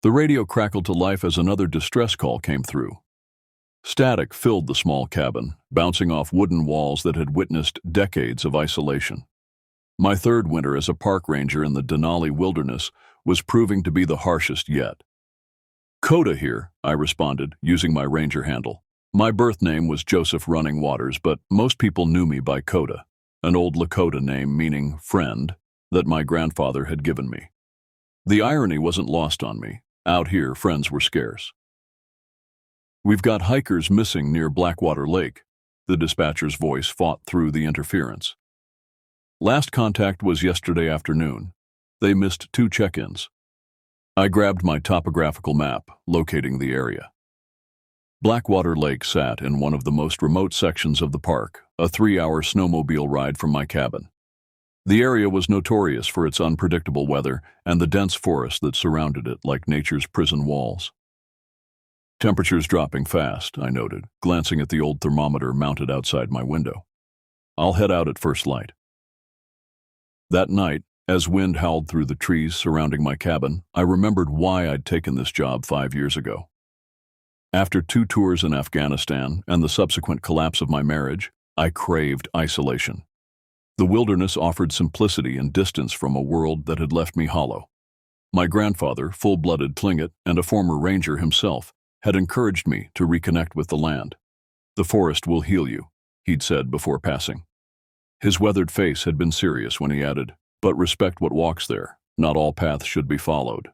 The radio crackled to life as another distress call came through. Static filled the small cabin, bouncing off wooden walls that had witnessed decades of isolation. My third winter as a park ranger in the Denali wilderness was proving to be the harshest yet. "Coda here," I responded, using my ranger handle. My birth name was Joseph Running Waters, but most people knew me by Coda, an old Lakota name meaning friend that my grandfather had given me. The irony wasn't lost on me. Out here, friends were scarce. "We've got hikers missing near Blackwater Lake," the dispatcher's voice fought through the interference. "Last contact was yesterday afternoon. They missed 2 check-ins." I grabbed my topographical map, locating the area. Blackwater Lake sat in one of the most remote sections of the park, a 3-hour snowmobile ride from my cabin. The area was notorious for its unpredictable weather and the dense forest that surrounded it like nature's prison walls. "Temperatures dropping fast," I noted, glancing at the old thermometer mounted outside my window. "I'll head out at first light." That night, as wind howled through the trees surrounding my cabin, I remembered why I'd taken this job 5 years ago. After 2 tours in Afghanistan and the subsequent collapse of my marriage, I craved isolation. The wilderness offered simplicity and distance from a world that had left me hollow. My grandfather, full-blooded Tlingit and a former ranger himself, had encouraged me to reconnect with the land. "The forest will heal you," he'd said before passing. His weathered face had been serious when he added, "But respect what walks there. Not all paths should be followed."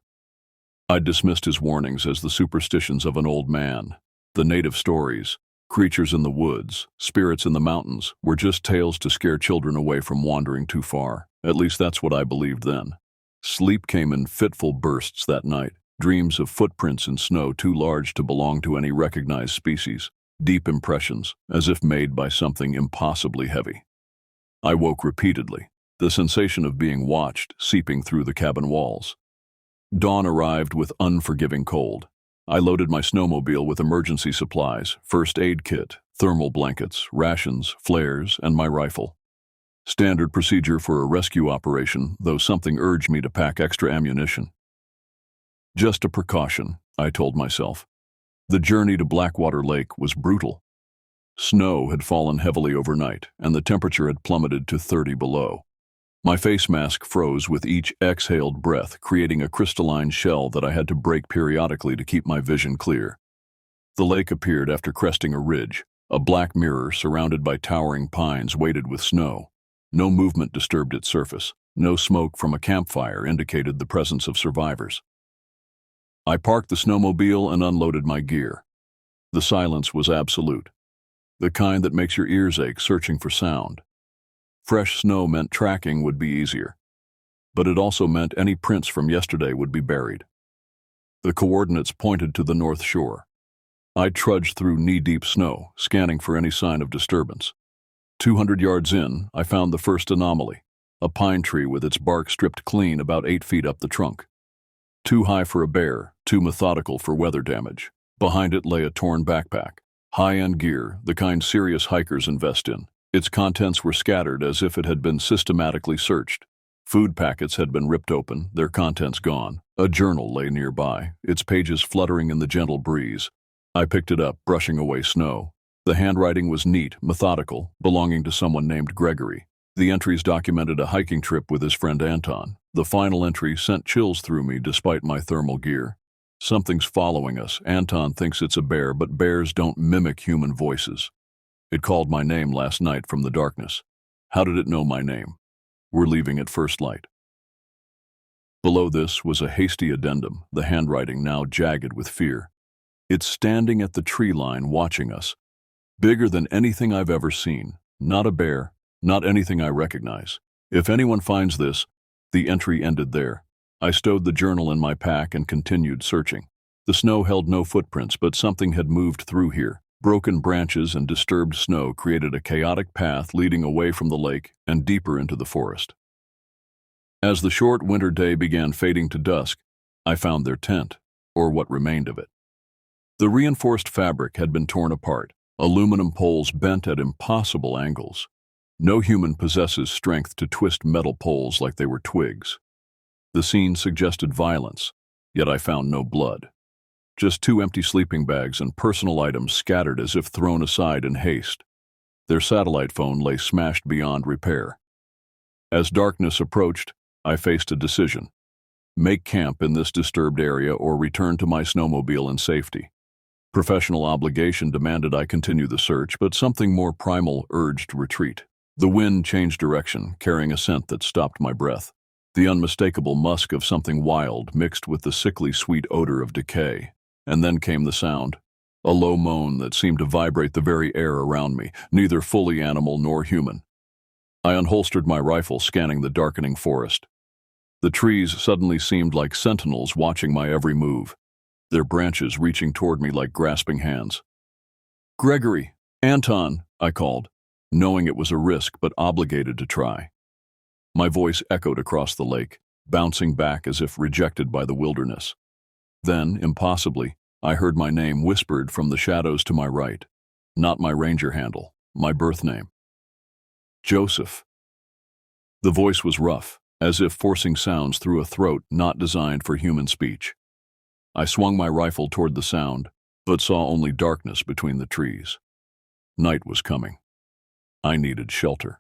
I'd dismissed his warnings as the superstitions of an old man. The native stories, creatures in the woods, spirits in the mountains, were just tales to scare children away from wandering too far. At least that's what I believed then. Sleep came in fitful bursts that night, dreams of footprints in snow too large to belong to any recognized species, deep impressions, as if made by something impossibly heavy. I woke repeatedly, the sensation of being watched seeping through the cabin walls. Dawn arrived with unforgiving cold. I loaded my snowmobile with emergency supplies, first aid kit, thermal blankets, rations, flares, and my rifle. Standard procedure for a rescue operation, though something urged me to pack extra ammunition. Just a precaution, I told myself. The journey to Blackwater Lake was brutal. Snow had fallen heavily overnight, and the temperature had plummeted to 30 below. My face mask froze with each exhaled breath, creating a crystalline shell that I had to break periodically to keep my vision clear. The lake appeared after cresting a ridge, a black mirror surrounded by towering pines weighted with snow. No movement disturbed its surface. No smoke from a campfire indicated the presence of survivors. I parked the snowmobile and unloaded my gear. The silence was absolute, the kind that makes your ears ache searching for sound. Fresh snow meant tracking would be easier, but it also meant any prints from yesterday would be buried. The coordinates pointed to the north shore. I trudged through knee-deep snow, scanning for any sign of disturbance. 200 yards in, I found the first anomaly, a pine tree with its bark stripped clean about 8 feet up the trunk. Too high for a bear, too methodical for weather damage. Behind it lay a torn backpack, high-end gear, the kind serious hikers invest in. Its contents were scattered as if it had been systematically searched. Food packets had been ripped open, their contents gone. A journal lay nearby, its pages fluttering in the gentle breeze. I picked it up, brushing away snow. The handwriting was neat, methodical, belonging to someone named Gregory. The entries documented a hiking trip with his friend Anton. The final entry sent chills through me despite my thermal gear. "Something's following us. Anton thinks it's a bear, but bears don't mimic human voices. It called my name last night from the darkness. How did it know my name? We're leaving at first light." Below this was a hasty addendum, the handwriting now jagged with fear. "It's standing at the tree line watching us. Bigger than anything I've ever seen. Not a bear, not anything I recognize. If anyone finds this..." The entry ended there. I stowed the journal in my pack and continued searching. The snow held no footprints, but something had moved through here. Broken branches and disturbed snow created a chaotic path leading away from the lake and deeper into the forest. As the short winter day began fading to dusk, I found their tent, or what remained of it. The reinforced fabric had been torn apart, aluminum poles bent at impossible angles. No human possesses strength to twist metal poles like they were twigs. The scene suggested violence, yet I found no blood. Just 2 empty sleeping bags and personal items scattered as if thrown aside in haste. Their satellite phone lay smashed beyond repair. As darkness approached, I faced a decision: make camp in this disturbed area or return to my snowmobile in safety. Professional obligation demanded I continue the search, but something more primal urged retreat. The wind changed direction, carrying a scent that stopped my breath. The unmistakable musk of something wild mixed with the sickly sweet odor of decay. And then came the sound, a low moan that seemed to vibrate the very air around me, neither fully animal nor human. I unholstered my rifle, scanning the darkening forest. The trees suddenly seemed like sentinels watching my every move, their branches reaching toward me like grasping hands. "Gregory! Anton!" I called, knowing it was a risk but obligated to try. My voice echoed across the lake, bouncing back as if rejected by the wilderness. Then, impossibly, I heard my name whispered from the shadows to my right. Not my ranger handle, my birth name. Joseph. The voice was rough, as if forcing sounds through a throat not designed for human speech. I swung my rifle toward the sound, but saw only darkness between the trees. Night was coming. I needed shelter.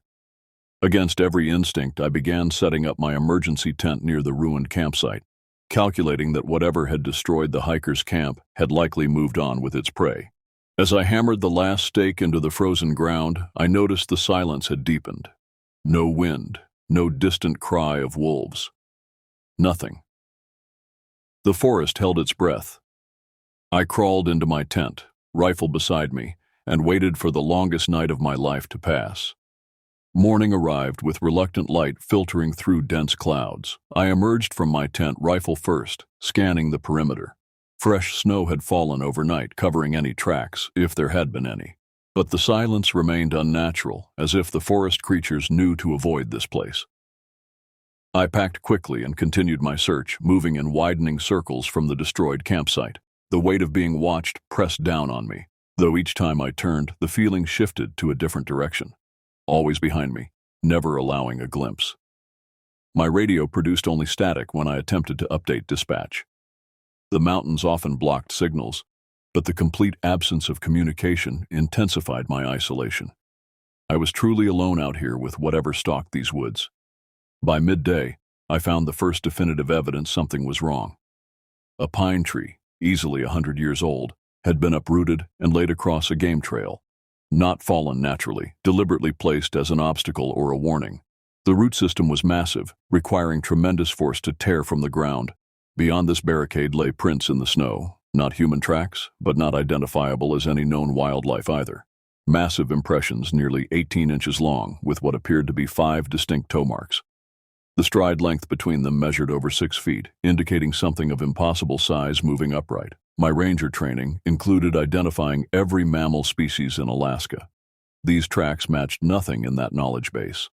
Against every instinct, I began setting up my emergency tent near the ruined campsite, calculating that whatever had destroyed the hikers' camp had likely moved on with its prey. As I hammered the last stake into the frozen ground, I noticed the silence had deepened. No wind, no distant cry of wolves. Nothing. The forest held its breath. I crawled into my tent, rifle beside me, and waited for the longest night of my life to pass. Morning arrived with reluctant light filtering through dense clouds. I emerged from my tent, rifle first, scanning the perimeter. Fresh snow had fallen overnight, covering any tracks, if there had been any. But the silence remained unnatural, as if the forest creatures knew to avoid this place. I packed quickly and continued my search, moving in widening circles from the destroyed campsite. The weight of being watched pressed down on me, though each time I turned, the feeling shifted to a different direction. Always behind me, never allowing a glimpse. My radio produced only static when I attempted to update dispatch. The mountains often blocked signals, but the complete absence of communication intensified my isolation. I was truly alone out here with whatever stalked these woods. By midday, I found the first definitive evidence something was wrong. A pine tree, easily 100 years old, had been uprooted and laid across a game trail. Not fallen naturally, deliberately placed as an obstacle or a warning. The root system was massive, requiring tremendous force to tear from the ground. Beyond this barricade lay prints in the snow, not human tracks, but not identifiable as any known wildlife either. Massive impressions nearly 18 inches long, with what appeared to be 5 distinct toe marks. The stride length between them measured over 6 feet, indicating something of impossible size moving upright. My ranger training included identifying every mammal species in Alaska. These tracks matched nothing in that knowledge base.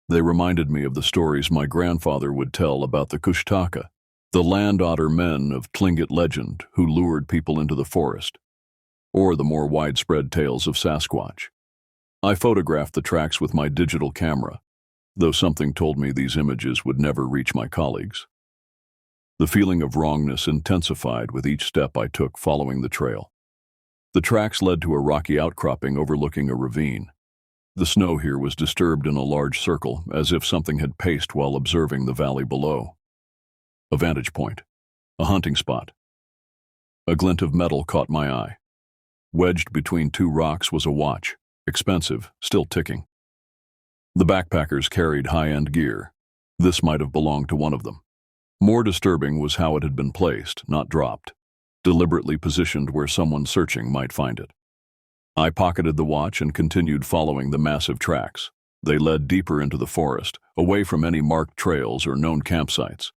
They reminded me of the stories my grandfather would tell about the Kushtaka, the land otter men of Tlingit legend who lured people into the forest, or the more widespread tales of Sasquatch. I photographed the tracks with my digital camera, though something told me these images would never reach my colleagues. The feeling of wrongness intensified with each step I took following the trail. The tracks led to a rocky outcropping overlooking a ravine. The snow here was disturbed in a large circle, as if something had paced while observing the valley below. A vantage point. A hunting spot. A glint of metal caught my eye. Wedged between 2 rocks was a watch, expensive, still ticking. The backpackers carried high-end gear. This might have belonged to one of them. More disturbing was how it had been placed, not dropped, deliberately positioned where someone searching might find it. I pocketed the watch and continued following the massive tracks. They led deeper into the forest, away from any marked trails or known campsites.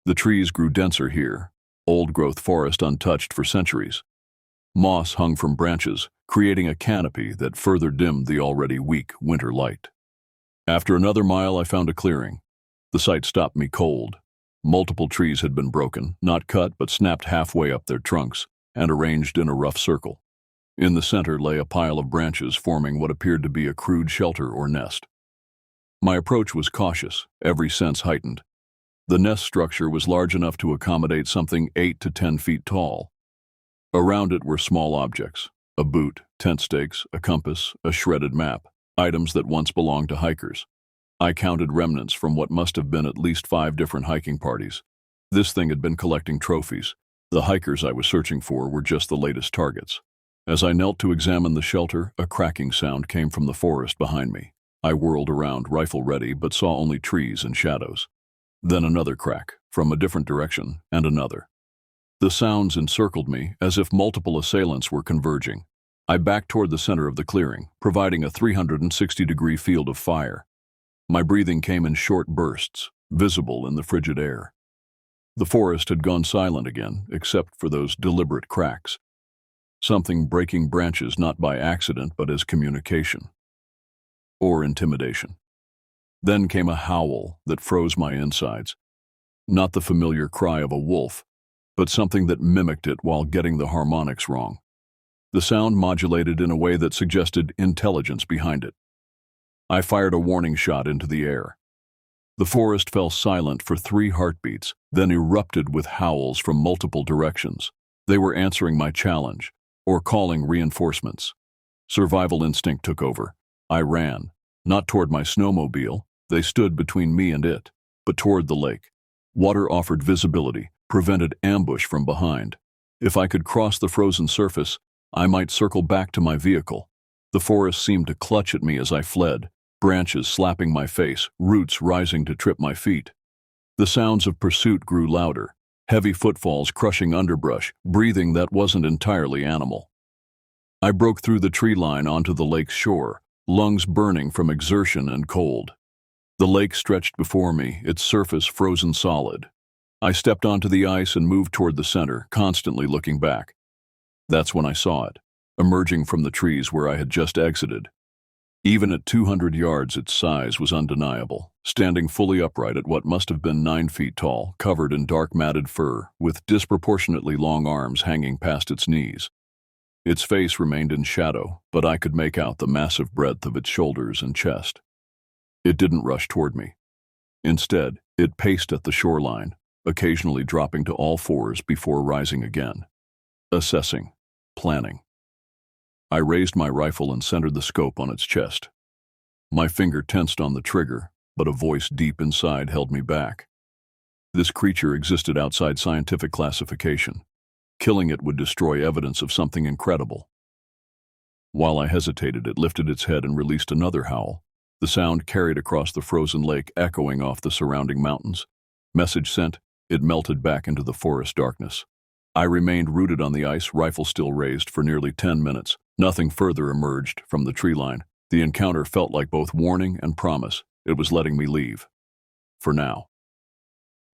The trees grew denser here, old-growth forest untouched for centuries. Moss hung from branches, creating a canopy that further dimmed the already weak winter light. After another mile, I found a clearing. The sight stopped me cold. Multiple trees had been broken, not cut but snapped halfway up their trunks, and arranged in a rough circle. In the center lay a pile of branches forming what appeared to be a crude shelter or nest. My approach was cautious, every sense heightened. The nest structure was large enough to accommodate something 8 to 10 feet tall. Around it were small objects: a boot, tent stakes, a compass, a shredded map, items that once belonged to hikers. I counted remnants from what must have been at least 5 different hiking parties. This thing had been collecting trophies. The hikers I was searching for were just the latest targets. As I knelt to examine the shelter, a cracking sound came from the forest behind me. I whirled around, rifle ready, but saw only trees and shadows. Then another crack, from a different direction, and another. The sounds encircled me, as if multiple assailants were converging. I backed toward the center of the clearing, providing a 360-degree field of fire. My breathing came in short bursts, visible in the frigid air. The forest had gone silent again, except for those deliberate cracks. Something breaking branches not by accident but as communication. Or intimidation. Then came a howl that froze my insides. Not the familiar cry of a wolf, but something that mimicked it while getting the harmonics wrong. The sound modulated in a way that suggested intelligence behind it. I fired a warning shot into the air. The forest fell silent for 3 heartbeats, then erupted with howls from multiple directions. They were answering my challenge, or calling reinforcements. Survival instinct took over. I ran, not toward my snowmobile, they stood between me and it, but toward the lake. Water offered visibility, prevented ambush from behind. If I could cross the frozen surface, I might circle back to my vehicle. The forest seemed to clutch at me as I fled, branches slapping my face, roots rising to trip my feet. The sounds of pursuit grew louder, heavy footfalls crushing underbrush, breathing that wasn't entirely animal. I broke through the tree line onto the lake's shore, lungs burning from exertion and cold. The lake stretched before me, its surface frozen solid. I stepped onto the ice and moved toward the center, constantly looking back. That's when I saw it, emerging from the trees where I had just exited. Even at 200 yards, its size was undeniable, standing fully upright at what must have been 9 feet tall, covered in dark matted fur, with disproportionately long arms hanging past its knees. Its face remained in shadow, but I could make out the massive breadth of its shoulders and chest. It didn't rush toward me. Instead, it paced at the shoreline, occasionally dropping to all fours before rising again. Assessing, planning. I raised my rifle and centered the scope on its chest. My finger tensed on the trigger, but a voice deep inside held me back. This creature existed outside scientific classification. Killing it would destroy evidence of something incredible. While I hesitated, it lifted its head and released another howl. The sound carried across the frozen lake, echoing off the surrounding mountains. Message sent, it melted back into the forest darkness. I remained rooted on the ice, rifle still raised, for nearly 10 minutes. Nothing further emerged from the tree line. The encounter felt like both warning and promise. It was letting me leave. For now.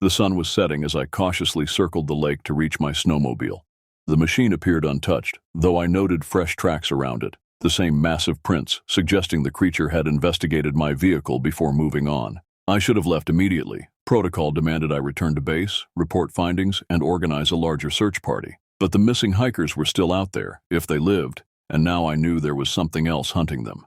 The sun was setting as I cautiously circled the lake to reach my snowmobile. The machine appeared untouched, though I noted fresh tracks around it, the same massive prints, suggesting the creature had investigated my vehicle before moving on. I should have left immediately. Protocol demanded I return to base, report findings, and organize a larger search party. But the missing hikers were still out there, if they lived, and now I knew there was something else hunting them.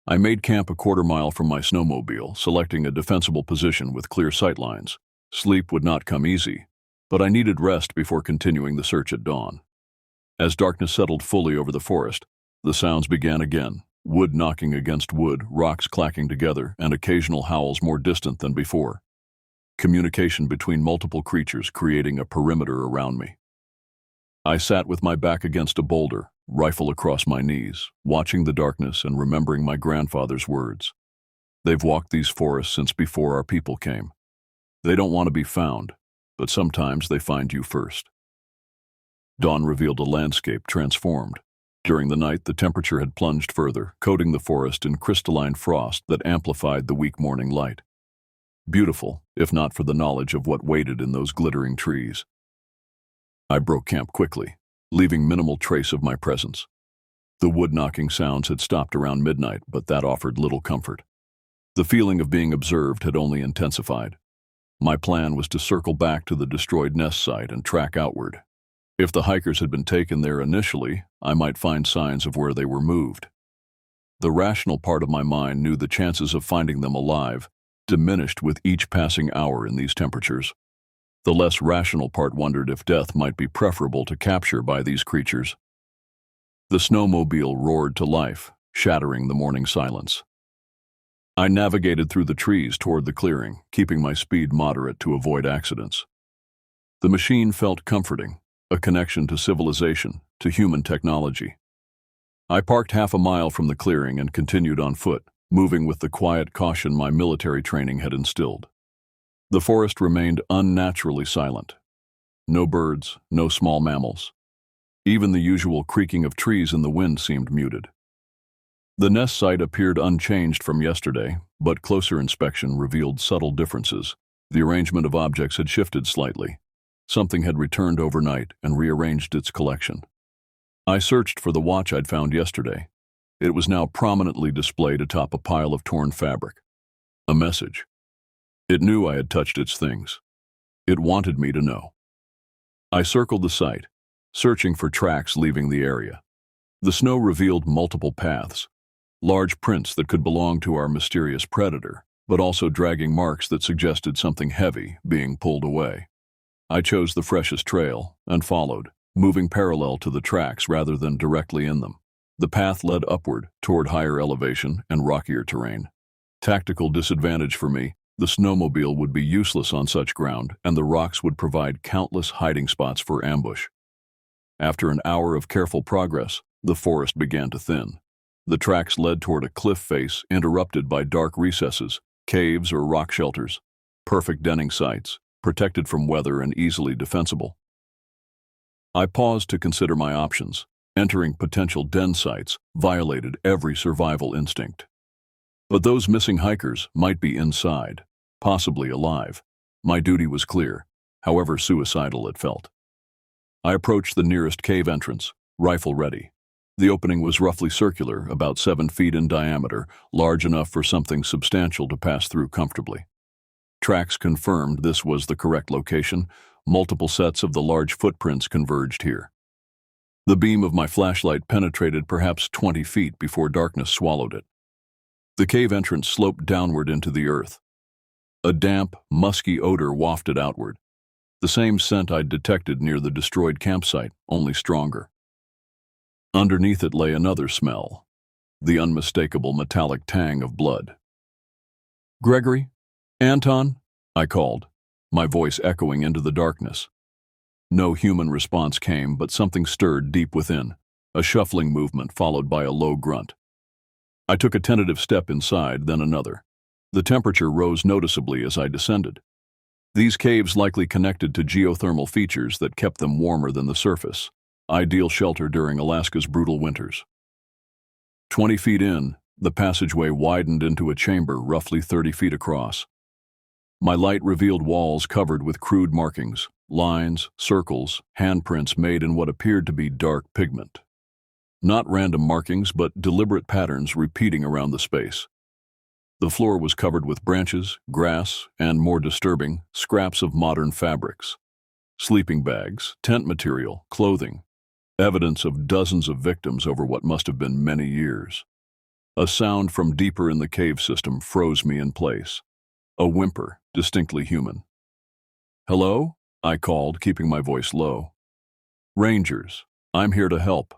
I made camp a quarter-mile from my snowmobile, selecting a defensible position with clear sightlines. Sleep would not come easy, but I needed rest before continuing the search at dawn. As darkness settled fully over the forest, the sounds began again, wood knocking against wood, rocks clacking together, and occasional howls more distant than before. Communication between multiple creatures creating a perimeter around me. I sat with my back against a boulder, rifle across my knees, watching the darkness and remembering my grandfather's words. They've walked these forests since before our people came. They don't want to be found, but sometimes they find you first. Dawn revealed a landscape transformed. During the night, the temperature had plunged further, coating the forest in crystalline frost that amplified the weak morning light. Beautiful, if not for the knowledge of what waited in those glittering trees. I broke camp quickly, leaving minimal trace of my presence. The wood-knocking sounds had stopped around midnight, but that offered little comfort. The feeling of being observed had only intensified. My plan was to circle back to the destroyed nest site and track outward. If the hikers had been taken there initially, I might find signs of where they were moved. The rational part of my mind knew the chances of finding them alive, diminished with each passing hour in these temperatures. The less rational part wondered if death might be preferable to capture by these creatures. The snowmobile roared to life, shattering the morning silence. I navigated through the trees toward the clearing, keeping my speed moderate to avoid accidents. The machine felt comforting, a connection to civilization, to human technology. I parked half a mile from the clearing and continued on foot, moving with the quiet caution my military training had instilled. The forest remained unnaturally silent. No birds, no small mammals. Even the usual creaking of trees in the wind seemed muted. The nest site appeared unchanged from yesterday, but closer inspection revealed subtle differences. The arrangement of objects had shifted slightly. Something had returned overnight and rearranged its collection. I searched for the watch I'd found yesterday. It was now prominently displayed atop a pile of torn fabric. A message. It knew I had touched its things. It wanted me to know. I circled the site, searching for tracks leaving the area. The snow revealed multiple paths, large prints that could belong to our mysterious predator, but also dragging marks that suggested something heavy being pulled away. I chose the freshest trail and followed, moving parallel to the tracks rather than directly in them. The path led upward toward higher elevation and rockier terrain. Tactical disadvantage for me, the snowmobile would be useless on such ground, and the rocks would provide countless hiding spots for ambush. After an hour of careful progress, the forest began to thin. The tracks led toward a cliff face interrupted by dark recesses, caves or rock shelters, perfect denning sites, protected from weather and easily defensible. I paused to consider my options. Entering potential den sites violated every survival instinct. But those missing hikers might be inside, possibly alive. My duty was clear, however suicidal it felt. I approached the nearest cave entrance, rifle ready. The opening was roughly circular, about 7 feet in diameter, large enough for something substantial to pass through comfortably. Tracks confirmed this was the correct location. Multiple sets of the large footprints converged here. The beam of my flashlight penetrated perhaps 20 feet before darkness swallowed it. The cave entrance sloped downward into the earth. A damp, musky odor wafted outward. The same scent I'd detected near the destroyed campsite, only stronger. Underneath it lay another smell, the unmistakable metallic tang of blood. "Gregory? Anton?" I called, my voice echoing into the darkness. No human response came, but something stirred deep within, a shuffling movement followed by a low grunt. I took a tentative step inside, then another. The temperature rose noticeably as I descended. These caves likely connected to geothermal features that kept them warmer than the surface, ideal shelter during Alaska's brutal winters. 20 feet in, the passageway widened into a chamber roughly 30 feet across. My light revealed walls covered with crude markings, lines, circles, handprints made in what appeared to be dark pigment. Not random markings, but deliberate patterns repeating around the space. The floor was covered with branches, grass, and, more disturbing, scraps of modern fabrics. Sleeping bags, tent material, clothing. Evidence of dozens of victims over what must have been many years. A sound from deeper in the cave system froze me in place. A whimper, distinctly human. "Hello?" I called, keeping my voice low. "Rangers, I'm here to help."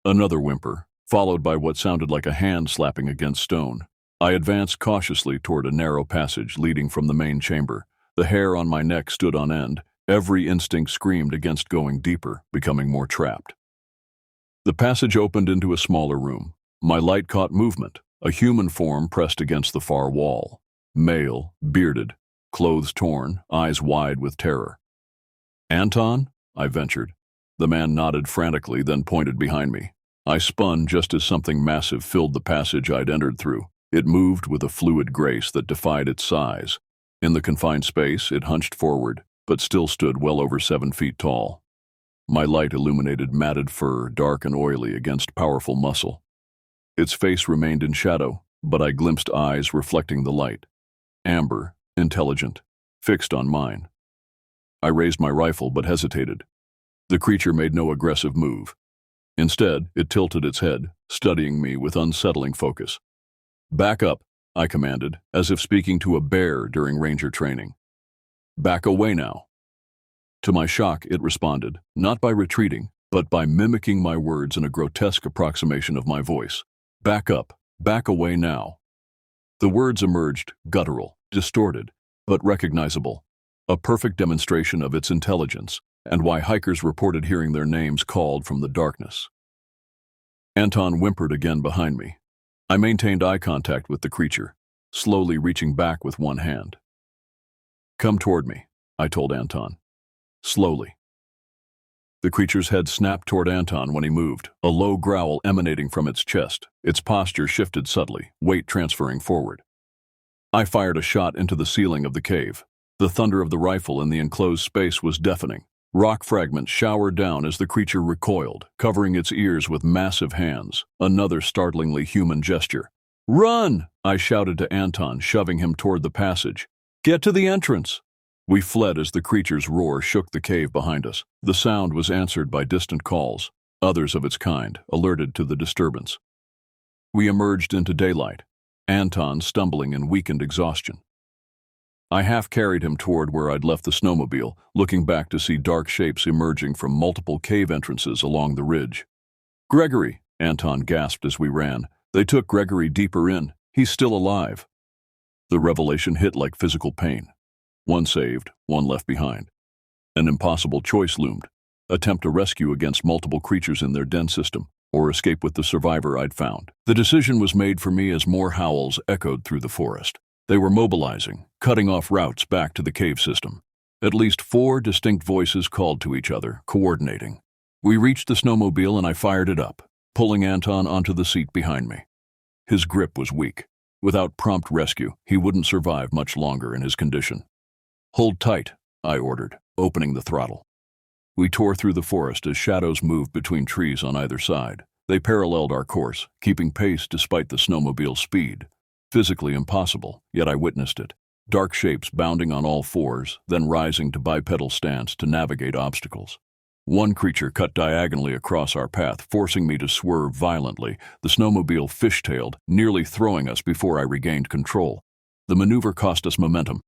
Another whimper, followed by what sounded like a hand slapping against stone. I advanced cautiously toward a narrow passage leading from the main chamber. The hair on my neck stood on end. Every instinct screamed against going deeper, becoming more trapped. The passage opened into a smaller room. My light caught movement, a human form pressed against the far wall. Male, bearded, clothes torn, eyes wide with terror. "Anton?" I ventured. The man nodded frantically, then pointed behind me. I spun just as something massive filled the passage I'd entered through. It moved with a fluid grace that defied its size. In the confined space, it hunched forward, but still stood well over 7 feet tall. My light illuminated matted fur, dark and oily against powerful muscle. Its face remained in shadow, but I glimpsed eyes reflecting the light. Amber, intelligent, fixed on mine. I raised my rifle but hesitated. The creature made no aggressive move. Instead, it tilted its head, studying me with unsettling focus. "Back up," I commanded, as if speaking to a bear during ranger training. Back away now. To my shock, it responded, not by retreating, but by mimicking my words in a grotesque approximation of my voice. Back up, back away now. The words emerged, guttural, distorted, but recognizable, a perfect demonstration of its intelligence, and why hikers reported hearing their names called from the darkness. Anton whimpered again behind me. I maintained eye contact with the creature, slowly reaching back with one hand. Come toward me, I told Anton. Slowly. The creature's head snapped toward Anton when he moved, a low growl emanating from its chest. Its posture shifted subtly, weight transferring forward. I fired a shot into the ceiling of the cave. The thunder of the rifle in the enclosed space was deafening. Rock fragments showered down as the creature recoiled, covering its ears with massive hands, another startlingly human gesture. Run! I shouted to Anton, shoving him toward the passage. Get to the entrance! We fled as the creature's roar shook the cave behind us. The sound was answered by distant calls, others of its kind, alerted to the disturbance. We emerged into daylight, Anton stumbling in weakened exhaustion. I half carried him toward where I'd left the snowmobile, looking back to see dark shapes emerging from multiple cave entrances along the ridge. Gregory, Anton gasped as we ran. They took Gregory deeper in. He's still alive. The revelation hit like physical pain. One saved, one left behind. An impossible choice loomed. Attempt a rescue against multiple creatures in their den system, or escape with the survivor I'd found. The decision was made for me as more howls echoed through the forest. They were mobilizing, cutting off routes back to the cave system. At least 4 distinct voices called to each other, coordinating. We reached the snowmobile and I fired it up, pulling Anton onto the seat behind me. His grip was weak. Without prompt rescue, he wouldn't survive much longer in his condition. Hold tight, I ordered, opening the throttle. We tore through the forest as shadows moved between trees on either side. They paralleled our course, keeping pace despite the snowmobile's speed. Physically impossible, yet I witnessed it. Dark shapes bounding on all fours, then rising to bipedal stance to navigate obstacles. One creature cut diagonally across our path, forcing me to swerve violently. The snowmobile fishtailed, nearly throwing us before I regained control. The maneuver cost us momentum.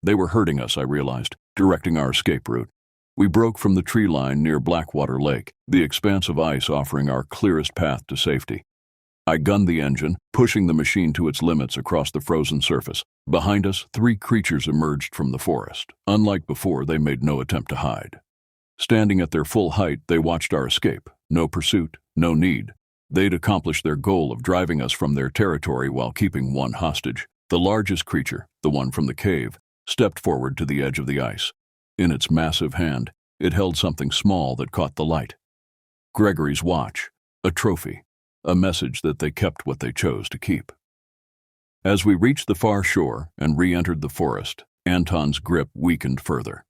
They were hurting us, I realized, directing our escape route. We broke from the tree line near Blackwater Lake, the expanse of ice offering our clearest path to safety. I gunned the engine, pushing the machine to its limits across the frozen surface. Behind us, 3 creatures emerged from the forest. Unlike before, they made no attempt to hide. Standing at their full height, they watched our escape. No pursuit, no need. They'd accomplished their goal of driving us from their territory while keeping one hostage. The largest creature, the one from the cave, stepped forward to the edge of the ice. In its massive hand, it held something small that caught the light. Gregory's watch, a trophy. A message that they kept what they chose to keep. As we reached the far shore and re-entered the forest, Anton's grip weakened further.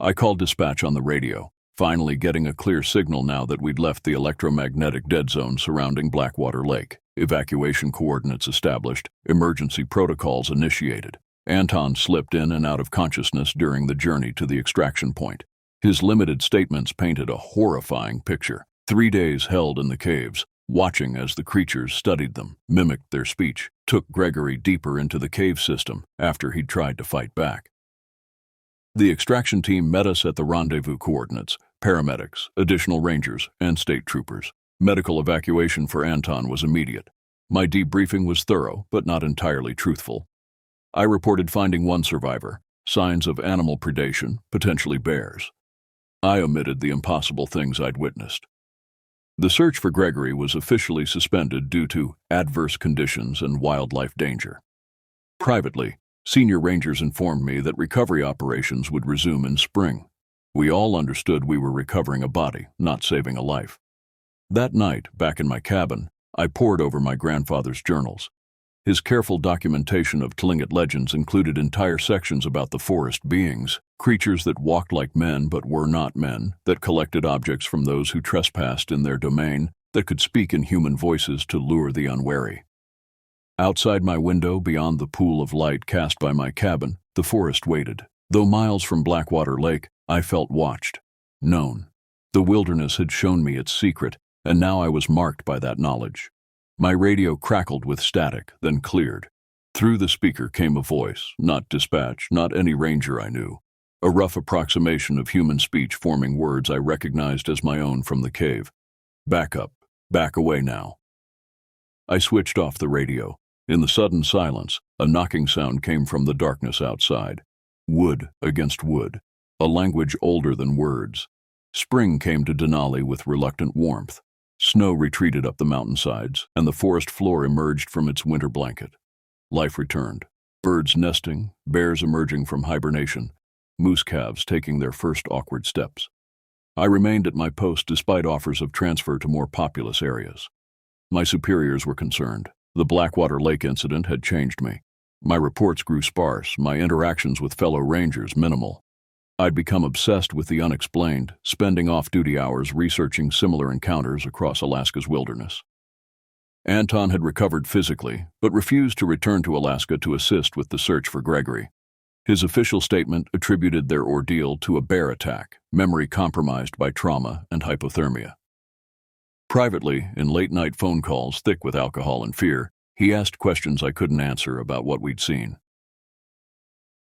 I called dispatch on the radio, finally getting a clear signal now that we'd left the electromagnetic dead zone surrounding Blackwater Lake. Evacuation coordinates established, emergency protocols initiated. Anton slipped in and out of consciousness during the journey to the extraction point. His limited statements painted a horrifying picture. 3 days held in the caves, watching as the creatures studied them, mimicked their speech, took Gregory deeper into the cave system after he'd tried to fight back. The extraction team met us at the rendezvous coordinates, paramedics, additional rangers, and state troopers. Medical evacuation for Anton was immediate. My debriefing was thorough, but not entirely truthful. I reported finding 1 survivor, signs of animal predation, potentially bears. I omitted the impossible things I'd witnessed. The search for Gregory was officially suspended due to adverse conditions and wildlife danger. Privately, senior rangers informed me that recovery operations would resume in spring. We all understood we were recovering a body, not saving a life. That night, back in my cabin, I pored over my grandfather's journals. His careful documentation of Tlingit legends included entire sections about the forest beings, creatures that walked like men but were not men, that collected objects from those who trespassed in their domain, that could speak in human voices to lure the unwary. Outside my window, beyond the pool of light cast by my cabin, the forest waited. Though miles from Blackwater Lake, I felt watched, known. The wilderness had shown me its secret, and now I was marked by that knowledge. My radio crackled with static, then cleared. Through the speaker came a voice, not dispatch, not any ranger I knew. A rough approximation of human speech forming words I recognized as my own from the cave. Back up. Back away now. I switched off the radio. In the sudden silence, a knocking sound came from the darkness outside. Wood against wood, a language older than words. Spring came to Denali with reluctant warmth. Snow retreated up the mountainsides, and the forest floor emerged from its winter blanket. Life returned. Birds nesting, bears emerging from hibernation, moose calves taking their first awkward steps. I remained at my post despite offers of transfer to more populous areas. My superiors were concerned. The Blackwater Lake incident had changed me. My reports grew sparse, my interactions with fellow rangers minimal. I'd become obsessed with the unexplained, spending off-duty hours researching similar encounters across Alaska's wilderness. Anton had recovered physically, but refused to return to Alaska to assist with the search for Gregory. His official statement attributed their ordeal to a bear attack, memory compromised by trauma and hypothermia. Privately, in late-night phone calls thick with alcohol and fear, he asked questions I couldn't answer about what we'd seen.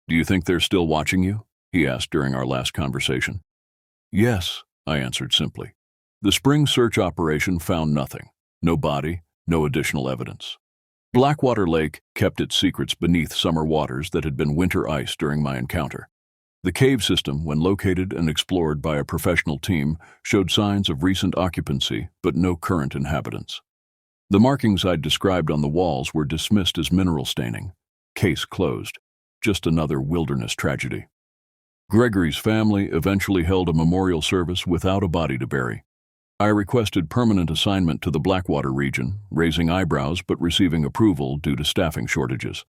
"Do you think they're still watching you?" he asked during our last conversation. "Yes," I answered simply. The spring search operation found nothing. No body, no additional evidence. Blackwater Lake kept its secrets beneath summer waters that had been winter ice during my encounter. The cave system, when located and explored by a professional team, showed signs of recent occupancy, but no current inhabitants. The markings I'd described on the walls were dismissed as mineral staining. Case closed. Just another wilderness tragedy. Gregory's family eventually held a memorial service without a body to bury. I requested permanent assignment to the Blackwater region, raising eyebrows but receiving approval due to staffing shortages.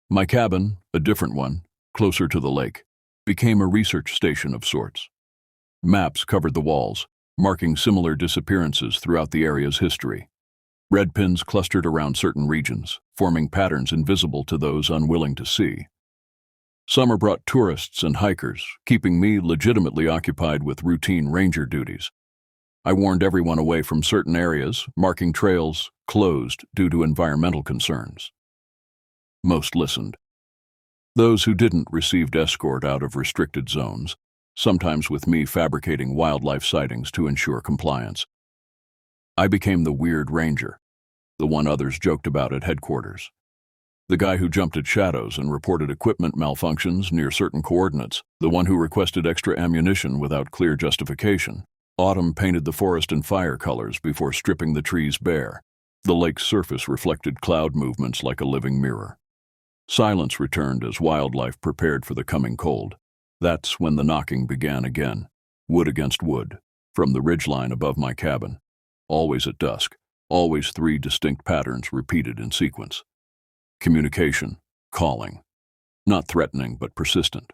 My cabin, a different one, closer to the lake, became a research station of sorts. Maps covered the walls, marking similar disappearances throughout the area's history. Red pins clustered around certain regions, forming patterns invisible to those unwilling to see. Summer brought tourists and hikers, keeping me legitimately occupied with routine ranger duties. I warned everyone away from certain areas, marking trails closed due to environmental concerns. Most listened. Those who didn't received escort out of restricted zones, sometimes with me fabricating wildlife sightings to ensure compliance. I became the weird ranger, the one others joked about at headquarters. The guy who jumped at shadows and reported equipment malfunctions near certain coordinates, the one who requested extra ammunition without clear justification. Autumn painted the forest in fire colors before stripping the trees bare. The lake's surface reflected cloud movements like a living mirror. Silence returned as wildlife prepared for the coming cold. That's when the knocking began again, wood against wood, from the ridgeline above my cabin. Always at dusk, always three distinct patterns repeated in sequence. Communication, calling. Not threatening, but persistent.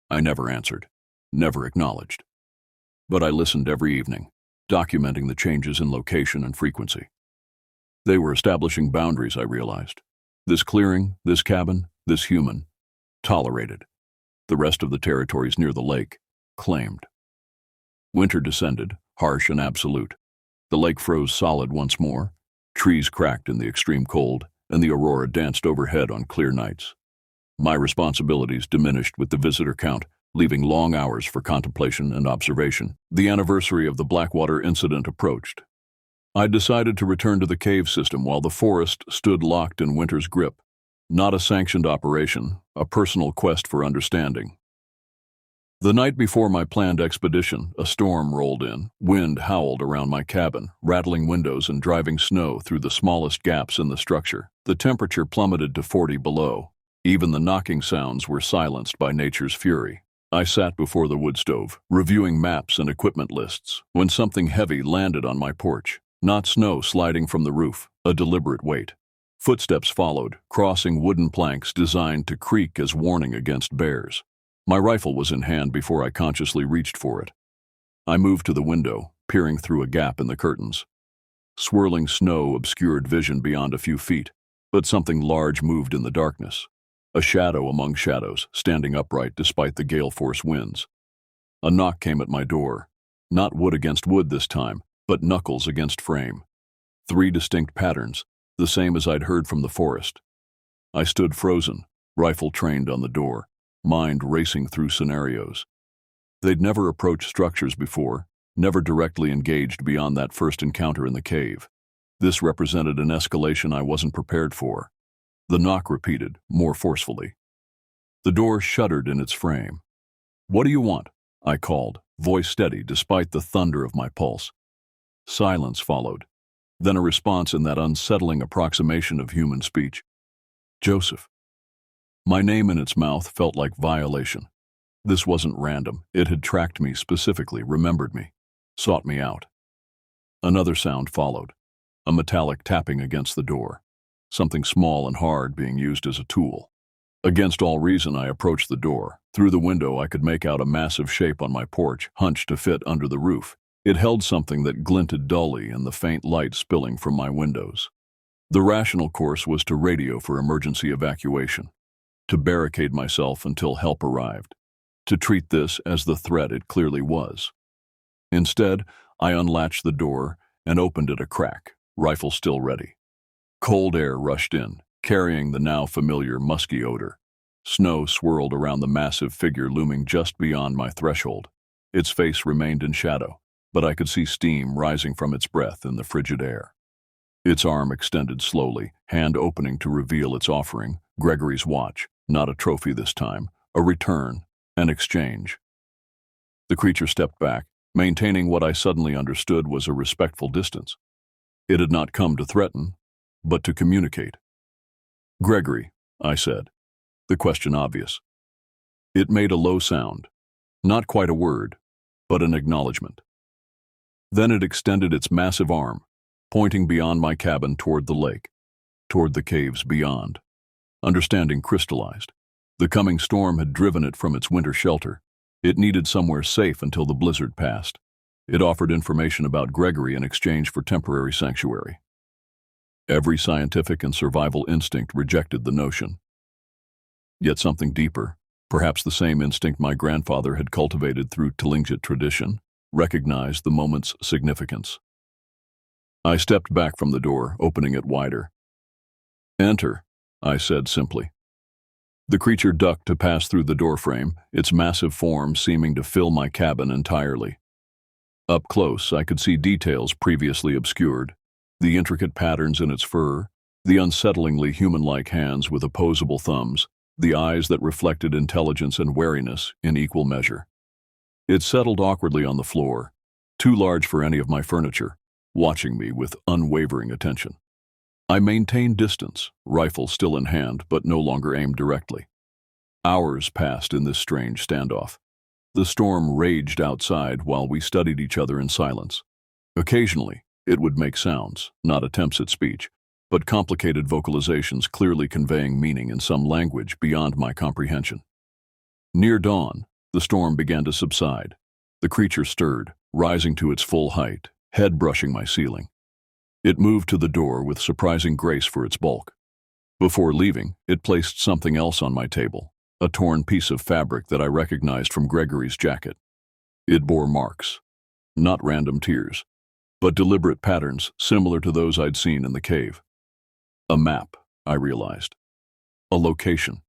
I never answered, never acknowledged. But I listened every evening, documenting the changes in location and frequency. They were establishing boundaries, I realized. This clearing, this cabin, this human, tolerated. The rest of the territories near the lake, claimed. Winter descended, harsh and absolute. The lake froze solid once more. Trees cracked in the extreme cold, and the aurora danced overhead on clear nights. My responsibilities diminished with the visitor count, leaving long hours for contemplation and observation. The anniversary of the Blackwater incident approached. I decided to return to the cave system while the forest stood locked in winter's grip. Not a sanctioned operation, a personal quest for understanding. The night before my planned expedition, a storm rolled in. Wind howled around my cabin, rattling windows and driving snow through the smallest gaps in the structure. The temperature plummeted to 40 below. Even the knocking sounds were silenced by nature's fury. I sat before the wood stove, reviewing maps and equipment lists, when something heavy landed on my porch. Not snow sliding from the roof, a deliberate weight. Footsteps followed, crossing wooden planks designed to creak as warning against bears. My rifle was in hand before I consciously reached for it. I moved to the window, peering through a gap in the curtains. Swirling snow obscured vision beyond a few feet, but something large moved in the darkness. A shadow among shadows, standing upright despite the gale-force winds. A knock came at my door. Not wood against wood this time, but knuckles against frame. Three distinct patterns, the same as I'd heard from the forest. I stood frozen, rifle trained on the door, mind racing through scenarios. They'd never approached structures before, never directly engaged beyond that first encounter in the cave. This represented an escalation I wasn't prepared for. The knock repeated, more forcefully. The door shuddered in its frame. "What do you want?" I called, voice steady despite the thunder of my pulse. Silence followed, then a response in that unsettling approximation of human speech. "Joseph." My name in its mouth felt like violation. This wasn't random. It had tracked me specifically, remembered me, sought me out. Another sound followed, a metallic tapping against the door, something small and hard being used as a tool. Against all reason, I approached the door. Through the window, I could make out a massive shape on my porch, hunched to fit under the roof. It held something that glinted dully in the faint light spilling from my windows. The rational course was to radio for emergency evacuation, to barricade myself until help arrived, to treat this as the threat it clearly was. Instead, I unlatched the door and opened it a crack, rifle still ready. Cold air rushed in, carrying the now familiar musky odor. Snow swirled around the massive figure looming just beyond my threshold. Its face remained in shadow, but I could see steam rising from its breath in the frigid air. Its arm extended slowly, hand opening to reveal its offering, Gregory's watch, not a trophy this time, a return, an exchange. The creature stepped back, maintaining what I suddenly understood was a respectful distance. It had not come to threaten, but to communicate. "Gregory," I said, the question obvious. It made a low sound, not quite a word, but an acknowledgement. Then it extended its massive arm, pointing beyond my cabin toward the lake, toward the caves beyond. Understanding crystallized. The coming storm had driven it from its winter shelter. It needed somewhere safe until the blizzard passed. It offered information about Gregory in exchange for temporary sanctuary. Every scientific and survival instinct rejected the notion. Yet something deeper, perhaps the same instinct my grandfather had cultivated through Tlingit tradition, recognized the moment's significance. I stepped back from the door, opening it wider. "Enter," I said simply. The creature ducked to pass through the doorframe, its massive form seeming to fill my cabin entirely. Up close, I could see details previously obscured, the intricate patterns in its fur, the unsettlingly human-like hands with opposable thumbs, the eyes that reflected intelligence and wariness in equal measure. It settled awkwardly on the floor, too large for any of my furniture, watching me with unwavering attention. I maintained distance, rifle still in hand but no longer aimed directly. Hours passed in this strange standoff. The storm raged outside while we studied each other in silence. Occasionally, it would make sounds, not attempts at speech, but complicated vocalizations clearly conveying meaning in some language beyond my comprehension. Near dawn, the storm began to subside. The creature stirred, rising to its full height, head brushing my ceiling. It moved to the door with surprising grace for its bulk. Before leaving, it placed something else on my table, a torn piece of fabric that I recognized from Gregory's jacket. It bore marks, not random tears, but deliberate patterns similar to those I'd seen in the cave. A map, I realized. A location.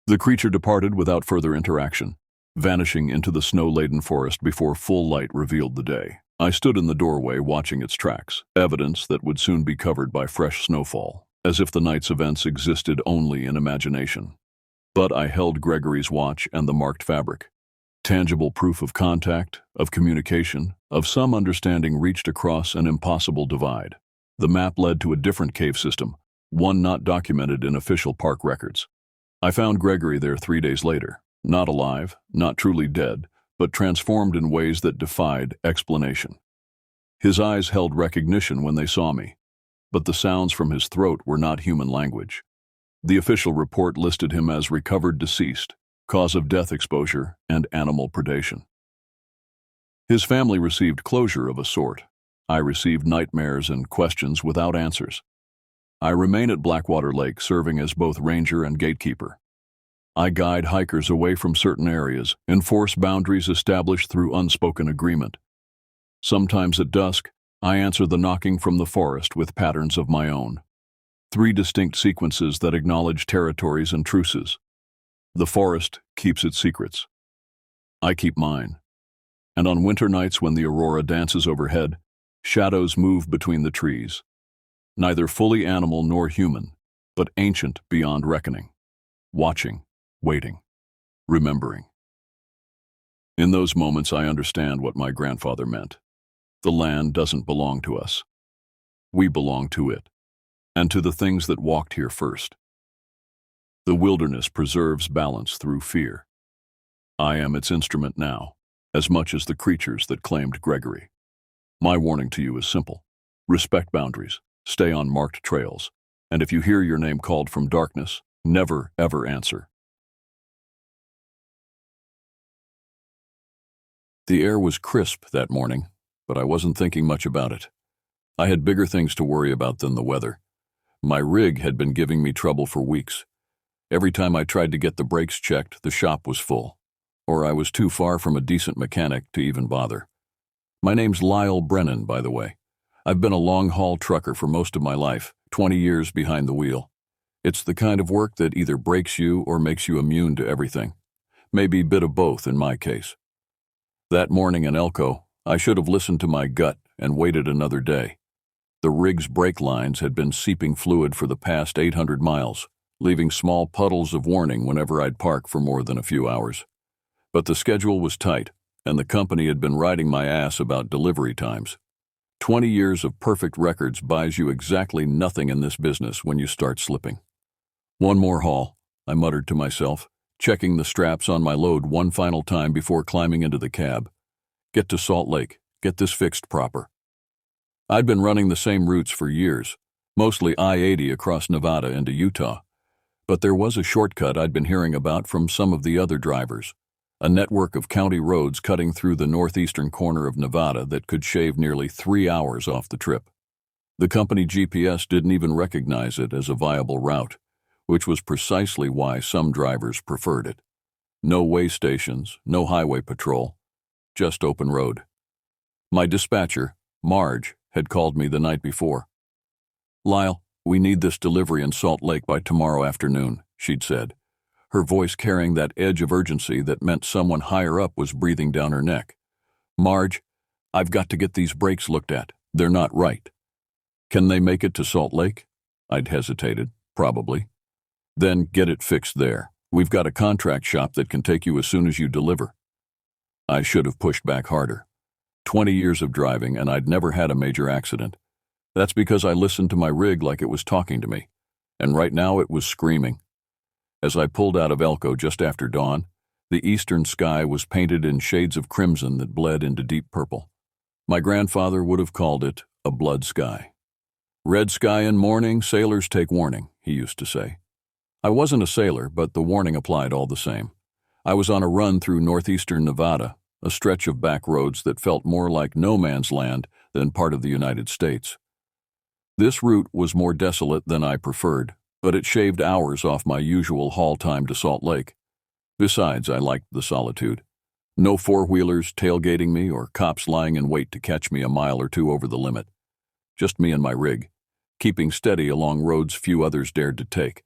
The creature departed without further interaction, vanishing into the snow-laden forest before full light revealed the day. I stood in the doorway watching its tracks, evidence that would soon be covered by fresh snowfall, as if the night's events existed only in imagination. But I held Gregory's watch and the marked fabric. Tangible proof of contact, of communication, of some understanding reached across an impossible divide. The map led to a different cave system, one not documented in official park records. I found Gregory there 3 days later, not alive, not truly dead, but transformed in ways that defied explanation. His eyes held recognition when they saw me, but the sounds from his throat were not human language. The official report listed him as recovered deceased, cause of death exposure, and animal predation. His family received closure of a sort. I received nightmares and questions without answers. I remain at Blackwater Lake serving as both ranger and gatekeeper. I guide hikers away from certain areas, enforce boundaries established through unspoken agreement. Sometimes at dusk, I answer the knocking from the forest with patterns of my own. Three distinct sequences that acknowledge territories and truces. The forest keeps its secrets. I keep mine. And on winter nights when the aurora dances overhead, shadows move between the trees. Neither fully animal nor human, but ancient beyond reckoning. Watching, waiting, remembering. In those moments I understand what my grandfather meant. The land doesn't belong to us. We belong to it, and to the things that walked here first. The wilderness preserves balance through fear. I am its instrument now, as much as the creatures that claimed Gregory. My warning to you is simple. Respect boundaries, stay on marked trails, and if you hear your name called from darkness, never ever answer. The air was crisp that morning, but I wasn't thinking much about it. I had bigger things to worry about than the weather. My rig had been giving me trouble for weeks. Every time I tried to get the brakes checked, the shop was full, or I was too far from a decent mechanic to even bother. My name's Lyle Brennan, by the way. I've been a long-haul trucker for most of my life, 20 years behind the wheel. It's the kind of work that either breaks you or makes you immune to everything. Maybe a bit of both in my case. That morning in Elko, I should have listened to my gut and waited another day. The rig's brake lines had been seeping fluid for the past 800 miles, leaving small puddles of warning whenever I'd park for more than a few hours. But the schedule was tight, and the company had been riding my ass about delivery times. 20 years of perfect records buys you exactly nothing in this business when you start slipping. One more haul, I muttered to myself, checking the straps on my load one final time before climbing into the cab. Get to Salt Lake, get this fixed proper. I'd been running the same routes for years, mostly I-80 across Nevada into Utah. But there was a shortcut I'd been hearing about from some of the other drivers, a network of county roads cutting through the northeastern corner of Nevada that could shave nearly 3 hours off the trip. The company GPS didn't even recognize it as a viable route, which was precisely why some drivers preferred it. No way stations, no highway patrol, just open road. My dispatcher, Marge, had called me the night before. "Lyle, we need this delivery in Salt Lake by tomorrow afternoon," she'd said, her voice carrying that edge of urgency that meant someone higher up was breathing down her neck. "Marge, I've got to get these brakes looked at. They're not right." "Can they make it to Salt Lake?" I'd hesitated. "Probably." "Then get it fixed there. We've got a contract shop that can take you as soon as you deliver." I should have pushed back harder. 20 years of driving, and I'd never had a major accident. That's because I listened to my rig like it was talking to me, and right now it was screaming. As I pulled out of Elko just after dawn, the eastern sky was painted in shades of crimson that bled into deep purple. My grandfather would have called it a blood sky. "Red sky in morning, sailors take warning," he used to say. I wasn't a sailor, but the warning applied all the same. I was on a run through northeastern Nevada, a stretch of back roads that felt more like no man's land than part of the United States. This route was more desolate than I preferred, but it shaved hours off my usual haul time to Salt Lake. Besides, I liked the solitude. No four-wheelers tailgating me or cops lying in wait to catch me a mile or two over the limit. Just me and my rig, keeping steady along roads few others dared to take.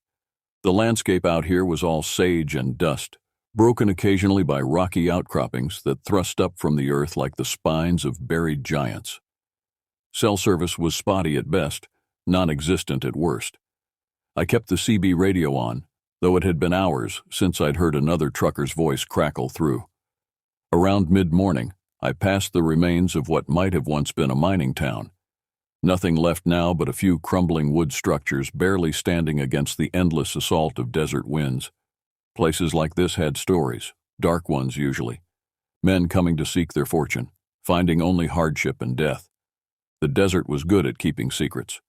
The landscape out here was all sage and dust, broken occasionally by rocky outcroppings that thrust up from the earth like the spines of buried giants. Cell service was spotty at best, non-existent at worst. I kept the CB radio on, though it had been hours since I'd heard another trucker's voice crackle through. Around mid-morning, I passed the remains of what might have once been a mining town. Nothing left now but a few crumbling wood structures barely standing against the endless assault of desert winds. Places like this had stories, dark ones usually. Men coming to seek their fortune, finding only hardship and death. The desert was good at keeping secrets.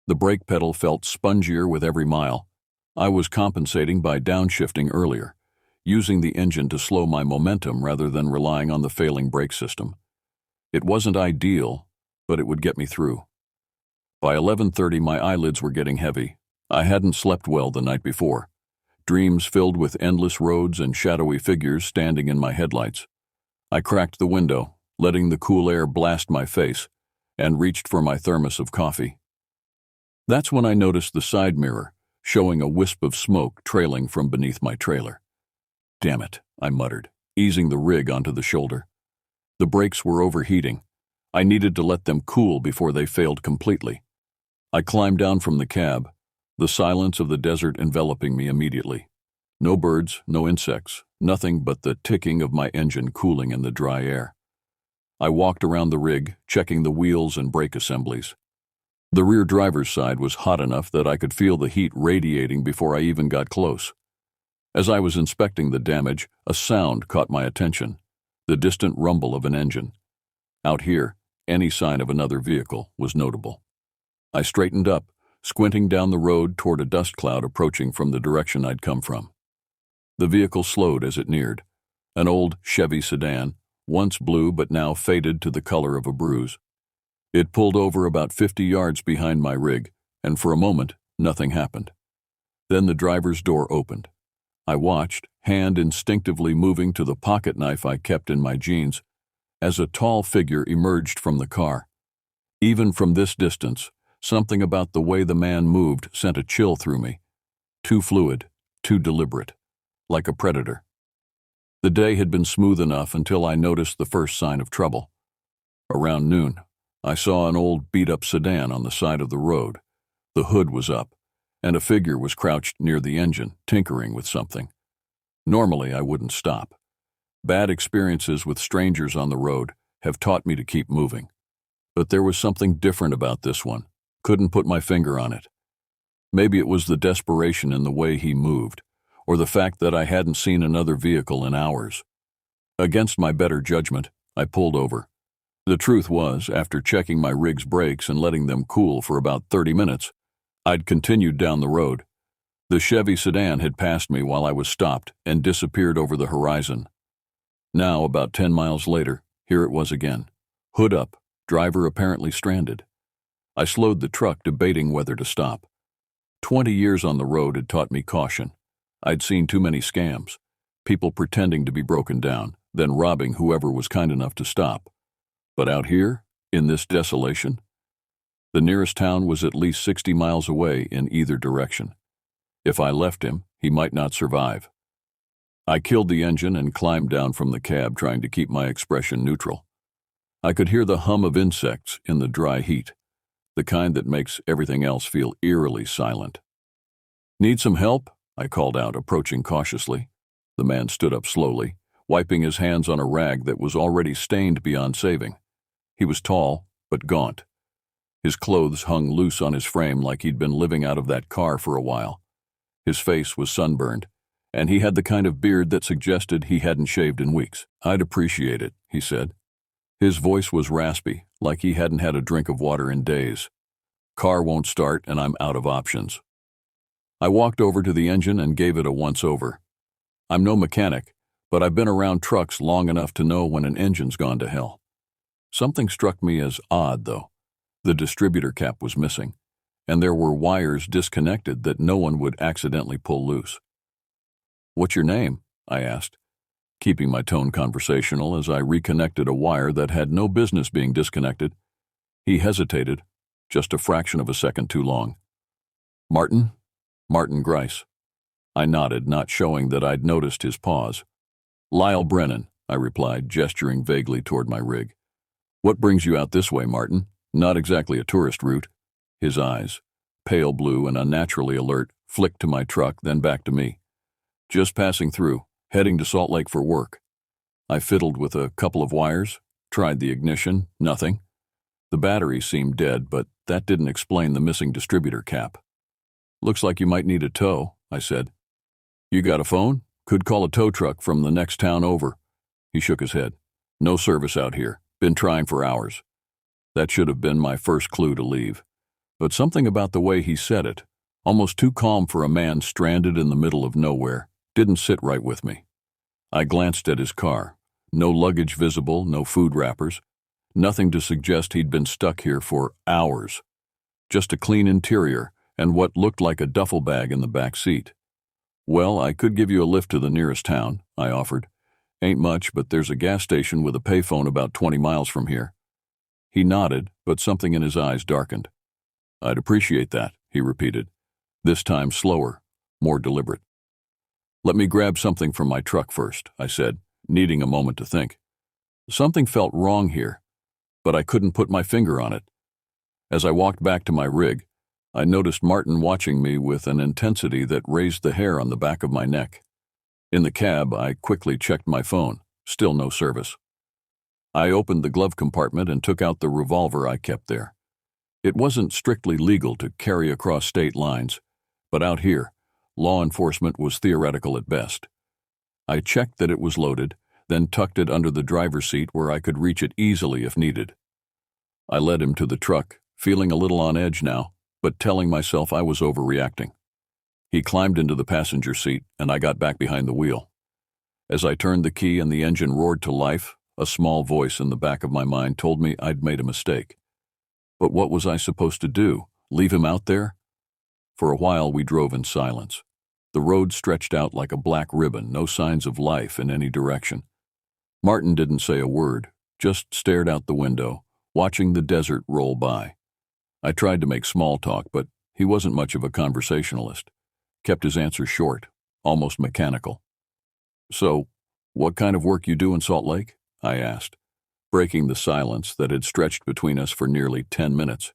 The brake pedal felt spongier with every mile. I was compensating by downshifting earlier, using the engine to slow my momentum rather than relying on the failing brake system. It wasn't ideal, but it would get me through. By 11:30, my eyelids were getting heavy. I hadn't slept well the night before. Dreams filled with endless roads and shadowy figures standing in my headlights. I cracked the window, letting the cool air blast my face, and reached for my thermos of coffee. That's when I noticed the side mirror, showing a wisp of smoke trailing from beneath my trailer. Damn it, I muttered, easing the rig onto the shoulder. The brakes were overheating. I needed to let them cool before they failed completely. I climbed down from the cab, the silence of the desert enveloping me immediately. No birds, no insects, nothing but the ticking of my engine cooling in the dry air. I walked around the rig, checking the wheels and brake assemblies. The rear driver's side was hot enough that I could feel the heat radiating before I even got close. As I was inspecting the damage, a sound caught my attention, the distant rumble of an engine. Out here, any sign of another vehicle was notable. I straightened up, squinting down the road toward a dust cloud approaching from the direction I'd come from. The vehicle slowed as it neared, an old Chevy sedan, once blue but now faded to the color of a bruise. It pulled over about 50 yards behind my rig, and for a moment, nothing happened. Then the driver's door opened. I watched, hand instinctively moving to the pocket knife I kept in my jeans, as a tall figure emerged from the car. Even from this distance, something about the way the man moved sent a chill through me. Too fluid, too deliberate, like a predator. The day had been smooth enough until I noticed the first sign of trouble. Around noon, I saw an old beat-up sedan on the side of the road. The hood was up, and a figure was crouched near the engine, tinkering with something. Normally, I wouldn't stop. Bad experiences with strangers on the road have taught me to keep moving. But there was something different about this one. Couldn't put my finger on it. Maybe it was the desperation in the way he moved, or the fact that I hadn't seen another vehicle in hours. Against my better judgment, I pulled over. The truth was, after checking my rig's brakes and letting them cool for about 30 minutes, I'd continued down the road. The Chevy sedan had passed me while I was stopped and disappeared over the horizon. Now, about 10 miles later, here it was again. Hood up, driver apparently stranded. I slowed the truck, debating whether to stop. 20 years on the road had taught me caution. I'd seen too many scams, people pretending to be broken down, then robbing whoever was kind enough to stop. But out here, in this desolation, the nearest town was at least 60 miles away in either direction. If I left him, he might not survive. I killed the engine and climbed down from the cab, trying to keep my expression neutral. I could hear the hum of insects in the dry heat, the kind that makes everything else feel eerily silent. "Need some help?" I called out, approaching cautiously. The man stood up slowly, wiping his hands on a rag that was already stained beyond saving. He was tall, but gaunt. His clothes hung loose on his frame like he'd been living out of that car for a while. His face was sunburned, and he had the kind of beard that suggested he hadn't shaved in weeks. "I'd appreciate it," he said. His voice was raspy, like he hadn't had a drink of water in days. "Car won't start, and I'm out of options." I walked over to the engine and gave it a once-over. I'm no mechanic, but I've been around trucks long enough to know when an engine's gone to hell. Something struck me as odd, though. The distributor cap was missing, and there were wires disconnected that no one would accidentally pull loose. "What's your name?" I asked, keeping my tone conversational as I reconnected a wire that had no business being disconnected. He hesitated, just a fraction of a second too long. "Martin? Martin Grice." I nodded, not showing that I'd noticed his pause. "Lyle Brennan," I replied, gesturing vaguely toward my rig. "What brings you out this way, Martin? Not exactly a tourist route." His eyes, pale blue and unnaturally alert, flicked to my truck, then back to me. "Just passing through, heading to Salt Lake for work." I fiddled with a couple of wires, tried the ignition, nothing. The battery seemed dead, but that didn't explain the missing distributor cap. "Looks like you might need a tow," I said. "You got a phone? Could call a tow truck from the next town over." He shook his head. "No service out here. Been trying for hours." That should have been my first clue to leave. But something about the way he said it, almost too calm for a man stranded in the middle of nowhere, didn't sit right with me. I glanced at his car. No luggage visible, no food wrappers. Nothing to suggest he'd been stuck here for hours. Just a clean interior and what looked like a duffel bag in the back seat. "Well, I could give you a lift to the nearest town," I offered. "Ain't much, but there's a gas station with a payphone about 20 miles from here." He nodded, but something in his eyes darkened. "I'd appreciate that," he repeated, this time slower, more deliberate. Let me grab something from my truck first, I said, needing a moment to think. Something felt wrong here, but I couldn't put my finger on it. As I walked back to my rig, I noticed Martin watching me with an intensity that raised the hair on the back of my neck. In the cab, I quickly checked my phone. Still no service. I opened the glove compartment and took out the revolver I kept there. It wasn't strictly legal to carry across state lines, but out here, law enforcement was theoretical at best. I checked that it was loaded, then tucked it under the driver's seat where I could reach it easily if needed. I led him to the truck, feeling a little on edge now, but telling myself I was overreacting. He climbed into the passenger seat, and I got back behind the wheel. As I turned the key and the engine roared to life, a small voice in the back of my mind told me I'd made a mistake. But what was I supposed to do? Leave him out there? For a while we drove in silence. The road stretched out like a black ribbon, no signs of life in any direction. Martin didn't say a word, just stared out the window, watching the desert roll by. I tried to make small talk, but he wasn't much of a conversationalist. Kept his answers short, almost mechanical. So, what kind of work you do in Salt Lake? I asked, breaking the silence that had stretched between us for nearly 10 minutes.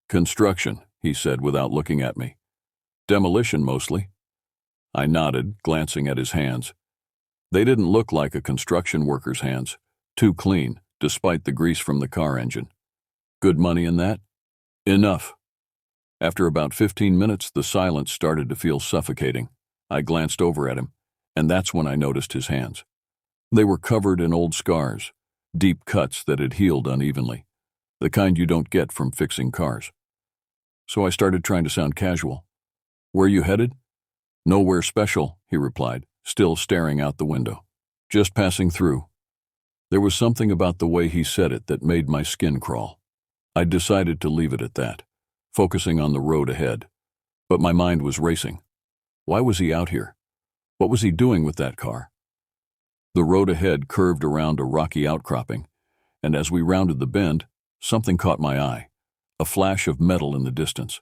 Construction, he said without looking at me. Demolition mostly. I nodded, glancing at his hands. They didn't look like a construction worker's hands, too clean, despite the grease from the car engine. Good money in that? Enough. After about 15 minutes, the silence started to feel suffocating. I glanced over at him, and that's when I noticed his hands. They were covered in old scars, deep cuts that had healed unevenly, the kind you don't get from fixing cars. So I started trying to sound casual. Where you headed? Nowhere special, he replied, still staring out the window. Just passing through. There was something about the way he said it that made my skin crawl. I decided to leave it at that, focusing on the road ahead. But my mind was racing. Why was he out here? What was he doing with that car? The road ahead curved around a rocky outcropping, and as we rounded the bend, something caught my eye, a flash of metal in the distance.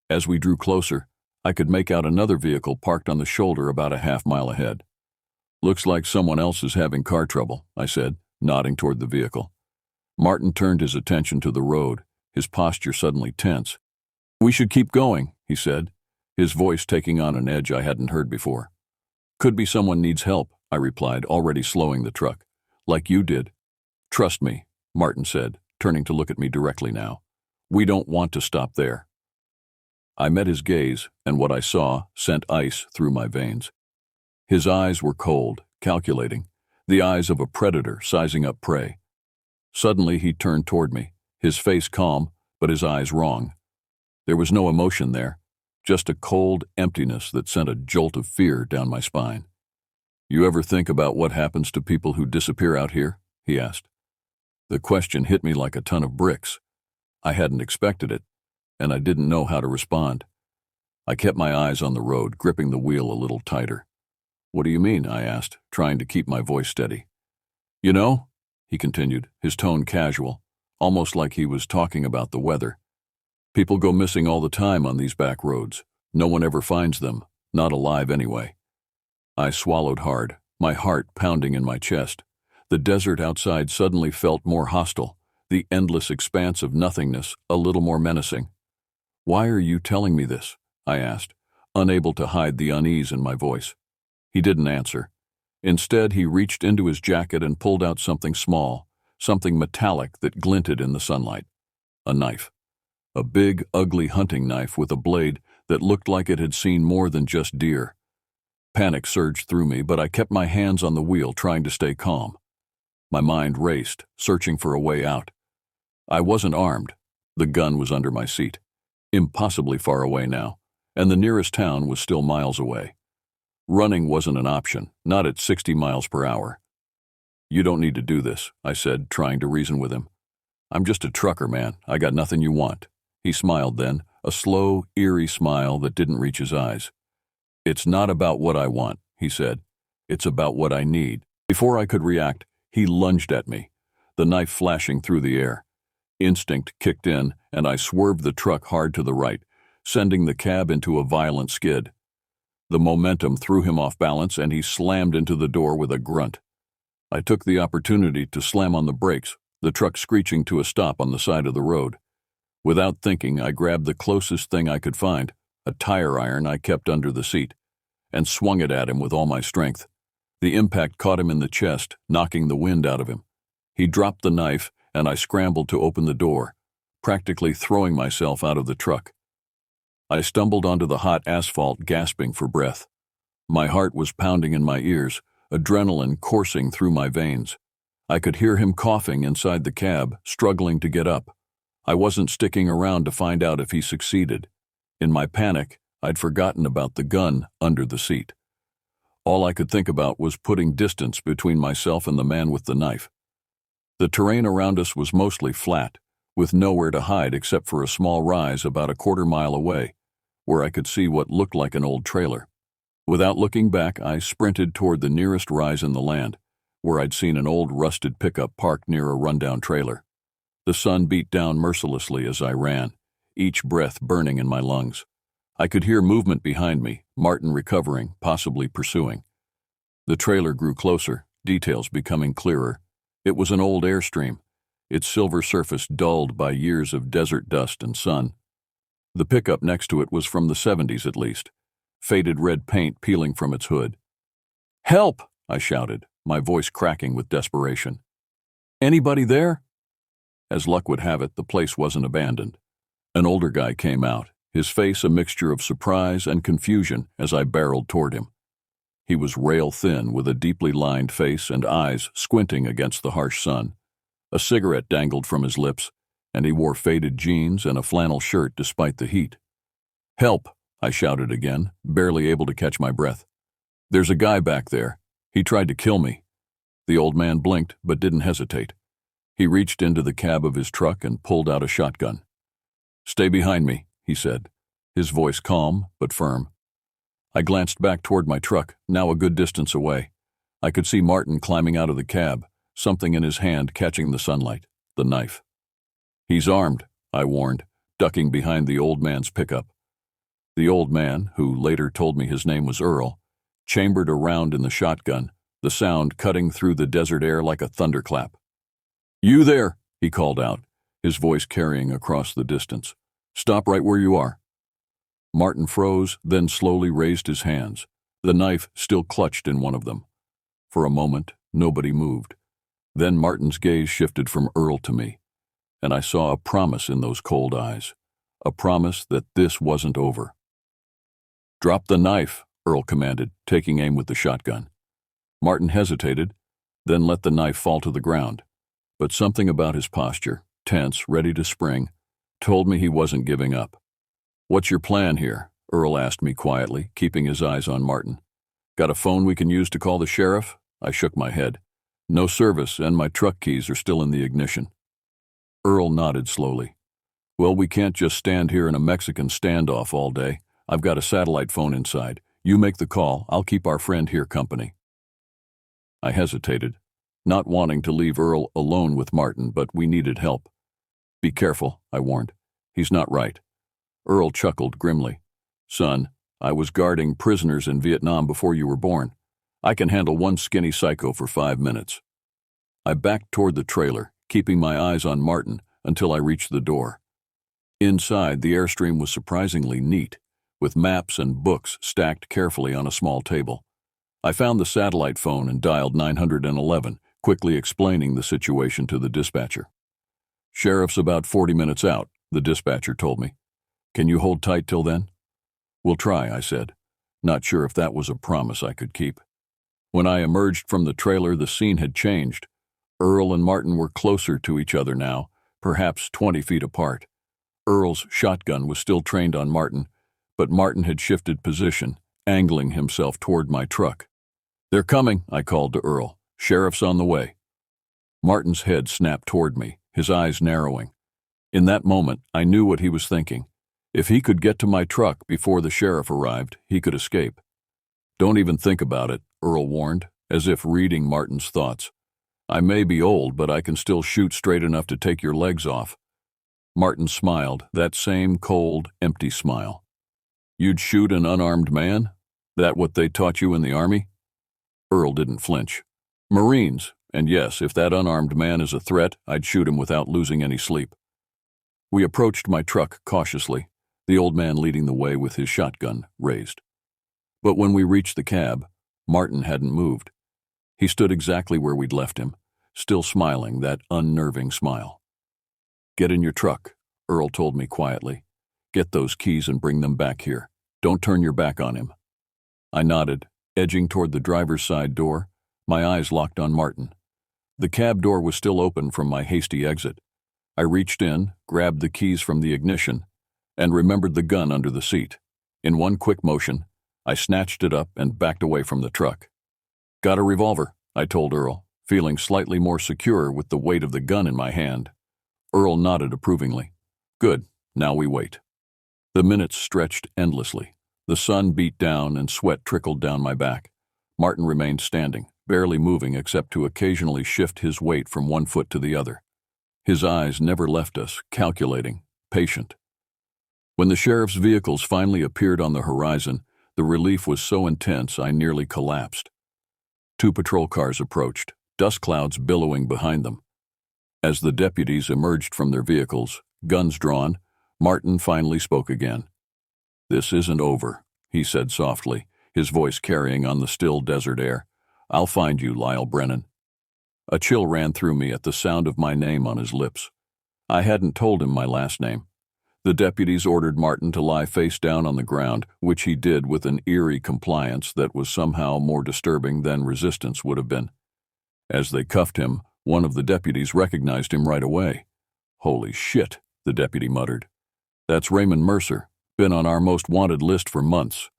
As we drew closer, I could make out another vehicle parked on the shoulder about a half-mile ahead. Looks like someone else is having car trouble, I said, nodding toward the vehicle. Martin turned his attention to the road, his posture suddenly tense. We should keep going, he said, his voice taking on an edge I hadn't heard before. Could be someone needs help, I replied, already slowing the truck. Like you did. Trust me, Martin said, turning to look at me directly now. We don't want to stop there. I met his gaze, and what I saw sent ice through my veins. His eyes were cold, calculating, the eyes of a predator sizing up prey. Suddenly he turned toward me, his face calm, but his eyes wrong. There was no emotion there, just a cold emptiness that sent a jolt of fear down my spine. You ever think about what happens to people who disappear out here? He asked. The question hit me like a ton of bricks. I hadn't expected it, and I didn't know how to respond. I kept my eyes on the road, gripping the wheel a little tighter. What do you mean? I asked, trying to keep my voice steady. You know, he continued, his tone casual, almost like he was talking about the weather. People go missing all the time on these back roads. No one ever finds them, not alive anyway. I swallowed hard, my heart pounding in my chest. The desert outside suddenly felt more hostile, the endless expanse of nothingness a little more menacing. Why are you telling me this? I asked, unable to hide the unease in my voice. He didn't answer. Instead, he reached into his jacket and pulled out something small, something metallic that glinted in the sunlight. A knife. A big, ugly hunting knife with a blade that looked like it had seen more than just deer. Panic surged through me, but I kept my hands on the wheel, trying to stay calm. My mind raced, searching for a way out. I wasn't armed. The gun was under my seat. Impossibly far away now, and the nearest town was still miles away. Running wasn't an option, not at 60 miles per hour. You don't need to do this, I said, trying to reason with him. I'm just a trucker, man. I got nothing you want. He smiled then, a slow, eerie smile that didn't reach his eyes. It's not about what I want, he said. It's about what I need. Before I could react, he lunged at me, the knife flashing through the air. Instinct kicked in, and I swerved the truck hard to the right, sending the cab into a violent skid. The momentum threw him off balance, and he slammed into the door with a grunt. I took the opportunity to slam on the brakes, the truck screeching to a stop on the side of the road. Without thinking, I grabbed the closest thing I could find, a tire iron I kept under the seat, and swung it at him with all my strength. The impact caught him in the chest, knocking the wind out of him. He dropped the knife, and I scrambled to open the door, practically throwing myself out of the truck. I stumbled onto the hot asphalt, gasping for breath. My heart was pounding in my ears, adrenaline coursing through my veins. I could hear him coughing inside the cab, struggling to get up. I wasn't sticking around to find out if he succeeded. In my panic, I'd forgotten about the gun under the seat. All I could think about was putting distance between myself and the man with the knife. The terrain around us was mostly flat, with nowhere to hide except for a small rise about a quarter-mile away, where I could see what looked like an old trailer. Without looking back, I sprinted toward the nearest rise in the land, where I'd seen an old rusted pickup parked near a rundown trailer. The sun beat down mercilessly as I ran, each breath burning in my lungs. I could hear movement behind me, Martin recovering, possibly pursuing. The trailer grew closer, details becoming clearer. It was an old Airstream, its silver surface dulled by years of desert dust and sun. The pickup next to it was from the 70s at least, faded red paint peeling from its hood. "Help!" I shouted, my voice cracking with desperation. "Anybody there?" As luck would have it, the place wasn't abandoned. An older guy came out, his face a mixture of surprise and confusion as I barreled toward him. He was rail-thin, with a deeply lined face and eyes squinting against the harsh sun. A cigarette dangled from his lips, and he wore faded jeans and a flannel shirt despite the heat. "Help!" I shouted again, barely able to catch my breath. "There's a guy back there. He tried to kill me." The old man blinked, but didn't hesitate. He reached into the cab of his truck and pulled out a shotgun. "Stay behind me," he said, his voice calm but firm. I glanced back toward my truck, now a good distance away. I could see Martin climbing out of the cab, something in his hand catching the sunlight, the knife. "He's armed," I warned, ducking behind the old man's pickup. The old man, who later told me his name was Earl, chambered a round in the shotgun, the sound cutting through the desert air like a thunderclap. "You there," he called out, his voice carrying across the distance. "Stop right where you are." Martin froze, then slowly raised his hands, the knife still clutched in one of them. For a moment, nobody moved. Then Martin's gaze shifted from Earl to me, and I saw a promise in those cold eyes, a promise that this wasn't over. "Drop the knife," Earl commanded, taking aim with the shotgun. Martin hesitated, then let the knife fall to the ground. But something about his posture, tense, ready to spring, told me he wasn't giving up. "What's your plan here?" Earl asked me quietly, keeping his eyes on Martin. "Got a phone we can use to call the sheriff?" I shook my head. "No service, and my truck keys are still in the ignition." Earl nodded slowly. "Well, we can't just stand here in a Mexican standoff all day. I've got a satellite phone inside. You make the call. I'll keep our friend here company." I hesitated, not wanting to leave Earl alone with Martin, but we needed help. "Be careful," I warned. "He's not right." Earl chuckled grimly. "Son, I was guarding prisoners in Vietnam before you were born. I can handle one skinny psycho for 5 minutes." I backed toward the trailer, keeping my eyes on Martin until I reached the door. Inside, the Airstream was surprisingly neat, with maps and books stacked carefully on a small table. I found the satellite phone and dialed 911, quickly explaining the situation to the dispatcher. "Sheriff's about 40 minutes out," the dispatcher told me. "Can you hold tight till then?" "We'll try," I said, not sure if that was a promise I could keep. When I emerged from the trailer, the scene had changed. Earl and Martin were closer to each other now, perhaps 20 feet apart. Earl's shotgun was still trained on Martin, but Martin had shifted position, angling himself toward my truck. "They're coming," I called to Earl. "Sheriff's on the way." Martin's head snapped toward me, his eyes narrowing. In that moment, I knew what he was thinking. If he could get to my truck before the sheriff arrived, he could escape. "Don't even think about it," Earl warned, as if reading Martin's thoughts. "I may be old, but I can still shoot straight enough to take your legs off." Martin smiled, that same cold, empty smile. You'd shoot an unarmed man? That what they taught you in the Army? Earl didn't flinch. Marines, and yes, if that unarmed man is a threat, I'd shoot him without losing any sleep. We approached my truck cautiously, the old man leading the way with his shotgun raised. But when we reached the cab, Martin hadn't moved. He stood exactly where we'd left him, still smiling, that unnerving smile. Get in your truck, Earl told me quietly. Get those keys and bring them back here. Don't turn your back on him. I nodded, edging toward the driver's side door, my eyes locked on Martin. The cab door was still open from my hasty exit. I reached in, grabbed the keys from the ignition, and remembered the gun under the seat. In one quick motion, I snatched it up and backed away from the truck. Got a revolver, I told Earl, feeling slightly more secure with the weight of the gun in my hand. Earl nodded approvingly. Good, now we wait. The minutes stretched endlessly. The sun beat down and sweat trickled down my back. Martin remained standing, barely moving except to occasionally shift his weight from one foot to the other. His eyes never left us, calculating, patient. When the sheriff's vehicles finally appeared on the horizon, the relief was so intense I nearly collapsed. 2 patrol cars approached, dust clouds billowing behind them. As the deputies emerged from their vehicles, guns drawn, Martin finally spoke again. This isn't over, he said softly, his voice carrying on the still desert air. I'll find you, Lyle Brennan. A chill ran through me at the sound of my name on his lips. I hadn't told him my last name. The deputies ordered Martin to lie face down on the ground, which he did with an eerie compliance that was somehow more disturbing than resistance would have been. As they cuffed him, one of the deputies recognized him right away. Holy shit, the deputy muttered. That's Raymond Mercer, been on our most wanted list for months.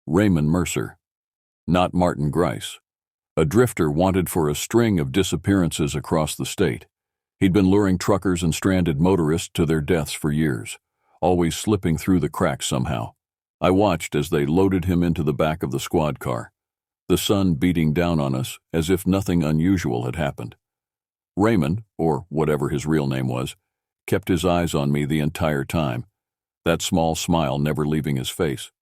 Raymond Mercer, not Martin Grice. A drifter wanted for a string of disappearances across the state. He'd been luring truckers and stranded motorists to their deaths for years, always slipping through the cracks somehow. I watched as they loaded him into the back of the squad car, the sun beating down on us as if nothing unusual had happened. Raymond, or whatever his real name was, kept his eyes on me the entire time, that small smile never leaving his face.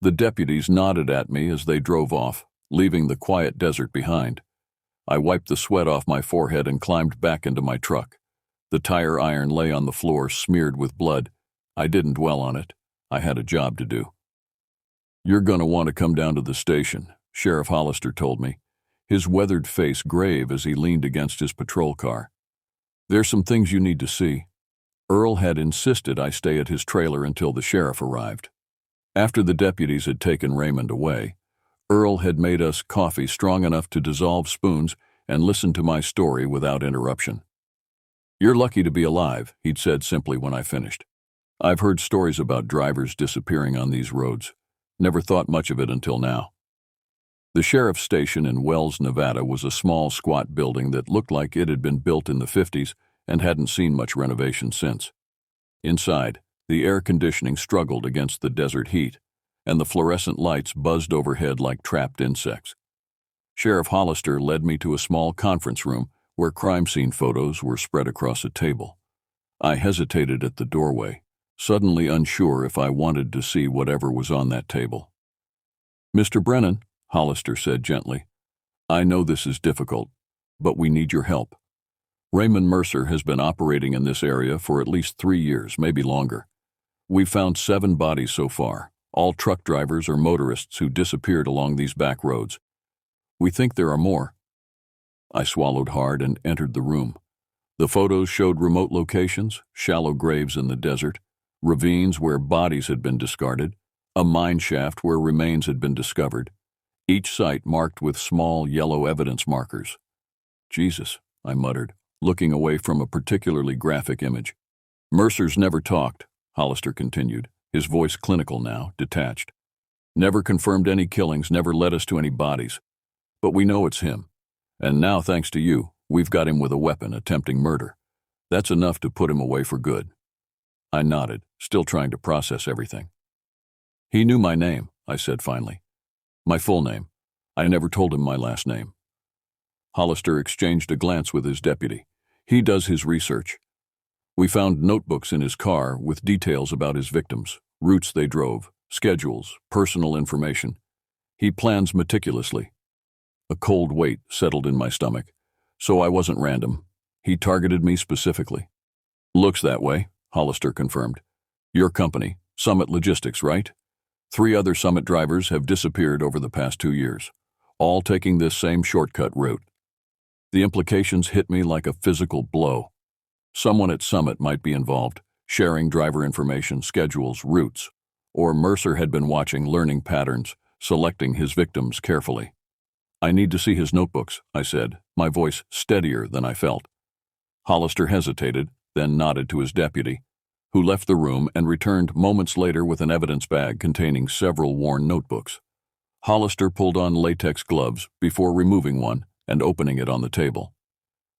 The deputies nodded at me as they drove off, leaving the quiet desert behind. I wiped the sweat off my forehead and climbed back into my truck. The tire iron lay on the floor, smeared with blood. I didn't dwell on it. I had a job to do. You're gonna want to come down to the station, Sheriff Hollister told me, his weathered face grave as he leaned against his patrol car. There's some things you need to see. Earl had insisted I stay at his trailer until the sheriff arrived. After the deputies had taken Raymond away, Earl had made us coffee strong enough to dissolve spoons and listen to my story without interruption. You're lucky to be alive, he'd said simply when I finished. I've heard stories about drivers disappearing on these roads. Never thought much of it until now. The sheriff's station in Wells, Nevada was a small, squat building that looked like it had been built in the 50s and hadn't seen much renovation since. Inside, the air conditioning struggled against the desert heat, and the fluorescent lights buzzed overhead like trapped insects. Sheriff Hollister led me to a small conference room where crime scene photos were spread across a table. I hesitated at the doorway, suddenly unsure if I wanted to see whatever was on that table. Mr. Brennan, Hollister said gently, I know this is difficult, but we need your help. Raymond Mercer has been operating in this area for at least 3 years, maybe longer. We've found 7 bodies so far, all truck drivers or motorists who disappeared along these back roads. We think there are more. I swallowed hard and entered the room. The photos showed remote locations, shallow graves in the desert, ravines where bodies had been discarded, a mine shaft where remains had been discovered, each site marked with small yellow evidence markers. Jesus, I muttered, looking away from a particularly graphic image. Mercer's never talked, Hollister continued, his voice clinical now, detached. Never confirmed any killings, never led us to any bodies. But we know it's him. And now, thanks to you, we've got him with a weapon attempting murder. That's enough to put him away for good. I nodded, still trying to process everything. He knew my name, I said finally. My full name. I never told him my last name. Hollister exchanged a glance with his deputy. He does his research. We found notebooks in his car with details about his victims, routes they drove, schedules, personal information. He plans meticulously. A cold weight settled in my stomach, so I wasn't random. He targeted me specifically. Looks that way, Hollister confirmed. Your company, Summit Logistics, right? 3 other Summit drivers have disappeared over the past 2 years, all taking this same shortcut route. The implications hit me like a physical blow. Someone at Summit might be involved, sharing driver information, schedules, routes, or Mercer had been watching, learning patterns, selecting his victims carefully. I need to see his notebooks, I said, my voice steadier than I felt. Hollister hesitated, then nodded to his deputy, who left the room and returned moments later with an evidence bag containing several worn notebooks. Hollister pulled on latex gloves before removing one and opening it on the table.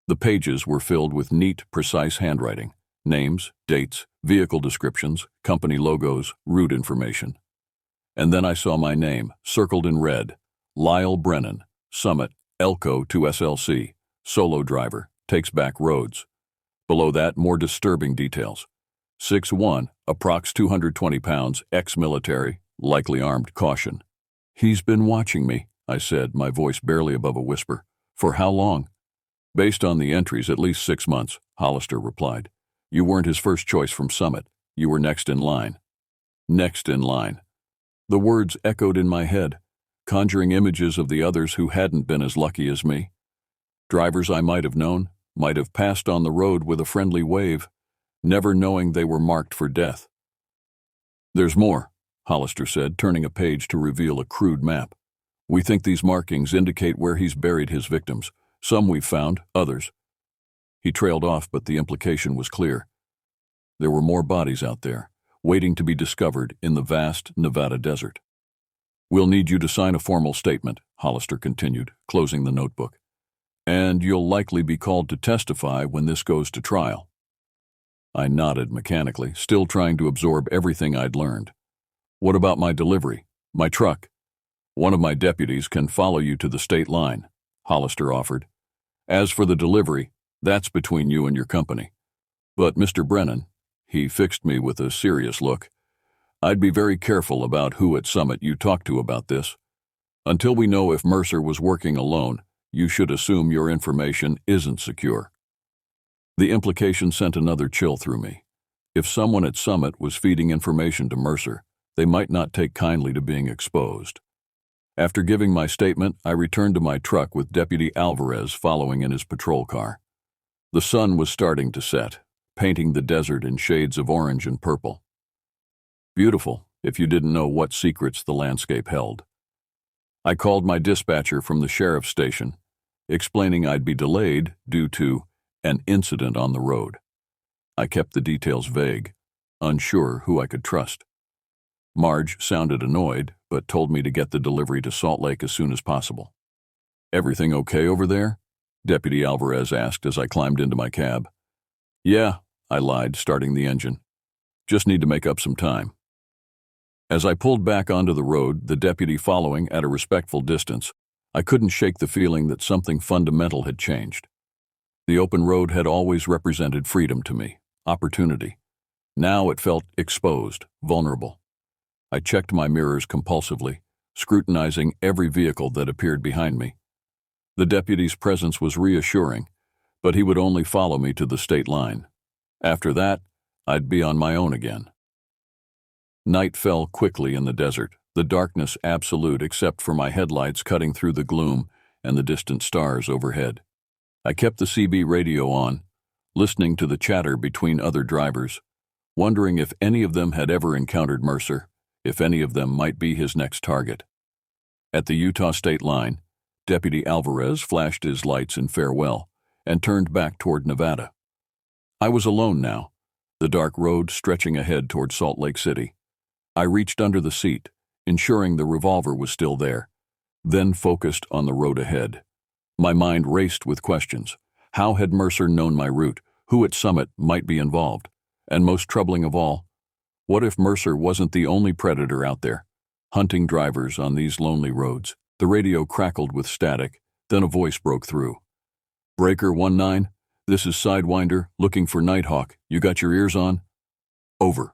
The pages were filled with neat, precise handwriting, names, dates, vehicle descriptions, company logos, route information. And then I saw my name, circled in red, Lyle Brennan, Summit, Elko to SLC, solo driver, takes back roads. Below that, more disturbing details. 6'1", approx 220 pounds, ex-military, likely armed, caution. He's been watching me, I said, my voice barely above a whisper. For how long? Based on the entries, at least 6 months, Hollister replied. You weren't his first choice from Summit. You were next in line. Next in line. The words echoed in my head, conjuring images of the others who hadn't been as lucky as me. Drivers I might have known, might have passed on the road with a friendly wave, never knowing they were marked for death. There's more, Hollister said, turning a page to reveal a crude map. We think these markings indicate where he's buried his victims. Some we've found, others. He trailed off, but the implication was clear. There were more bodies out there, waiting to be discovered in the vast Nevada desert. We'll need you to sign a formal statement, Hollister continued, closing the notebook. And you'll likely be called to testify when this goes to trial. I nodded mechanically, still trying to absorb everything I'd learned. What about my delivery? My truck? One of my deputies can follow you to the state line, Hollister offered. As for the delivery, that's between you and your company. But Mr. Brennan, he fixed me with a serious look, I'd be very careful about who at Summit you talk to about this. Until we know if Mercer was working alone, you should assume your information isn't secure. The implication sent another chill through me. If someone at Summit was feeding information to Mercer, they might not take kindly to being exposed. After giving my statement, I returned to my truck with Deputy Alvarez following in his patrol car. The sun was starting to set, painting the desert in shades of orange and purple. Beautiful, if you didn't know what secrets the landscape held. I called my dispatcher from the sheriff's station, explaining I'd be delayed due to an incident on the road. I kept the details vague, unsure who I could trust. Marge sounded annoyed, but told me to get the delivery to Salt Lake as soon as possible. Everything okay over there? Deputy Alvarez asked as I climbed into my cab. Yeah, I lied, starting the engine. Just need to make up some time. As I pulled back onto the road, the deputy following at a respectful distance, I couldn't shake the feeling that something fundamental had changed. The open road had always represented freedom to me, opportunity. Now it felt exposed, vulnerable. I checked my mirrors compulsively, scrutinizing every vehicle that appeared behind me. The deputy's presence was reassuring, but he would only follow me to the state line. After that, I'd be on my own again. Night fell quickly in the desert, the darkness absolute except for my headlights cutting through the gloom and the distant stars overhead. I kept the CB radio on, listening to the chatter between other drivers, wondering if any of them had ever encountered Mercer, if any of them might be his next target. At the Utah state line, Deputy Alvarez flashed his lights in farewell and turned back toward Nevada. I was alone now, the dark road stretching ahead toward Salt Lake City. I reached under the seat, ensuring the revolver was still there, then focused on the road ahead. My mind raced with questions. How had Mercer known my route? Who at Summit might be involved? And most troubling of all, what if Mercer wasn't the only predator out there, hunting drivers on these lonely roads? The radio crackled with static, then a voice broke through. Breaker 19, This is Sidewinder, looking for Nighthawk. You got your ears on? Over.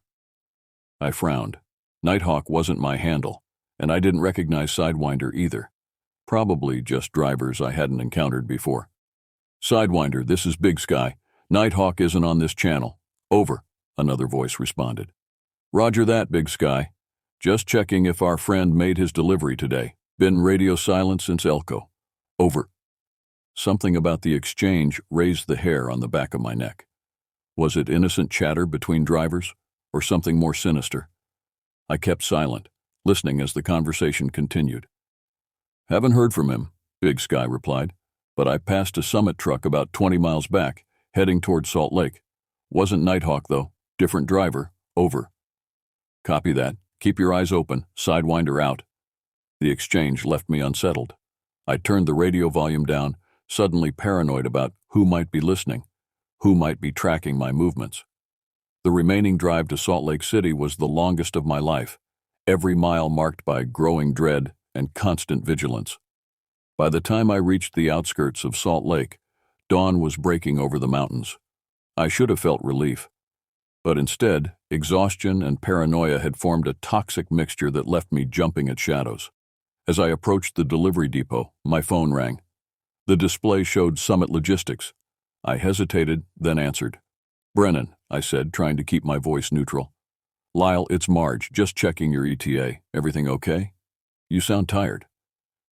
I frowned. Nighthawk wasn't my handle, and I didn't recognize Sidewinder either. Probably just drivers I hadn't encountered before. Sidewinder, this is Big Sky. Nighthawk isn't on this channel. Over, another voice responded. Roger that, Big Sky. Just checking if our friend made his delivery today. Been radio silent since Elko. Over. Something about the exchange raised the hair on the back of my neck. Was it innocent chatter between drivers, or something more sinister? I kept silent, listening as the conversation continued. Haven't heard from him, Big Sky replied, but I passed a Summit truck about 20 miles back, heading toward Salt Lake. Wasn't Nighthawk, though. Different driver. Over. Copy that. Keep your eyes open. Sidewinder out. The exchange left me unsettled. I turned the radio volume down, suddenly paranoid about who might be listening, who might be tracking my movements. The remaining drive to Salt Lake City was the longest of my life, every mile marked by growing dread and constant vigilance. By the time I reached the outskirts of Salt Lake, dawn was breaking over the mountains. I should have felt relief. But instead, exhaustion and paranoia had formed a toxic mixture that left me jumping at shadows. As I approached the delivery depot, my phone rang. The display showed Summit Logistics. I hesitated, then answered. Brennan, I said, trying to keep my voice neutral. Lyle, it's Marge, just checking your ETA. Everything okay? You sound tired.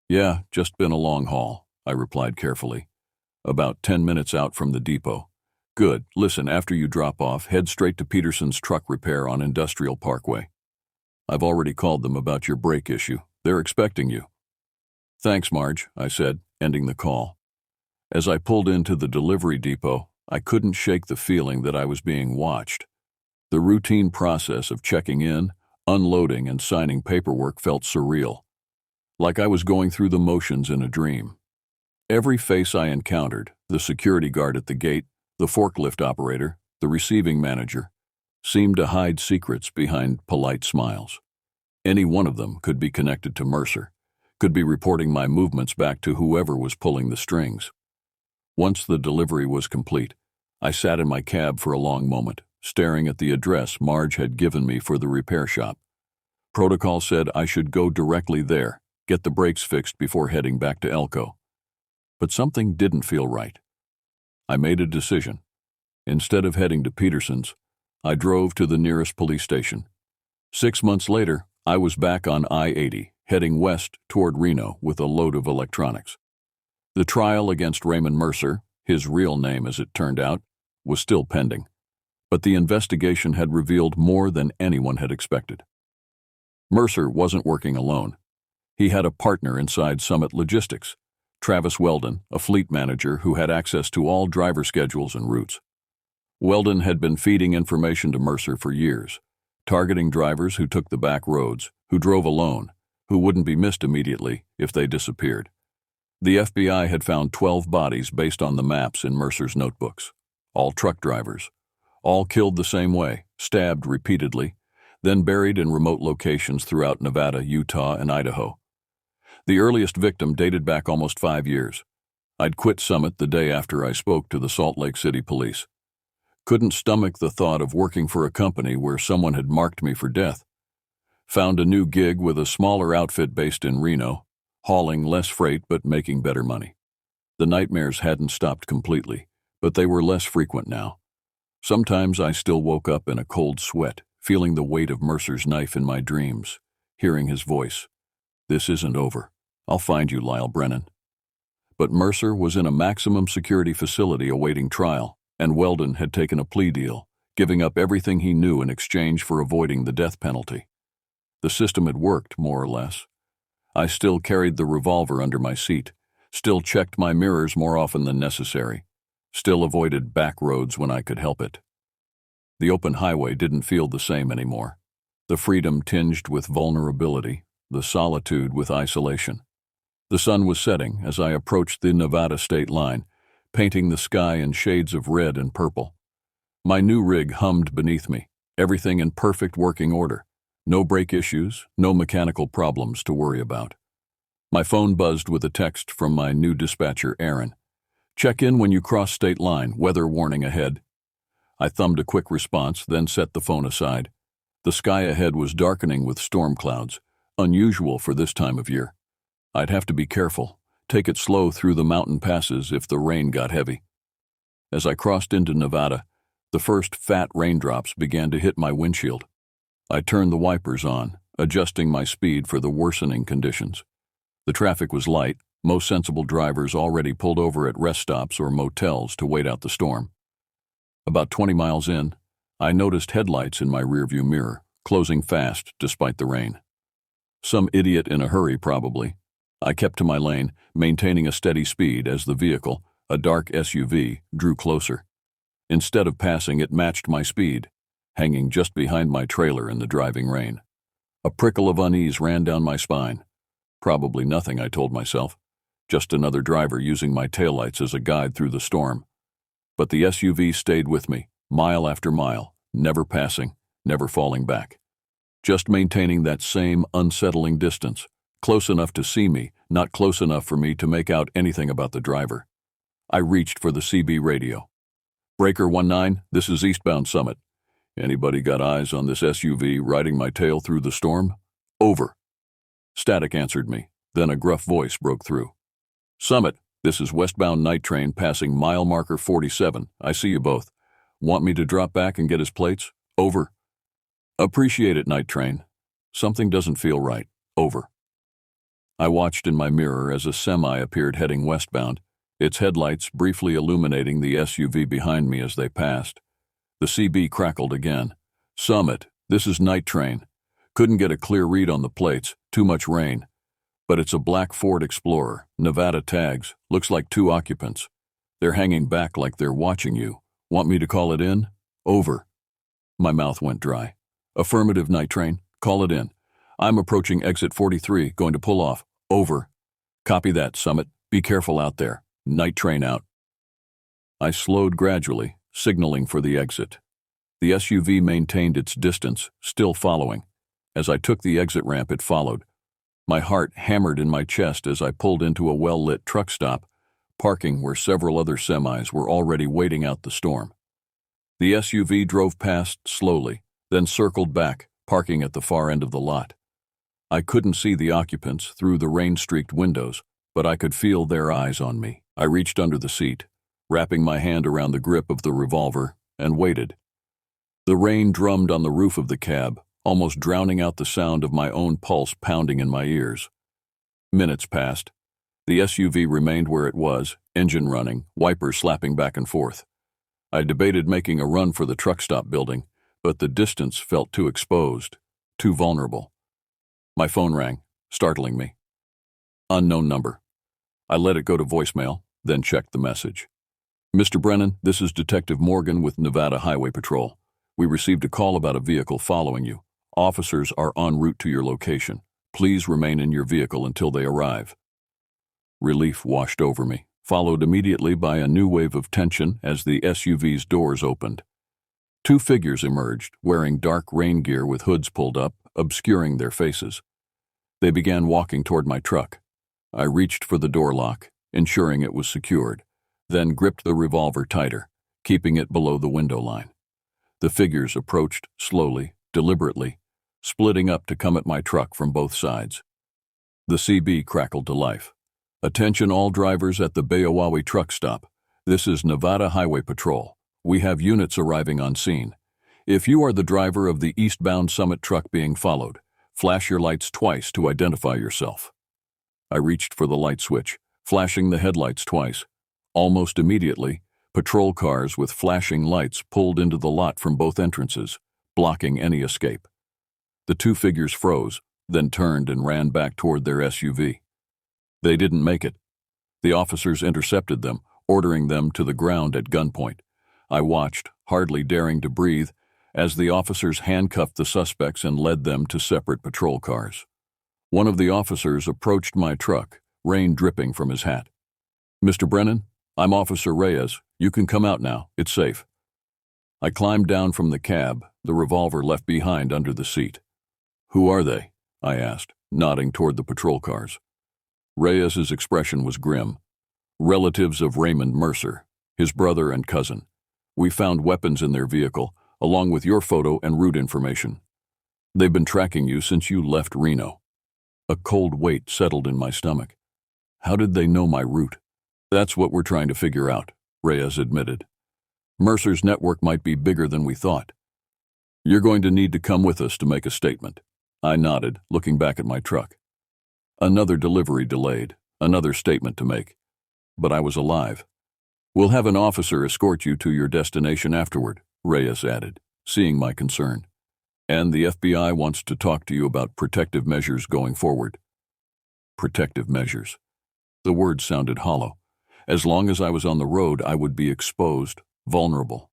Yeah, just been a long haul, I replied carefully. About 10 minutes out from the depot. Good. Listen, after you drop off, head straight to Peterson's truck repair on Industrial Parkway. I've already called them about your brake issue. They're expecting you. Thanks, Marge, I said, ending the call. As I pulled into the delivery depot, I couldn't shake the feeling that I was being watched. The routine process of checking in, unloading, and signing paperwork felt surreal, like I was going through the motions in a dream. Every face I encountered, the security guard at the gate, the forklift operator, the receiving manager, seemed to hide secrets behind polite smiles. Any one of them could be connected to Mercer, could be reporting my movements back to whoever was pulling the strings. Once the delivery was complete, I sat in my cab for a long moment, staring at the address Marge had given me for the repair shop. Protocol said I should go directly there, get the brakes fixed before heading back to Elko. But something didn't feel right. I made a decision. Instead of heading to Peterson's, I drove to the nearest police station. 6 months later, I was back on I-80, heading west toward Reno with a load of electronics. The trial against Raymond Mercer, his real name as it turned out, was still pending, but the investigation had revealed more than anyone had expected. Mercer wasn't working alone. He had a partner inside Summit Logistics, Travis Weldon, a fleet manager who had access to all driver schedules and routes. Weldon had been feeding information to Mercer for years, targeting drivers who took the back roads, who drove alone, who wouldn't be missed immediately if they disappeared. The FBI had found 12 bodies based on the maps in Mercer's notebooks, all truck drivers, all killed the same way, stabbed repeatedly, then buried in remote locations throughout Nevada, Utah, and Idaho. The earliest victim dated back almost 5 years. I'd quit Summit the day after I spoke to the Salt Lake City police. Couldn't stomach the thought of working for a company where someone had marked me for death. Found a new gig with a smaller outfit based in Reno, hauling less freight but making better money. The nightmares hadn't stopped completely, but they were less frequent now. Sometimes I still woke up in a cold sweat, feeling the weight of Mercer's knife in my dreams, hearing his voice. This isn't over. I'll find you, Lyle Brennan. But Mercer was in a maximum security facility awaiting trial, and Weldon had taken a plea deal, giving up everything he knew in exchange for avoiding the death penalty. The system had worked, more or less. I still carried the revolver under my seat, still checked my mirrors more often than necessary, still avoided back roads when I could help it. The open highway didn't feel the same anymore. The freedom tinged with vulnerability, the solitude with isolation. The sun was setting as I approached the Nevada state line, painting the sky in shades of red and purple. My new rig hummed beneath me, everything in perfect working order. No brake issues, no mechanical problems to worry about. My phone buzzed with a text from my new dispatcher, Aaron. Check in when you cross state line, weather warning ahead. I thumbed a quick response, then set the phone aside. The sky ahead was darkening with storm clouds, unusual for this time of year. I'd have to be careful, take it slow through the mountain passes if the rain got heavy. As I crossed into Nevada, the first fat raindrops began to hit my windshield. I turned the wipers on, adjusting my speed for the worsening conditions. The traffic was light, most sensible drivers already pulled over at rest stops or motels to wait out the storm. About 20 miles in, I noticed headlights in my rearview mirror, closing fast despite the rain. Some idiot in a hurry, probably. I kept to my lane, maintaining a steady speed as the vehicle, a dark SUV, drew closer. Instead of passing, it matched my speed, hanging just behind my trailer in the driving rain. A prickle of unease ran down my spine. Probably nothing, I told myself. Just another driver using my taillights as a guide through the storm. But the SUV stayed with me, mile after mile, never passing, never falling back. Just maintaining that same unsettling distance, close enough to see me, not close enough for me to make out anything about the driver. I reached for the CB radio. Breaker 19, this is eastbound Summit. Anybody got eyes on this SUV riding my tail through the storm? Over. Static answered me, then a gruff voice broke through. Summit, this is westbound night train passing mile marker 47. I see you both. Want me to drop back and get his plates? Over. Appreciate it, night train. Something doesn't feel right. Over. I watched in my mirror as a semi appeared heading westbound, its headlights briefly illuminating the SUV behind me as they passed. The CB crackled again. Summit, this is night train. Couldn't get a clear read on the plates, too much rain. But it's a black Ford Explorer, Nevada tags, looks like 2 occupants. They're hanging back like they're watching you. Want me to call it in? Over. My mouth went dry. Affirmative, night train. Call it in. I'm approaching exit 43, going to pull off. Over. Copy that, Summit. Be careful out there. Night train out. I slowed gradually, signaling for the exit. The SUV maintained its distance, still following. As I took the exit ramp, it followed. My heart hammered in my chest as I pulled into a well-lit truck stop, parking where several other semis were already waiting out the storm. The SUV drove past slowly, then circled back, parking at the far end of the lot. I couldn't see the occupants through the rain-streaked windows, but I could feel their eyes on me. I reached under the seat, wrapping my hand around the grip of the revolver, and waited. The rain drummed on the roof of the cab, almost drowning out the sound of my own pulse pounding in my ears. Minutes passed. The SUV remained where it was, engine running, wipers slapping back and forth. I debated making a run for the truck stop building, but the distance felt too exposed, too vulnerable. My phone rang, startling me. Unknown number. I let it go to voicemail, then checked the message. Mr. Brennan, this is Detective Morgan with Nevada Highway Patrol. We received a call about a vehicle following you. Officers are en route to your location. Please remain in your vehicle until they arrive. Relief washed over me, followed immediately by a new wave of tension as the SUV's doors opened. 2 figures emerged, wearing dark rain gear with hoods pulled up, obscuring their faces. They began walking toward my truck. I reached for the door lock, ensuring it was secured, then gripped the revolver tighter, keeping it below the window line. The figures approached slowly, deliberately, splitting up to come at my truck from both sides. The CB crackled to life. Attention all drivers at the Bayou truck stop. This is Nevada Highway Patrol. We have units arriving on scene. If you are the driver of the eastbound Summit truck being followed, flash your lights twice to identify yourself. I reached for the light switch, flashing the headlights twice. Almost immediately, patrol cars with flashing lights pulled into the lot from both entrances, blocking any escape. The 2 figures froze, then turned and ran back toward their SUV. They didn't make it. The officers intercepted them, ordering them to the ground at gunpoint. I watched, hardly daring to breathe, as the officers handcuffed the suspects and led them to separate patrol cars. One of the officers approached my truck, rain dripping from his hat. Mr. Brennan, I'm Officer Reyes. You can come out now. It's safe. I climbed down from the cab, the revolver left behind under the seat. Who are they? I asked, nodding toward the patrol cars. Reyes's expression was grim. relatives of Raymond Mercer, his brother and cousin. We found weapons in their vehicle, along with your photo and route information. They've been tracking you since you left Reno." A cold weight settled in my stomach. How did they know my route? "That's what we're trying to figure out," Reyes admitted. "Mercer's network might be bigger than we thought." "You're going to need to come with us to make a statement." I nodded, looking back at my truck. Another delivery delayed, another statement to make. But I was alive. "We'll have an officer escort you to your destination afterward," Reyes added, seeing my concern. "And the FBI wants to talk to you about protective measures going forward." Protective measures. The word sounded hollow. As long as I was on the road, I would be exposed, vulnerable.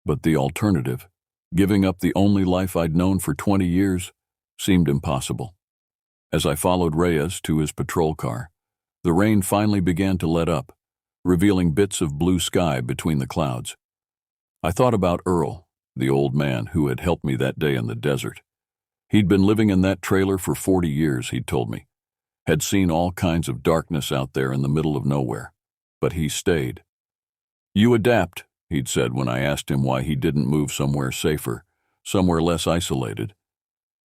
But the alternative, giving up the only life I'd known for 20 years, seemed impossible. As I followed Reyes to his patrol car, the rain finally began to let up, revealing bits of blue sky between the clouds. I thought about Earl, the old man who had helped me that day in the desert. He'd been living in that trailer for 40 years, he'd told me. Had seen all kinds of darkness out there in the middle of nowhere. But he stayed. "You adapt," he'd said when I asked him why he didn't move somewhere safer, somewhere less isolated.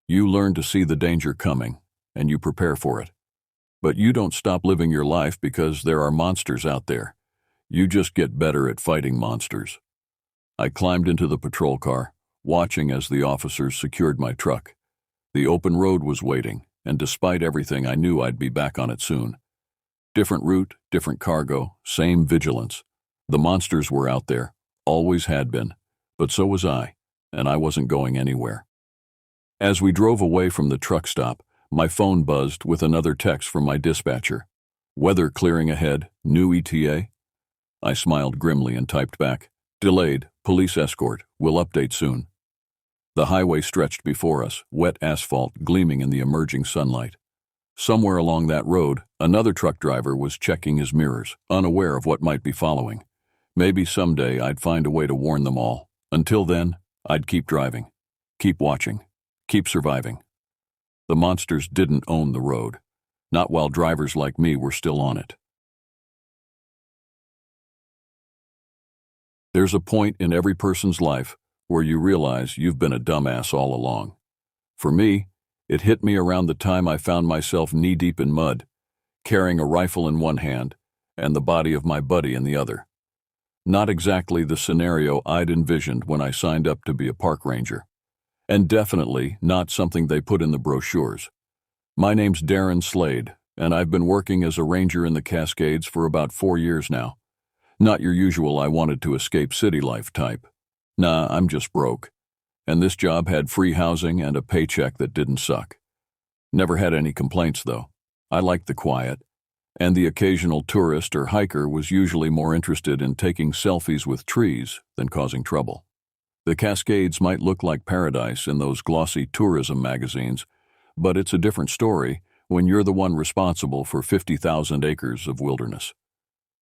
"You learn to see the danger coming, and you prepare for it. But you don't stop living your life because there are monsters out there. You just get better at fighting monsters." I climbed into the patrol car, watching as the officers secured my truck. The open road was waiting, and despite everything, I knew I'd be back on it soon. Different route, different cargo, same vigilance. The monsters were out there, always had been, but so was I, and I wasn't going anywhere. As we drove away from the truck stop, my phone buzzed with another text from my dispatcher. "Weather clearing ahead, new ETA?" I smiled grimly and typed back, "Delayed, police escort, will update soon." The highway stretched before us, wet asphalt gleaming in the emerging sunlight. Somewhere along that road, another truck driver was checking his mirrors, unaware of what might be following. Maybe someday I'd find a way to warn them all. Until then, I'd keep driving, keep watching, keep surviving. The monsters didn't own the road, not while drivers like me were still on it. There's a point in every person's life where you realize you've been a dumbass all along. For me, it hit me around the time I found myself knee-deep in mud, carrying a rifle in one hand and the body of my buddy in the other. Not exactly the scenario I'd envisioned when I signed up to be a park ranger, and definitely not something they put in the brochures. My name's Darren Slade, and I've been working as a ranger in the Cascades for about 4 years now. Not your usual I wanted to escape city life type. Nah, I'm just broke. And this job had free housing and a paycheck that didn't suck. Never had any complaints, though. I liked the quiet, and the occasional tourist or hiker was usually more interested in taking selfies with trees than causing trouble. The Cascades might look like paradise in those glossy tourism magazines, but it's a different story when you're the one responsible for 50,000 acres of wilderness.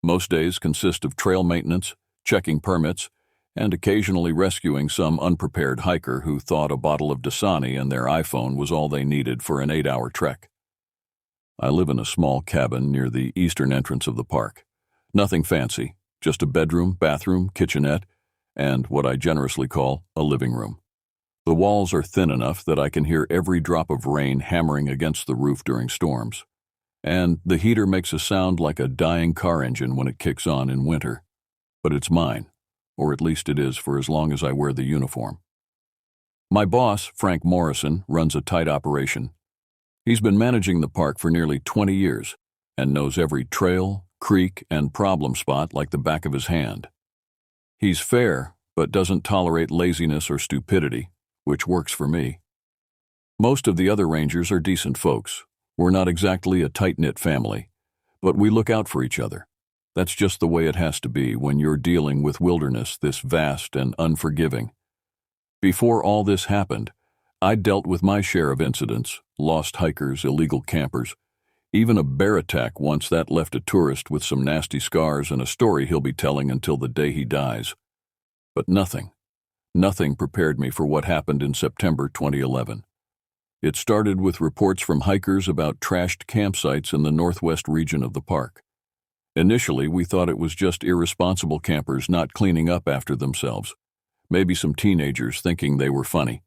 Most days consist of trail maintenance, checking permits, and occasionally rescuing some unprepared hiker who thought a bottle of Dasani and their iPhone was all they needed for an 8-hour trek. I live in a small cabin near the eastern entrance of the park. Nothing fancy, just a bedroom, bathroom, kitchenette, and what I generously call a living room. The walls are thin enough that I can hear every drop of rain hammering against the roof during storms, and the heater makes a sound like a dying car engine when it kicks on in winter. But it's mine, or at least it is for as long as I wear the uniform. My boss, Frank Morrison, runs a tight operation. He's been managing the park for nearly 20 years and knows every trail, creek, and problem spot like the back of his hand. He's fair, but doesn't tolerate laziness or stupidity, which works for me. Most of the other rangers are decent folks. We're not exactly a tight-knit family, but we look out for each other. That's just the way it has to be when you're dealing with wilderness this vast and unforgiving. Before all this happened, I'd dealt with my share of incidents, lost hikers, illegal campers, even a bear attack once that left a tourist with some nasty scars and a story he'll be telling until the day he dies. But nothing prepared me for what happened in September 2011. It started with reports from hikers about trashed campsites in the northwest region of the park. Initially, we thought it was just irresponsible campers not cleaning up after themselves. Maybe some teenagers thinking they were funny.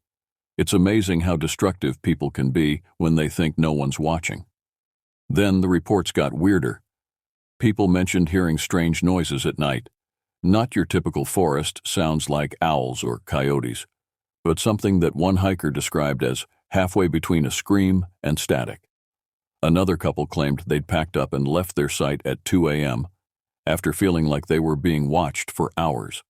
It's amazing how destructive people can be when they think no one's watching. Then the reports got weirder. People mentioned hearing strange noises at night. Not your typical forest sounds like owls or coyotes, but something that one hiker described as halfway between a scream and static. Another couple claimed they'd packed up and left their site at 2 a.m. after feeling like they were being watched for hours.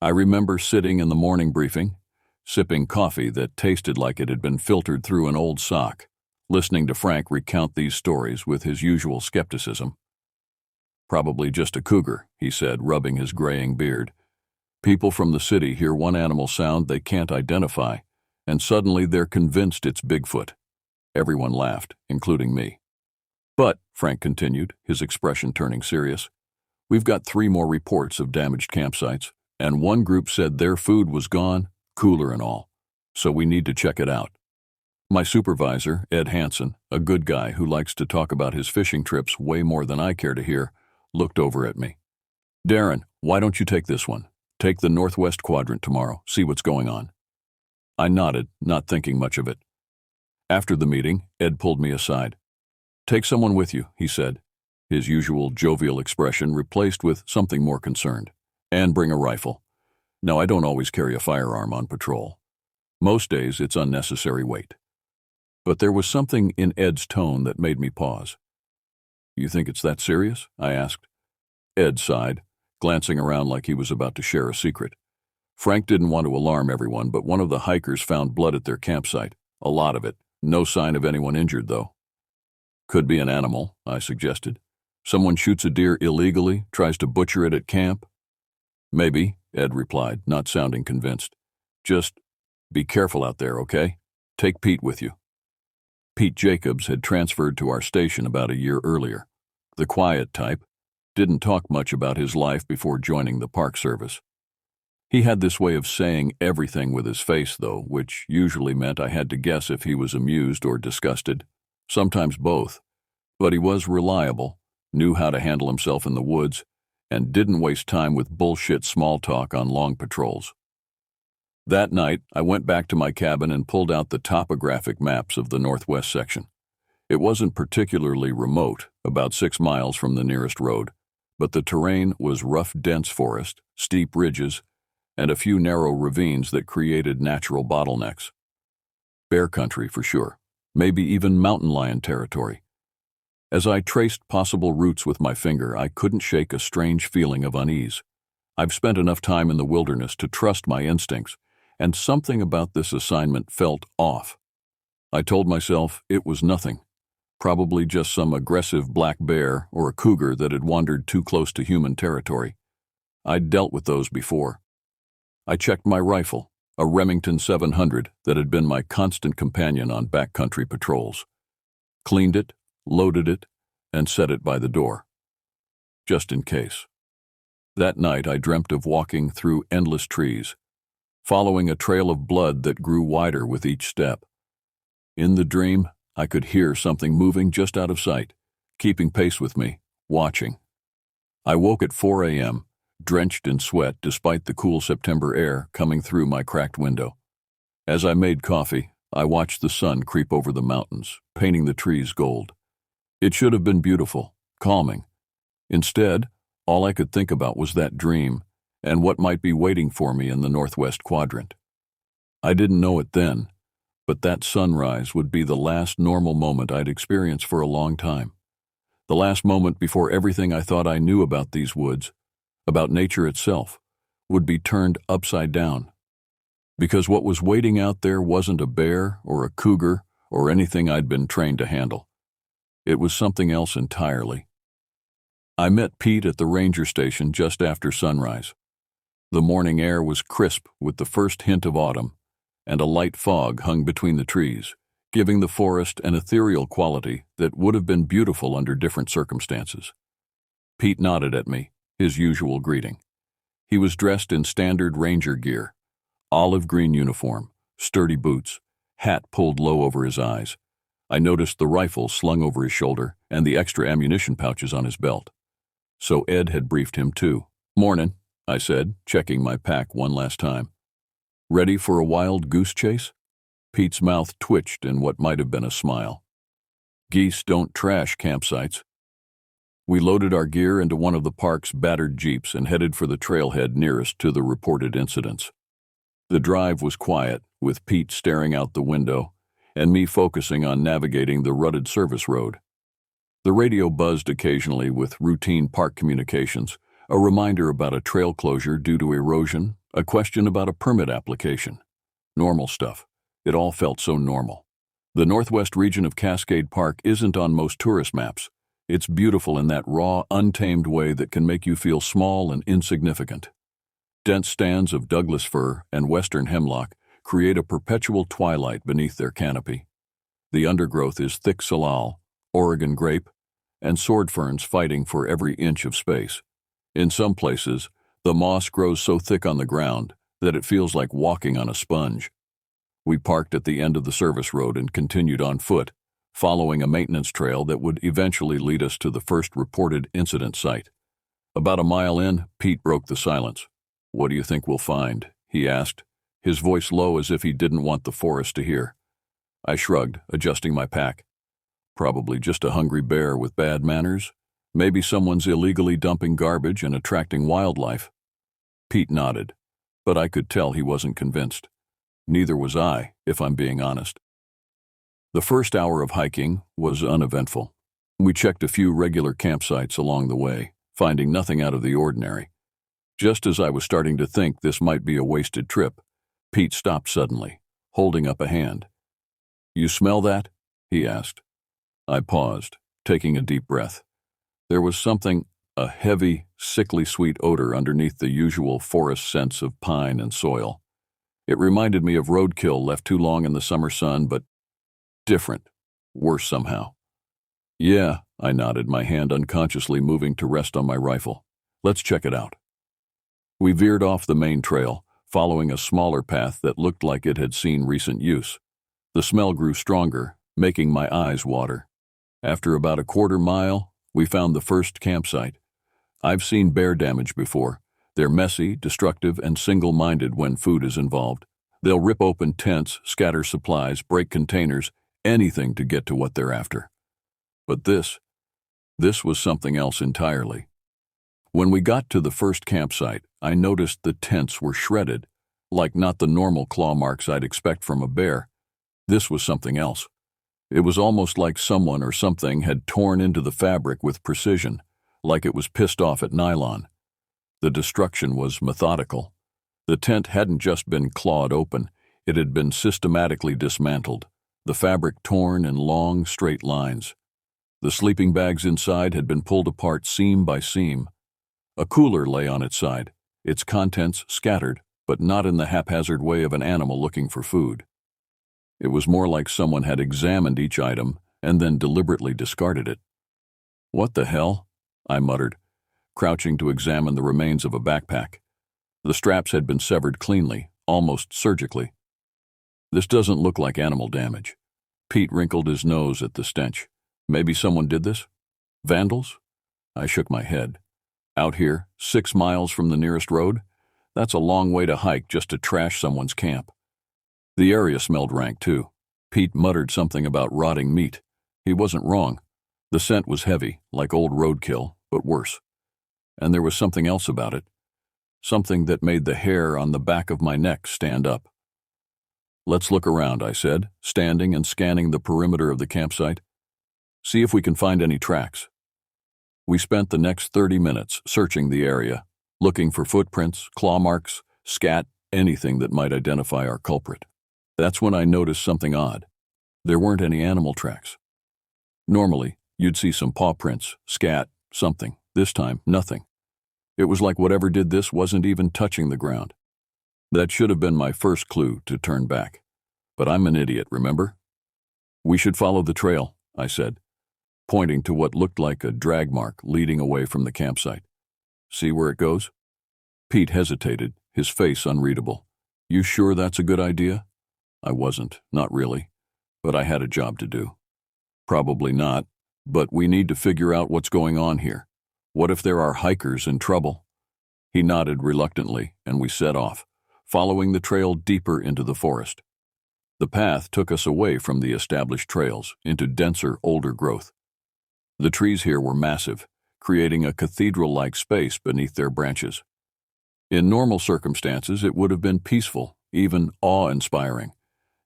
I remember sitting in the morning briefing, sipping coffee that tasted like it had been filtered through an old sock, listening to Frank recount these stories with his usual skepticism. "Probably just a cougar," he said, rubbing his graying beard. "People from the city hear one animal sound they can't identify, and suddenly they're convinced it's Bigfoot." Everyone laughed, including me. "But," Frank continued, his expression turning serious, "we've got 3 more reports of damaged campsites, and one group said their food was gone, cooler and all, so we need to check it out." My supervisor, Ed Hansen, a good guy who likes to talk about his fishing trips way more than I care to hear, looked over at me. "Darren, why don't you take this one? Take the northwest quadrant tomorrow, see what's going on." I nodded, not thinking much of it. After the meeting, Ed pulled me aside. "Take someone with you," he said, his usual jovial expression replaced with something more concerned. "And bring a rifle. Now, I don't always carry a firearm on patrol. Most days, it's unnecessary weight." But there was something in Ed's tone that made me pause. "You think it's that serious?" I asked. Ed sighed, glancing around like he was about to share a secret. Frank didn't want to alarm everyone, but one of the hikers found blood at their campsite. A lot of it. No sign of anyone injured, though. "Could be an animal," I suggested. "Someone shoots a deer illegally, tries to butcher it at camp?" "Maybe," Ed replied, not sounding convinced. "Just be careful out there, okay? Take Pete with you." Pete Jacobs had transferred to our station about a year earlier. The quiet type, didn't talk much about his life before joining the Park Service. He had this way of saying everything with his face, though, which usually meant I had to guess if he was amused or disgusted, sometimes both. But he was reliable, knew how to handle himself in the woods, and didn't waste time with bullshit small talk on long patrols. That night, I went back to my cabin and pulled out the topographic maps of the northwest section. It wasn't particularly remote, about 6 miles from the nearest road, but the terrain was rough, dense forest, steep ridges, and a few narrow ravines that created natural bottlenecks. Bear country for sure, maybe even mountain lion territory. As I traced possible routes with my finger, I couldn't shake a strange feeling of unease. I've spent enough time in the wilderness to trust my instincts, and something about this assignment felt off. I told myself it was nothing, probably just some aggressive black bear or a cougar that had wandered too close to human territory. I'd dealt with those before. I checked my rifle, a Remington 700 that had been my constant companion on backcountry patrols. Cleaned it, loaded it, and set it by the door. Just in case. That night I dreamt of walking through endless trees, following a trail of blood that grew wider with each step. In the dream, I could hear something moving just out of sight, keeping pace with me, watching. I woke at 4 a.m., drenched in sweat despite the cool September air coming through my cracked window. As I made coffee, I watched the sun creep over the mountains, painting the trees gold. It should have been beautiful, calming. Instead, all I could think about was that dream and what might be waiting for me in the northwest quadrant. I didn't know it then, but that sunrise would be the last normal moment I'd experience for a long time. The last moment before everything I thought I knew about these woods, about nature itself, would be turned upside down. Because what was waiting out there wasn't a bear or a cougar or anything I'd been trained to handle. It was something else entirely. I met Pete at the ranger station just after sunrise. The morning air was crisp with the first hint of autumn, and a light fog hung between the trees, giving the forest an ethereal quality that would have been beautiful under different circumstances. Pete nodded at me, his usual greeting. He was dressed in standard ranger gear, olive green uniform, sturdy boots, hat pulled low over his eyes. I noticed the rifle slung over his shoulder and the extra ammunition pouches on his belt. so Ed had briefed him too. "Mornin'," I said, checking my pack one last time. "Ready for a wild goose chase?" Pete's mouth twitched in what might have been a smile. Geese don't trash campsites. We loaded our gear into one of the park's battered jeeps and headed for the trailhead nearest to the reported incidents. The drive was quiet, with Pete staring out the window and me focusing on navigating the rutted service road. The radio buzzed occasionally with routine park communications, a reminder about a trail closure due to erosion, a question about a permit application. Normal stuff. It all felt so normal. The northwest region of Cascade Park isn't on most tourist maps. It's beautiful in that raw, untamed way that can make you feel small and insignificant. Dense stands of Douglas fir and western hemlock create a perpetual twilight beneath their canopy. The undergrowth is thick salal, Oregon grape, and sword ferns fighting for every inch of space. In some places, the moss grows so thick on the ground that it feels like walking on a sponge. We parked at the end of the service road and continued on foot, following a maintenance trail that would eventually lead us to the first reported incident site. About a mile in, Pete broke the silence. "What do you think we'll find?" he asked, his voice low as if he didn't want the forest to hear. I shrugged, adjusting my pack. "Probably just a hungry bear with bad manners. Maybe someone's illegally dumping garbage and attracting wildlife." Pete nodded, but I could tell he wasn't convinced. Neither was I, if I'm being honest. The first hour of hiking was uneventful. We checked a few regular campsites along the way, finding nothing out of the ordinary. Just as I was starting to think this might be a wasted trip, Pete stopped suddenly, holding up a hand. "You smell that?" he asked. I paused, taking a deep breath. There was something, a heavy, sickly sweet odor underneath the usual forest scents of pine and soil. It reminded me of roadkill left too long in the summer sun, but different, worse somehow. "Yeah," I nodded, my hand unconsciously moving to rest on my rifle. "Let's check it out." We veered off the main trail, following a smaller path that looked like it had seen recent use. The smell grew stronger, making my eyes water. After about a quarter mile, we found the first campsite. I've seen bear damage before. They're messy, destructive, and single-minded when food is involved. They'll rip open tents, scatter supplies, break containers, anything to get to what they're after. But this was something else entirely. When we got to the first campsite, I noticed the tents were shredded, like not the normal claw marks I'd expect from a bear. This was something else. It was almost like someone or something had torn into the fabric with precision, like it was pissed off at nylon. The destruction was methodical. The tent hadn't just been clawed open, it had been systematically dismantled, the fabric torn in long, straight lines. The sleeping bags inside had been pulled apart seam by seam. A cooler lay on its side, its contents scattered, but not in the haphazard way of an animal looking for food. It was more like someone had examined each item and then deliberately discarded it. "What the hell?" I muttered, crouching to examine the remains of a backpack. The straps had been severed cleanly, almost surgically. "This doesn't look like animal damage." Pete wrinkled his nose at the stench. "Maybe someone did this? Vandals?" I shook my head. "Out here, 6 miles from the nearest road? That's a long way to hike just to trash someone's camp." The area smelled rank, too. Pete muttered something about rotting meat. He wasn't wrong. The scent was heavy, like old roadkill, but worse. And there was something else about it. Something that made the hair on the back of my neck stand up. "Let's look around," I said, standing and scanning the perimeter of the campsite. "See if we can find any tracks." We spent the next 30 minutes searching the area, looking for footprints, claw marks, scat, anything that might identify our culprit. That's when I noticed something odd. There weren't any animal tracks. Normally, you'd see some paw prints, scat, something. This time, nothing. It was like whatever did this wasn't even touching the ground. That should have been my first clue to turn back. But I'm an idiot, remember? "We should follow the trail," I said, pointing to what looked like a drag mark leading away from the campsite. "See where it goes?" Pete hesitated, his face unreadable. "You sure that's a good idea?" I wasn't, not really, but I had a job to do. "Probably not, but we need to figure out what's going on here. What if there are hikers in trouble? He nodded reluctantly, and we set off, following the trail deeper into the forest. The path took us away from the established trails, into denser, older growth. The trees here were massive, creating a cathedral-like space beneath their branches. In normal circumstances, it would have been peaceful, even awe-inspiring.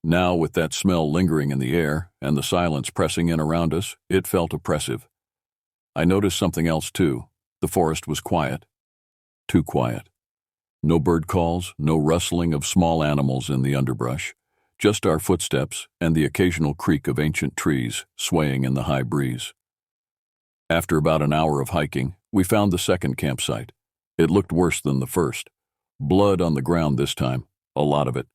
Now, with that smell lingering in the air and the silence pressing in around us, it felt oppressive. I noticed something else, too. The forest was quiet. Too quiet. No bird calls, no rustling of small animals in the underbrush, just our footsteps and the occasional creak of ancient trees swaying in the high breeze. After about an hour of hiking, we found the second campsite. It looked worse than the first. Blood on the ground this time, a lot of it.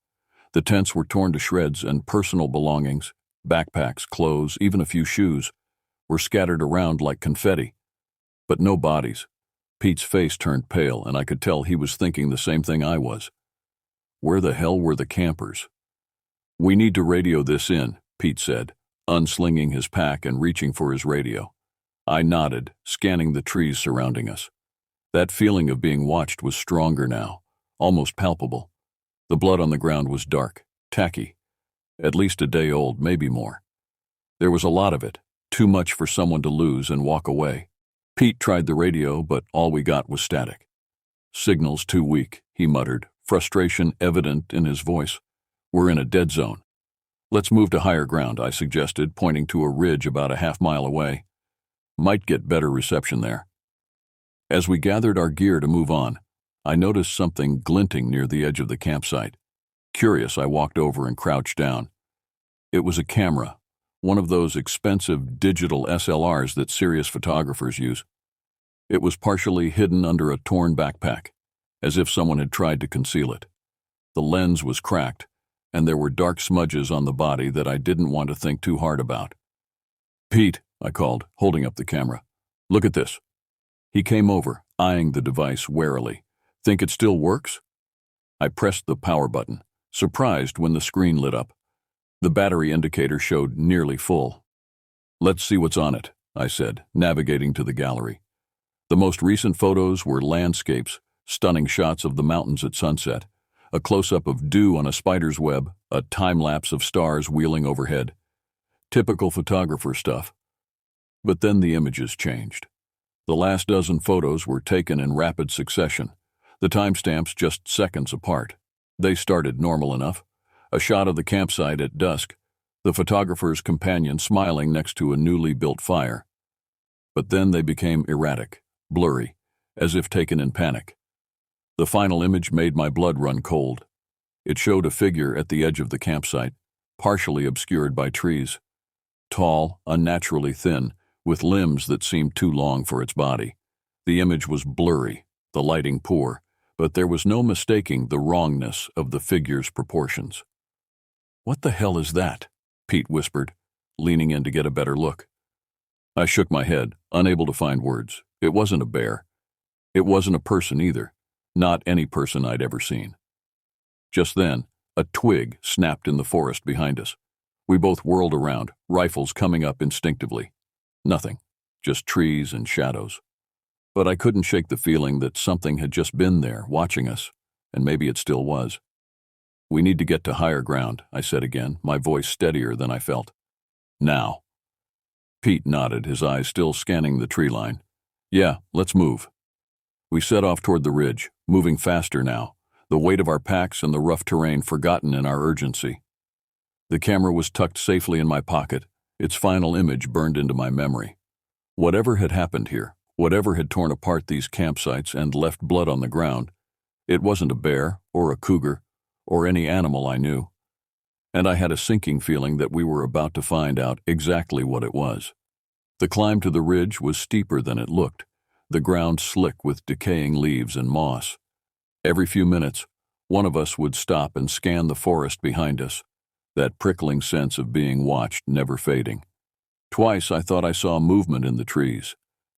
The tents were torn to shreds and personal belongings, backpacks, clothes, even a few shoes, were scattered around like confetti. But no bodies. Pete's face turned pale, and I could tell he was thinking the same thing I was. Where the hell were the campers? "We need to radio this in," Pete said, unslinging his pack and reaching for his radio. I nodded, scanning the trees surrounding us. That feeling of being watched was stronger now, almost palpable. The blood on the ground was dark, tacky, at least a day old, maybe more. There was a lot of it, too much for someone to lose and walk away. Pete tried the radio, but all we got was static. "Signal's too weak," he muttered, frustration evident in his voice. "We're in a dead zone." "Let's move to higher ground," I suggested, pointing to a ridge about a half-mile away. "Might get better reception there." As we gathered our gear to move on, I noticed something glinting near the edge of the campsite. Curious, I walked over and crouched down. It was a camera, one of those expensive digital SLRs that serious photographers use. It was partially hidden under a torn backpack, as if someone had tried to conceal it. The lens was cracked, and there were dark smudges on the body that I didn't want to think too hard about. "Pete," I called, holding up the camera. "Look at this." He came over, eyeing the device warily. "Think it still works?" I pressed the power button, surprised when the screen lit up. The battery indicator showed nearly full. "Let's see what's on it," I said, navigating to the gallery. The most recent photos were landscapes, stunning shots of the mountains at sunset, a close-up of dew on a spider's web, a time-lapse of stars wheeling overhead. Typical photographer stuff. But then the images changed. The last dozen photos were taken in rapid succession, the timestamps just seconds apart. They started normal enough. A shot of the campsite at dusk, the photographer's companion smiling next to a newly built fire. But then they became erratic, blurry, as if taken in panic. The final image made my blood run cold. It showed a figure at the edge of the campsite, partially obscured by trees. Tall, unnaturally thin, with limbs that seemed too long for its body. The image was blurry, the lighting poor, but there was no mistaking the wrongness of the figure's proportions. "What the hell is that?" Pete whispered, leaning in to get a better look. I shook my head, unable to find words. It wasn't a bear. It wasn't a person either, not any person I'd ever seen. Just then, a twig snapped in the forest behind us. We both whirled around, rifles coming up instinctively. Nothing, just trees and shadows. But I couldn't shake the feeling that something had just been there, watching us, and maybe it still was. "We need to get to higher ground," I said again, my voice steadier than I felt. "Now." Pete nodded, his eyes still scanning the tree line. "Yeah, let's move." We set off toward the ridge, moving faster now, the weight of our packs and the rough terrain forgotten in our urgency. The camera was tucked safely in my pocket, its final image burned into my memory. Whatever had happened here, whatever had torn apart these campsites and left blood on the ground, it wasn't a bear or a cougar or any animal I knew. And I had a sinking feeling that we were about to find out exactly what it was. The climb to the ridge was steeper than it looked, the ground slick with decaying leaves and moss. Every few minutes, one of us would stop and scan the forest behind us, that prickling sense of being watched never fading. Twice I thought I saw movement in the trees,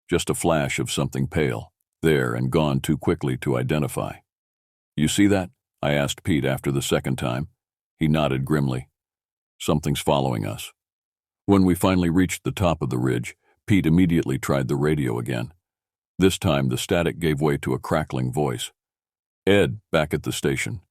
just a flash of something pale, there and gone too quickly to identify. "You see that?" I asked Pete after the second time. He nodded grimly. "Something's following us." When we finally reached the top of the ridge, Pete immediately tried the radio again. This time the static gave way to a crackling voice. Ed, back at the station.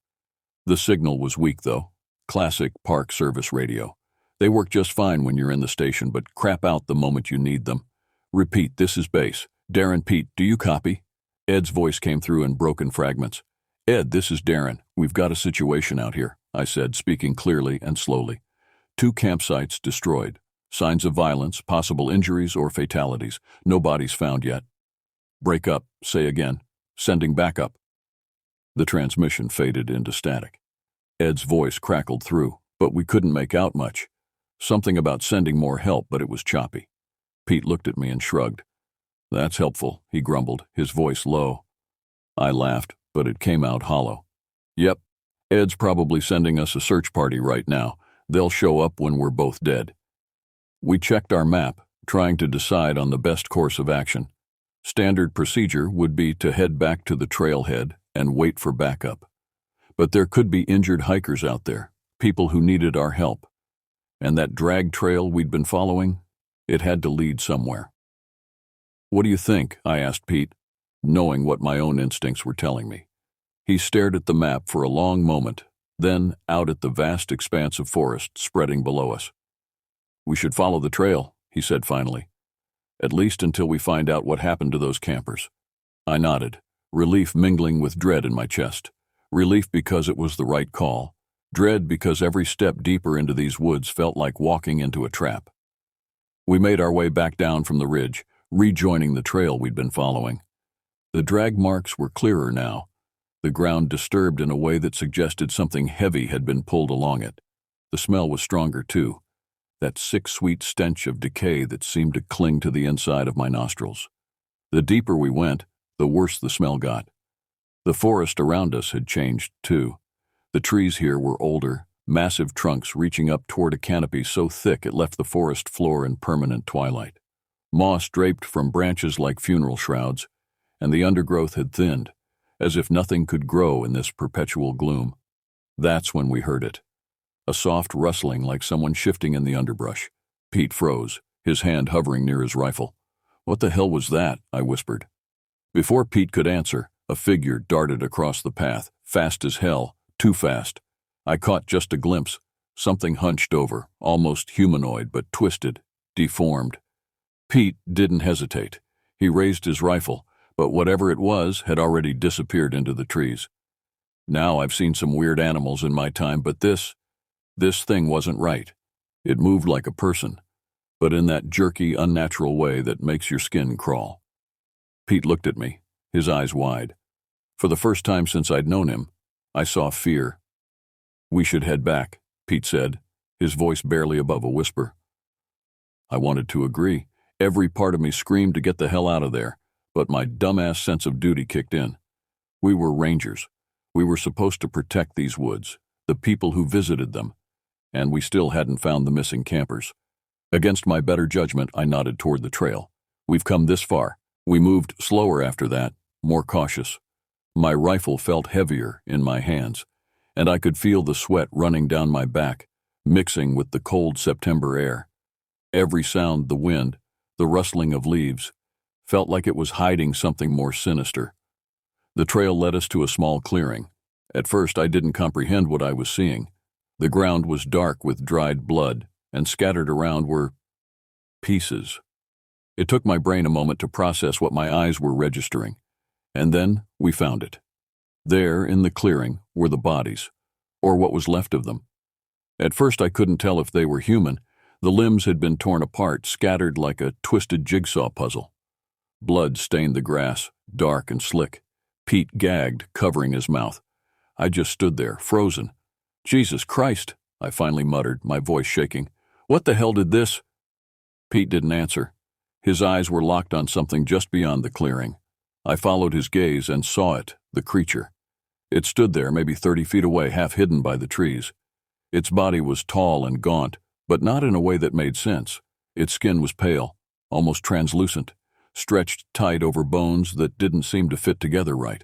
The signal was weak, though. Classic Park Service radio. They work just fine when you're in the station, but crap out the moment you need them. Repeat, this is base. Darren, Pete, do you copy? Ed's voice came through in broken fragments. Ed, this is Darren. We've got a situation out here, I said, speaking clearly and slowly. 2 campsites destroyed. Signs of violence, possible injuries or fatalities. No bodies found yet. Break up, say again. Sending backup. The transmission faded into static. Ed's voice crackled through, but we couldn't make out much. Something about sending more help, but it was choppy. Pete looked at me and shrugged. That's helpful, he grumbled, his voice low. I laughed, but it came out hollow. Yep, Ed's probably sending us a search party right now. They'll show up when we're both dead. We checked our map, trying to decide on the best course of action. Standard procedure would be to head back to the trailhead and wait for backup. But there could be injured hikers out there, people who needed our help. And that drag trail we'd been following, it had to lead somewhere. What do you think? I asked Pete, knowing what my own instincts were telling me. He stared at the map for a long moment, then out at the vast expanse of forest spreading below us. We should follow the trail, he said finally. At least until we find out what happened to those campers. I nodded, relief mingling with dread in my chest. Relief because it was the right call. Dread because every step deeper into these woods felt like walking into a trap. We made our way back down from the ridge, rejoining the trail we'd been following. The drag marks were clearer now, the ground disturbed in a way that suggested something heavy had been pulled along it. The smell was stronger too, that sick, sweet stench of decay that seemed to cling to the inside of my nostrils. The deeper we went, the worse the smell got. The forest around us had changed too. The trees here were older, massive trunks reaching up toward a canopy so thick it left the forest floor in permanent twilight. Moss draped from branches like funeral shrouds, and the undergrowth had thinned, as if nothing could grow in this perpetual gloom. That's when we heard it. A soft rustling like someone shifting in the underbrush. Pete froze, his hand hovering near his rifle. What the hell was that? I whispered. Before Pete could answer, a figure darted across the path, fast as hell, too fast. I caught just a glimpse, something hunched over, almost humanoid but twisted, deformed. Pete didn't hesitate. He raised his rifle, but whatever it was had already disappeared into the trees. Now I've seen some weird animals in my time, but this thing wasn't right. It moved like a person, but in that jerky, unnatural way that makes your skin crawl. Pete looked at me, his eyes wide. For the first time since I'd known him, I saw fear. We should head back, Pete said, his voice barely above a whisper. I wanted to agree. Every part of me screamed to get the hell out of there, but my dumbass sense of duty kicked in. We were rangers. We were supposed to protect these woods, the people who visited them, and we still hadn't found the missing campers. Against my better judgment, I nodded toward the trail. We've come this far. We moved slower after that, more cautious. My rifle felt heavier in my hands, and I could feel the sweat running down my back, mixing with the cold September air. Every sound, the wind, the rustling of leaves, felt like it was hiding something more sinister. The trail led us to a small clearing. At first, I didn't comprehend what I was seeing. The ground was dark with dried blood, and scattered around were pieces. It took my brain a moment to process what my eyes were registering, and then we found it. There, in the clearing, were the bodies, or what was left of them. At first, I couldn't tell if they were human. The limbs had been torn apart, scattered like a twisted jigsaw puzzle. Blood stained the grass, dark and slick. Pete gagged, covering his mouth. I just stood there, frozen. Jesus Christ, I finally muttered, my voice shaking. What the hell did this? Pete didn't answer. His eyes were locked on something just beyond the clearing. I followed his gaze and saw it, the creature. It stood there, maybe 30 feet away, half hidden by the trees. Its body was tall and gaunt, but not in a way that made sense. Its skin was pale, almost translucent, stretched tight over bones that didn't seem to fit together right.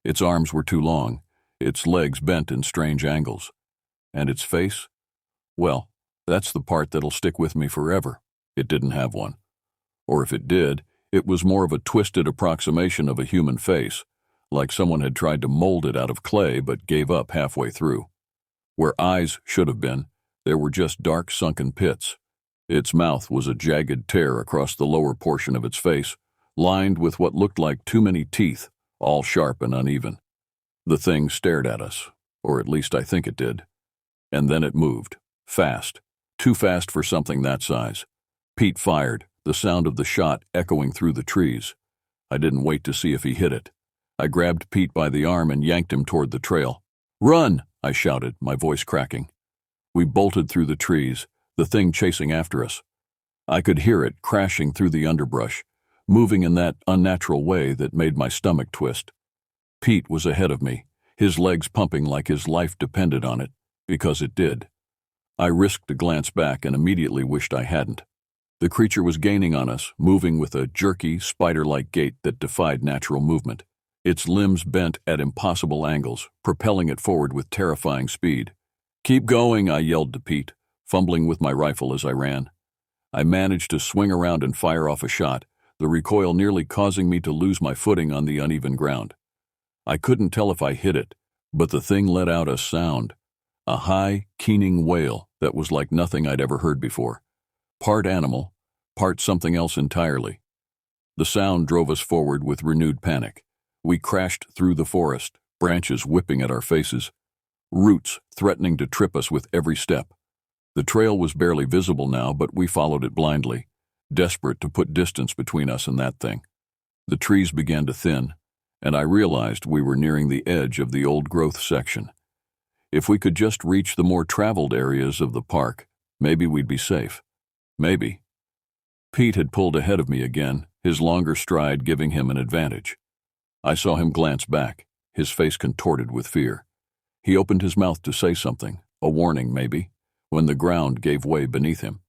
Its arms were too long, its legs bent in strange angles. And its face? Well, that's the part that'll stick with me forever. It didn't have one. Or if it did, It was more of a twisted approximation of a human face, like someone had tried to mold it out of clay but gave up halfway through. Where eyes should have been, there were just dark sunken pits. Its mouth was a jagged tear across the lower portion of its face, lined with what looked like too many teeth, all sharp and uneven. The thing stared at us, or at least I think it did. And then it moved. Fast. Too fast for something that size. Pete fired, the sound of the shot echoing through the trees. I didn't wait to see if he hit it. I grabbed Pete by the arm and yanked him toward the trail. "Run!" I shouted, my voice cracking. We bolted through the trees, the thing chasing after us. I could hear it crashing through the underbrush, moving in that unnatural way that made my stomach twist. Pete was ahead of me, his legs pumping like his life depended on it, because it did. I risked a glance back and immediately wished I hadn't. The creature was gaining on us, moving with a jerky, spider-like gait that defied natural movement. Its limbs bent at impossible angles, propelling it forward with terrifying speed. "Keep going," I yelled to Pete, fumbling with my rifle as I ran. I managed to swing around and fire off a shot, the recoil nearly causing me to lose my footing on the uneven ground. I couldn't tell if I hit it, but the thing let out a sound, a high, keening wail that was like nothing I'd ever heard before. Part animal, part something else entirely. The sound drove us forward with renewed panic. We crashed through the forest, branches whipping at our faces, roots threatening to trip us with every step. The trail was barely visible now, but we followed it blindly, desperate to put distance between us and that thing. The trees began to thin, and I realized we were nearing the edge of the old-growth section. If we could just reach the more traveled areas of the park, maybe we'd be safe. Maybe. Pete had pulled ahead of me again, his longer stride giving him an advantage. I saw him glance back, his face contorted with fear. He opened his mouth to say something, a warning maybe, when the ground gave way beneath him.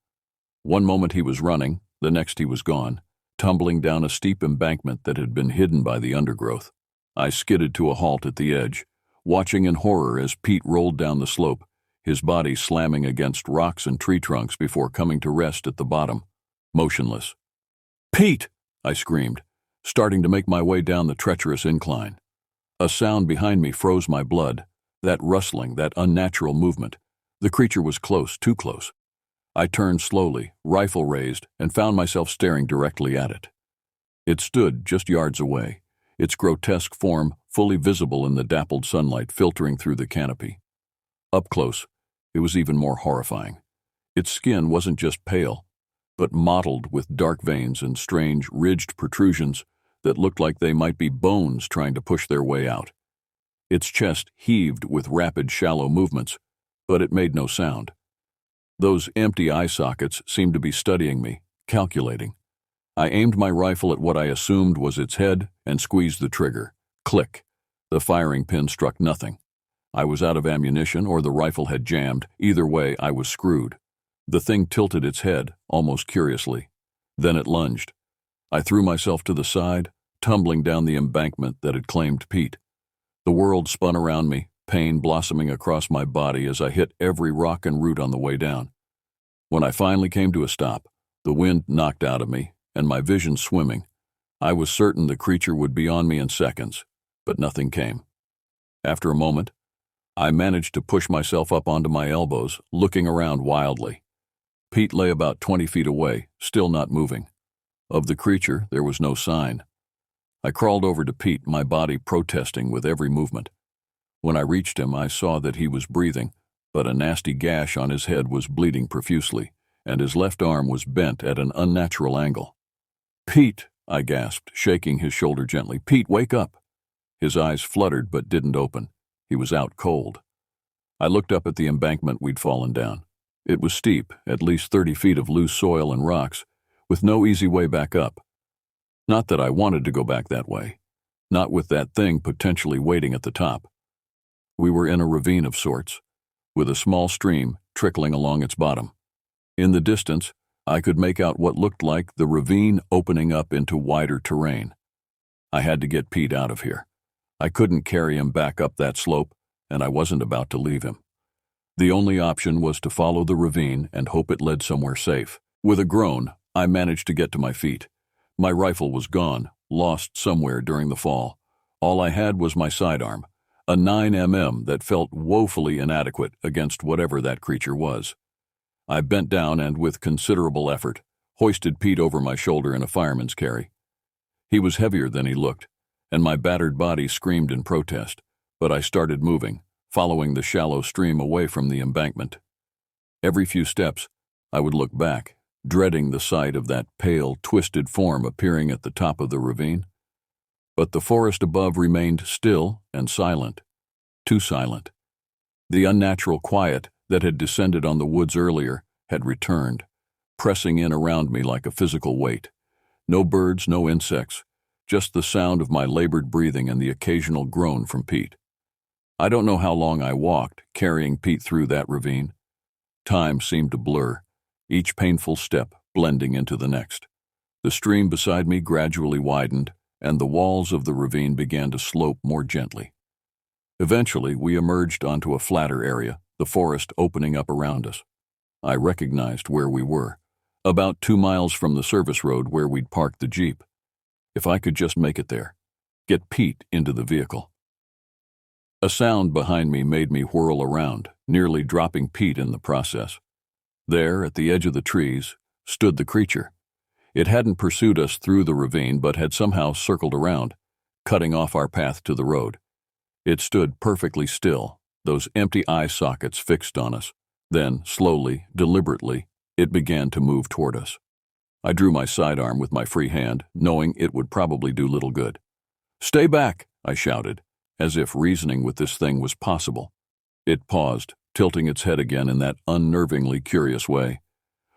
One moment he was running, the next he was gone, tumbling down a steep embankment that had been hidden by the undergrowth. I skidded to a halt at the edge, watching in horror as Pete rolled down the slope, his body slamming against rocks and tree trunks before coming to rest at the bottom, motionless. "Pete!" I screamed, starting to make my way down the treacherous incline. A sound behind me froze my blood, that rustling, that unnatural movement. The creature was close, too close. I turned slowly, rifle raised, and found myself staring directly at it. It stood just yards away, its grotesque form fully visible in the dappled sunlight filtering through the canopy. Up close, it was even more horrifying. Its skin wasn't just pale, but mottled with dark veins and strange, ridged protrusions that looked like they might be bones trying to push their way out. Its chest heaved with rapid, shallow movements, but it made no sound. Those empty eye sockets seemed to be studying me, calculating. I aimed my rifle at what I assumed was its head and squeezed the trigger. Click. The firing pin struck nothing. I was out of ammunition or the rifle had jammed. Either way, I was screwed. The thing tilted its head, almost curiously. Then it lunged. I threw myself to the side, tumbling down the embankment that had claimed Pete. The world spun around me, pain blossoming across my body as I hit every rock and root on the way down. When I finally came to a stop, the wind knocked out of me, and my vision swimming. I was certain the creature would be on me in seconds, but nothing came. After a moment, I managed to push myself up onto my elbows, looking around wildly. Pete lay about 20 feet away, still not moving. Of the creature, there was no sign. I crawled over to Pete, my body protesting with every movement. When I reached him, I saw that he was breathing, but a nasty gash on his head was bleeding profusely, and his left arm was bent at an unnatural angle. "Pete," I gasped, shaking his shoulder gently. "Pete, wake up." His eyes fluttered but didn't open. He was out cold. I looked up at the embankment we'd fallen down. It was steep, at least 30 feet of loose soil and rocks, with no easy way back up. Not that I wanted to go back that way. Not with that thing potentially waiting at the top. We were in a ravine of sorts, with a small stream trickling along its bottom. In the distance, I could make out what looked like the ravine opening up into wider terrain. I had to get Pete out of here. I couldn't carry him back up that slope, and I wasn't about to leave him. The only option was to follow the ravine and hope it led somewhere safe. With a groan, I managed to get to my feet. My rifle was gone, lost somewhere during the fall. All I had was my sidearm, a 9mm that felt woefully inadequate against whatever that creature was. I bent down and, with considerable effort, hoisted Pete over my shoulder in a fireman's carry. He was heavier than he looked, and my battered body screamed in protest, but I started moving, following the shallow stream away from the embankment. Every few steps, I would look back, dreading the sight of that pale, twisted form appearing at the top of the ravine. But the forest above remained still and silent, too silent. The unnatural quiet that had descended on the woods earlier had returned, pressing in around me like a physical weight. No birds, no insects, just the sound of my labored breathing and the occasional groan from Pete. I don't know how long I walked, carrying Pete through that ravine. Time seemed to blur, each painful step blending into the next. The stream beside me gradually widened, and the walls of the ravine began to slope more gently. Eventually, we emerged onto a flatter area, the forest opening up around us. I recognized where we were, about 2 miles from the service road where we'd parked the Jeep. If I could just make it there, get Pete into the vehicle. A sound behind me made me whirl around, nearly dropping Pete in the process. There, at the edge of the trees, stood the creature. It hadn't pursued us through the ravine, but had somehow circled around, cutting off our path to the road. It stood perfectly still, those empty eye sockets fixed on us. Then, slowly, deliberately, it began to move toward us. I drew my sidearm with my free hand, knowing it would probably do little good. "Stay back," I shouted, as if reasoning with this thing was possible. It paused, tilting its head again in that unnervingly curious way.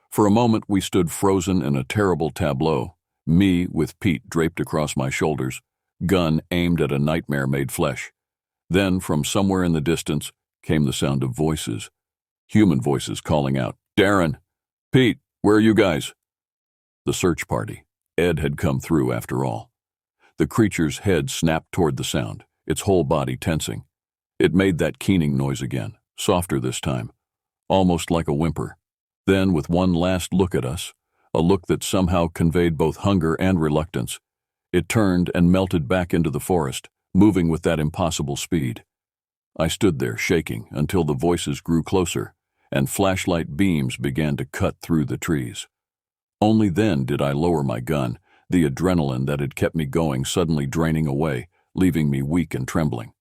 For a moment we stood frozen in a terrible tableau, me with Pete draped across my shoulders, gun aimed at a nightmare made flesh. Then, from somewhere in the distance, came the sound of voices. Human voices calling out, "Darren! Pete, where are you guys?" The search party. Ed had come through after all. The creature's head snapped toward the sound, its whole body tensing. It made that keening noise again, softer this time, almost like a whimper. Then, with one last look at us, a look that somehow conveyed both hunger and reluctance, it turned and melted back into the forest, moving with that impossible speed. I stood there, shaking, until the voices grew closer, and flashlight beams began to cut through the trees. Only then did I lower my gun, the adrenaline that had kept me going suddenly draining away, leaving me weak and trembling.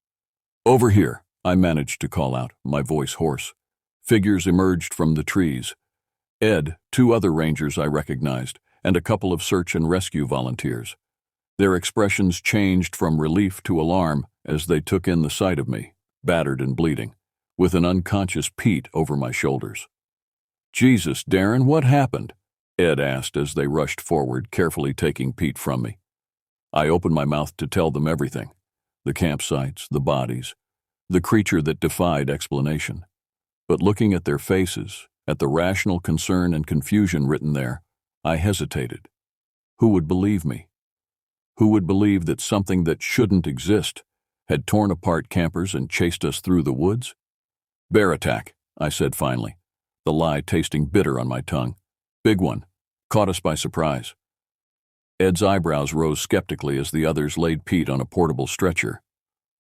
"Over here," I managed to call out, my voice hoarse. Figures emerged from the trees. Ed, 2 other rangers I recognized, and a couple of search and rescue volunteers. Their expressions changed from relief to alarm as they took in the sight of me, battered and bleeding, with an unconscious Pete over my shoulders. "Jesus, Darren, what happened?" Ed asked as they rushed forward, carefully taking Pete from me. I opened my mouth to tell them everything. The campsites, the bodies, the creature that defied explanation. But looking at their faces, at the rational concern and confusion written there, I hesitated. Who would believe me? Who would believe that something that shouldn't exist had torn apart campers and chased us through the woods? "Bear attack," I said finally, the lie tasting bitter on my tongue. "Big one. Caught us by surprise." Ed's eyebrows rose skeptically as the others laid Pete on a portable stretcher.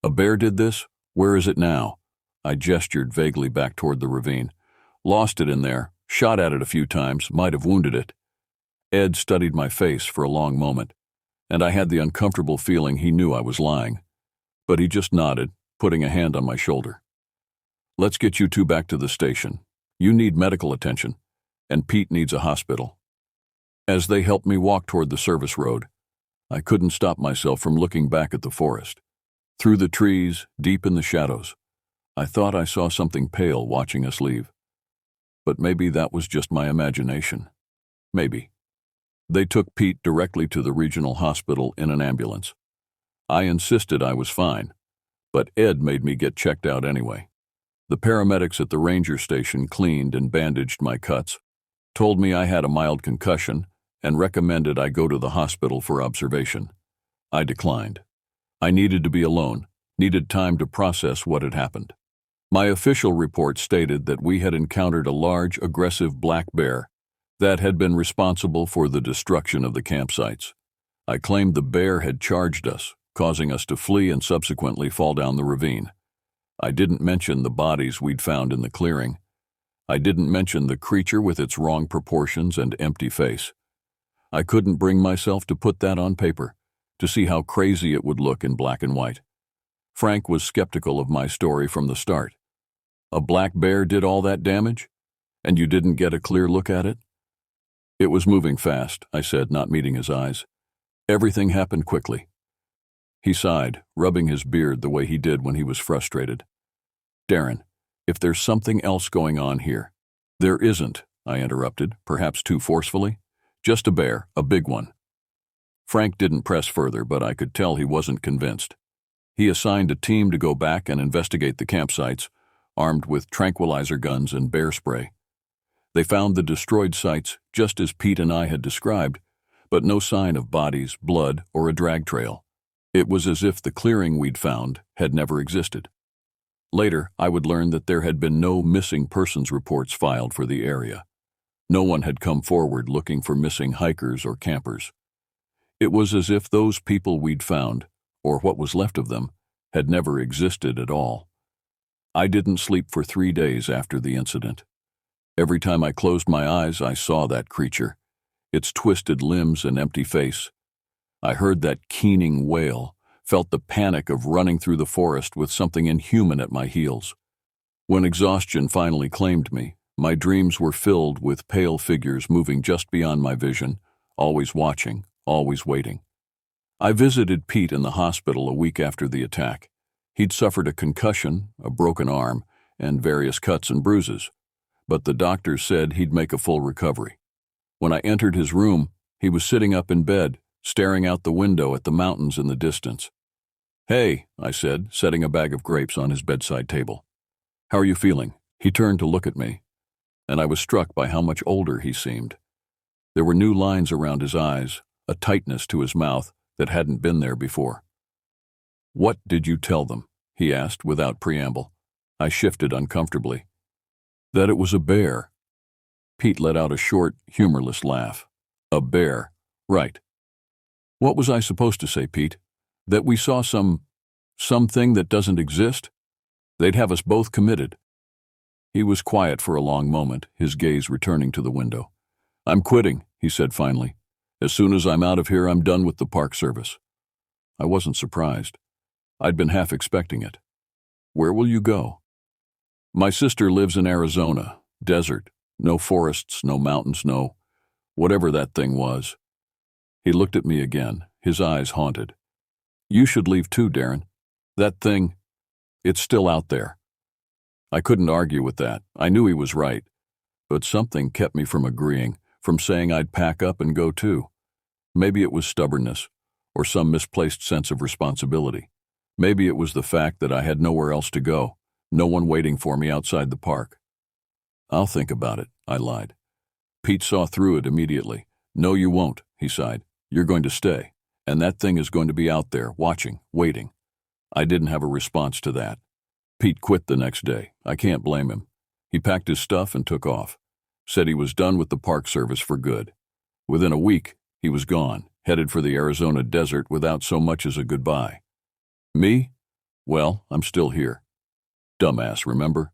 "A bear did this? Where is it now?" I gestured vaguely back toward the ravine. "Lost it in there, shot at it a few times, might have wounded it." Ed studied my face for a long moment, and I had the uncomfortable feeling he knew I was lying. But he just nodded, putting a hand on my shoulder. "Let's get you 2 back to the station. You need medical attention, and Pete needs a hospital." As they helped me walk toward the service road, I couldn't stop myself from looking back at the forest. Through the trees, deep in the shadows, I thought I saw something pale watching us leave. But maybe that was just my imagination. Maybe. They took Pete directly to the regional hospital in an ambulance. I insisted I was fine, but Ed made me get checked out anyway. The paramedics at the ranger station cleaned and bandaged my cuts, told me I had a mild concussion, and recommended I go to the hospital for observation. I declined. I needed to be alone, needed time to process what had happened. My official report stated that we had encountered a large, aggressive black bear that had been responsible for the destruction of the campsites, I claimed the bear had charged us, causing us to flee and subsequently fall down the ravine. I didn't mention the bodies we'd found in the clearing. I didn't mention the creature with its wrong proportions and empty face. I couldn't bring myself to put that on paper, to see how crazy it would look in black and white. Frank was skeptical of my story from the start. A black bear did all that damage? And you didn't get a clear look at it? It was moving fast, I said, not meeting his eyes. Everything happened quickly. He sighed, rubbing his beard the way he did when he was frustrated. Darren, if there's something else going on here. There isn't, I interrupted, perhaps too forcefully. Just a bear, a big one. Frank didn't press further, but I could tell he wasn't convinced. He assigned a team to go back and investigate the campsites, armed with tranquilizer guns and bear spray. They found the destroyed sites just as Pete and I had described, but no sign of bodies, blood, or a drag trail. It was as if the clearing we'd found had never existed. Later, I would learn that there had been no missing persons reports filed for the area. No one had come forward looking for missing hikers or campers. It was as if those people we'd found, or what was left of them, had never existed at all. I didn't sleep for 3 days after the incident. Every time I closed my eyes, I saw that creature, its twisted limbs and empty face. I heard that keening wail, felt the panic of running through the forest with something inhuman at my heels. When exhaustion finally claimed me, my dreams were filled with pale figures moving just beyond my vision, always watching, always waiting. I visited Pete in the hospital a week after the attack. He'd suffered a concussion, a broken arm, and various cuts and bruises, but the doctors said he'd make a full recovery. When I entered his room, he was sitting up in bed, staring out the window at the mountains in the distance. "Hey," I said, setting a bag of grapes on his bedside table. "How are you feeling?" He turned to look at me, and I was struck by how much older he seemed. There were new lines around his eyes, a tightness to his mouth that hadn't been there before. "What did you tell them?" he asked without preamble. I shifted uncomfortably. "That it was a bear." Pete let out a short, humorless laugh. "A bear, right. What was I supposed to say, Pete? That we saw something that doesn't exist? They'd have us both committed." He was quiet for a long moment, his gaze returning to the window. "I'm quitting," he said finally. "As soon as I'm out of here, I'm done with the Park Service." I wasn't surprised. I'd been half expecting it. "Where will you go?" "My sister lives in Arizona. Desert. No forests, no mountains, no whatever that thing was." He looked at me again, his eyes haunted. "You should leave too, Darren. That thing, it's still out there." I couldn't argue with that. I knew he was right. But something kept me from agreeing, from saying I'd pack up and go too. Maybe it was stubbornness, or some misplaced sense of responsibility. Maybe it was the fact that I had nowhere else to go, no one waiting for me outside the park. "I'll think about it," I lied. Pete saw through it immediately. "No, you won't," he sighed. "You're going to stay, and that thing is going to be out there, watching, waiting." I didn't have a response to that. Pete quit the next day. I can't blame him. He packed his stuff and took off. Said he was done with the Park Service for good. Within a week, he was gone, headed for the Arizona desert without so much as a goodbye. Me? Well, I'm still here. Dumbass, remember?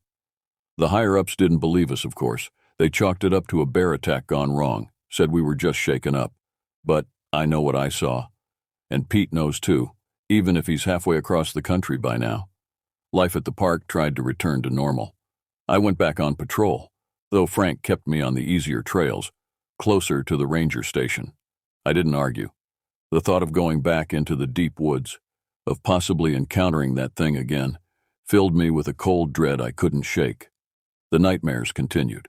The higher-ups didn't believe us, of course. They chalked it up to a bear attack gone wrong, said we were just shaken up. But I know what I saw. And Pete knows too, even if he's halfway across the country by now. Life at the park tried to return to normal. I went back on patrol, though Frank kept me on the easier trails, closer to the ranger station. I didn't argue. The thought of going back into the deep woods, of possibly encountering that thing again, filled me with a cold dread I couldn't shake. The nightmares continued.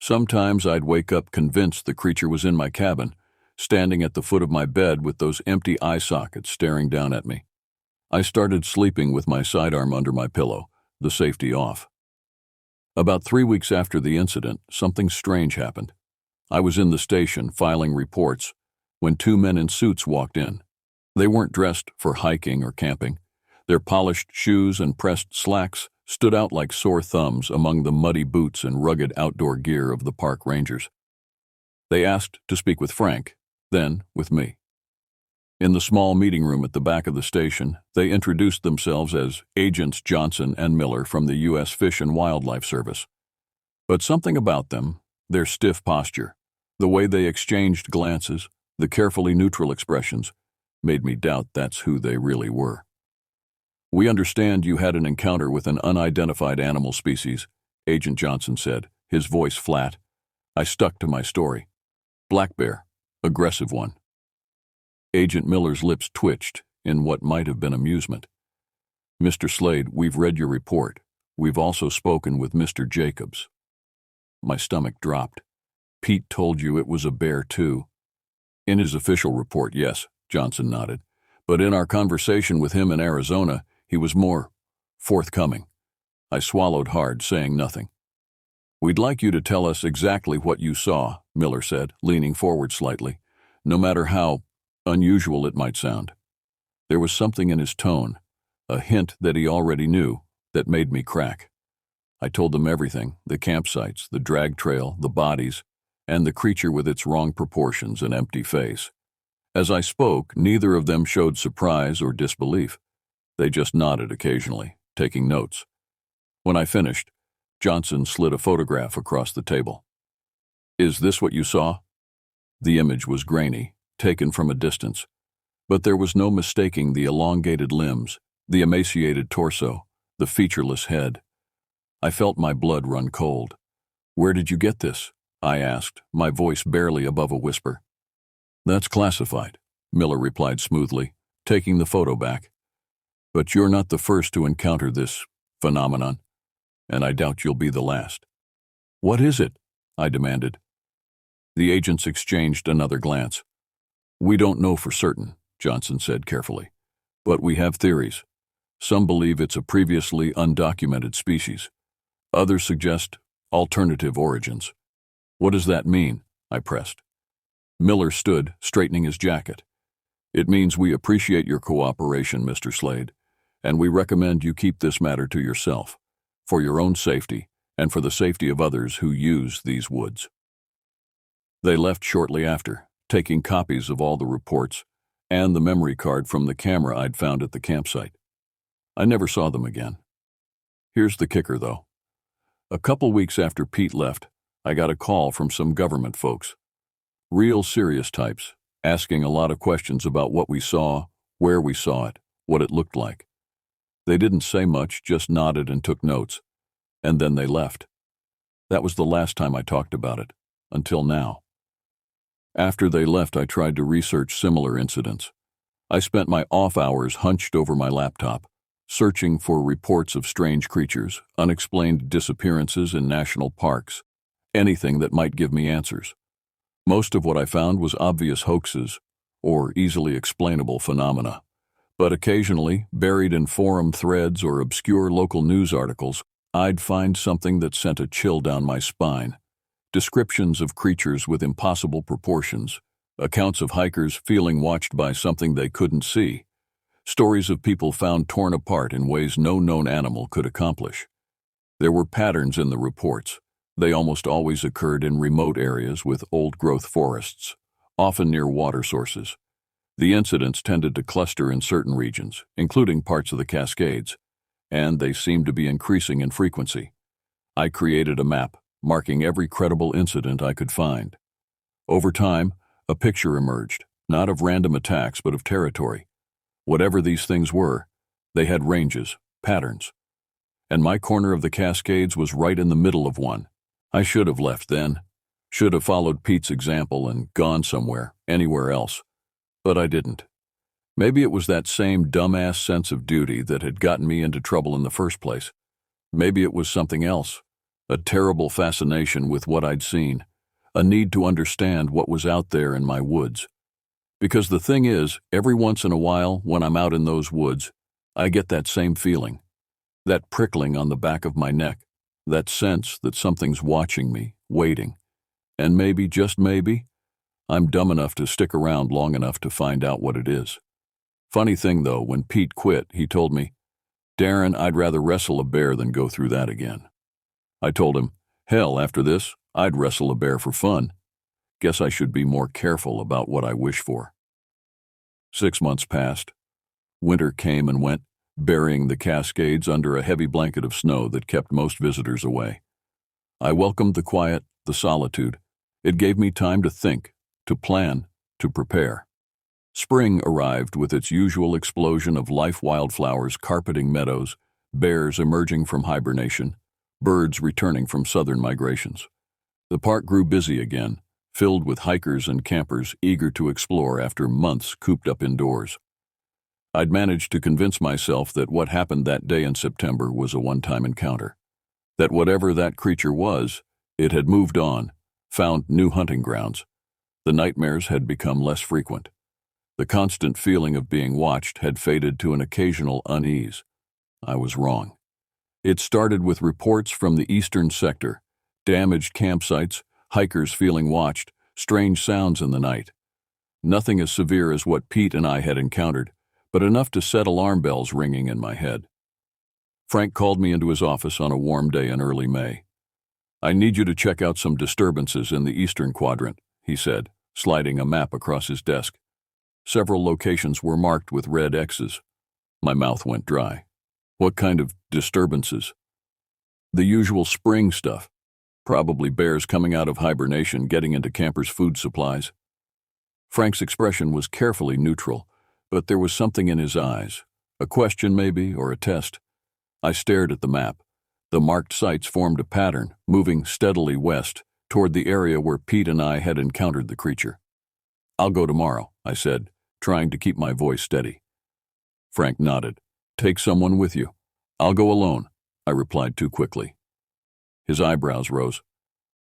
Sometimes I'd wake up convinced the creature was in my cabin, standing at the foot of my bed with those empty eye sockets staring down at me. I started sleeping with my sidearm under my pillow, the safety off. About 3 weeks after the incident, something strange happened. I was in the station filing reports when 2 men in suits walked in. They weren't dressed for hiking or camping. Their polished shoes and pressed slacks stood out like sore thumbs among the muddy boots and rugged outdoor gear of the park rangers. They asked to speak with Frank, then with me. In the small meeting room at the back of the station, they introduced themselves as Agents Johnson and Miller from the U.S. Fish and Wildlife Service. But something about them, their stiff posture, the way they exchanged glances, the carefully neutral expressions, made me doubt that's who they really were. "We understand you had an encounter with an unidentified animal species," Agent Johnson said, his voice flat. I stuck to my story. "Black bear, aggressive one." Agent Miller's lips twitched in what might have been amusement. "Mr. Slade, we've read your report. We've also spoken with Mr. Jacobs." My stomach dropped. "Pete told you it was a bear, too?" "In his official report, yes," Johnson nodded. "But in our conversation with him in Arizona, he was more forthcoming." I swallowed hard, saying nothing. "We'd like you to tell us exactly what you saw," Miller said, leaning forward slightly, "no matter how unusual it might sound." There was something in his tone, a hint that he already knew, that made me crack. I told them everything, the campsites, the drag trail, the bodies, and the creature with its wrong proportions and empty face. As I spoke, neither of them showed surprise or disbelief. They just nodded occasionally, taking notes. When I finished, Johnson slid a photograph across the table. "Is this what you saw?" The image was grainy, taken from a distance, but there was no mistaking the elongated limbs, the emaciated torso, the featureless head. I felt my blood run cold. "Where did you get this?" I asked, my voice barely above a whisper. "That's classified," Miller replied smoothly, taking the photo back. "But you're not the first to encounter this phenomenon, and I doubt you'll be the last." "What is it?" I demanded. The agents exchanged another glance. "We don't know for certain," Johnson said carefully, "but we have theories. Some believe it's a previously undocumented species. Others suggest alternative origins." "What does that mean?" I pressed. Miller stood, straightening his jacket. "It means we appreciate your cooperation, Mr. Slade, and we recommend you keep this matter to yourself, for your own safety and for the safety of others who use these woods." They left shortly after, taking copies of all the reports and the memory card from the camera I'd found at the campsite. I never saw them again. Here's the kicker, though. A couple weeks after Pete left, I got a call from some government folks. Real serious types, asking a lot of questions about what we saw, where we saw it, what it looked like. They didn't say much, just nodded and took notes, and then they left. That was the last time I talked about it, until now. After they left, I tried to research similar incidents. I spent my off hours hunched over my laptop, searching for reports of strange creatures, unexplained disappearances in national parks, anything that might give me answers. Most of what I found was obvious hoaxes or easily explainable phenomena. But occasionally, buried in forum threads or obscure local news articles, I'd find something that sent a chill down my spine. Descriptions of creatures with impossible proportions, accounts of hikers feeling watched by something they couldn't see, stories of people found torn apart in ways no known animal could accomplish. There were patterns in the reports. They almost always occurred in remote areas with old-growth forests, often near water sources. The incidents tended to cluster in certain regions, including parts of the Cascades, and they seemed to be increasing in frequency. I created a map, marking every credible incident I could find. Over time, a picture emerged, not of random attacks but of territory. Whatever these things were, they had ranges, patterns. And my corner of the Cascades was right in the middle of one. I should have left then, should have followed Pete's example and gone somewhere, anywhere else. But I didn't. Maybe it was that same dumbass sense of duty that had gotten me into trouble in the first place. Maybe it was something else, a terrible fascination with what I'd seen, a need to understand what was out there in my woods. Because the thing is, every once in a while when I'm out in those woods, I get that same feeling, that prickling on the back of my neck, that sense that something's watching me, waiting. And maybe, just maybe, I'm dumb enough to stick around long enough to find out what it is. Funny thing though, when Pete quit, he told me, "Darren, I'd rather wrestle a bear than go through that again." I told him, "Hell, after this, I'd wrestle a bear for fun. Guess I should be more careful about what I wish for." 6 months passed. Winter came and went, burying the Cascades under a heavy blanket of snow that kept most visitors away. I welcomed the quiet, the solitude. It gave me time to think, to plan, to prepare. Spring arrived with its usual explosion of life wildflowers carpeting meadows, bears emerging from hibernation, birds returning from southern migrations. The park grew busy again, filled with hikers and campers eager to explore after months cooped up indoors. I'd managed to convince myself that what happened that day in September was a one-time encounter. That whatever that creature was, it had moved on, found new hunting grounds. The nightmares had become less frequent. The constant feeling of being watched had faded to an occasional unease. I was wrong. It started with reports from the eastern sector, damaged campsites, hikers feeling watched, strange sounds in the night. Nothing as severe as what Pete and I had encountered, but enough to set alarm bells ringing in my head. Frank called me into his office on a warm day in early May. "I need you to check out some disturbances in the eastern quadrant," he said, sliding a map across his desk. Several locations were marked with red X's. My mouth went dry. What kind of disturbances? The usual spring stuff. Probably bears coming out of hibernation getting into campers' food supplies. Frank's expression was carefully neutral, but there was something in his eyes. A question maybe, or a test. I stared at the map. The marked sites formed a pattern, moving steadily west, toward the area where Pete and I had encountered the creature. "I'll go tomorrow," I said, trying to keep my voice steady. Frank nodded. "Take someone with you." "I'll go alone," I replied too quickly. His eyebrows rose.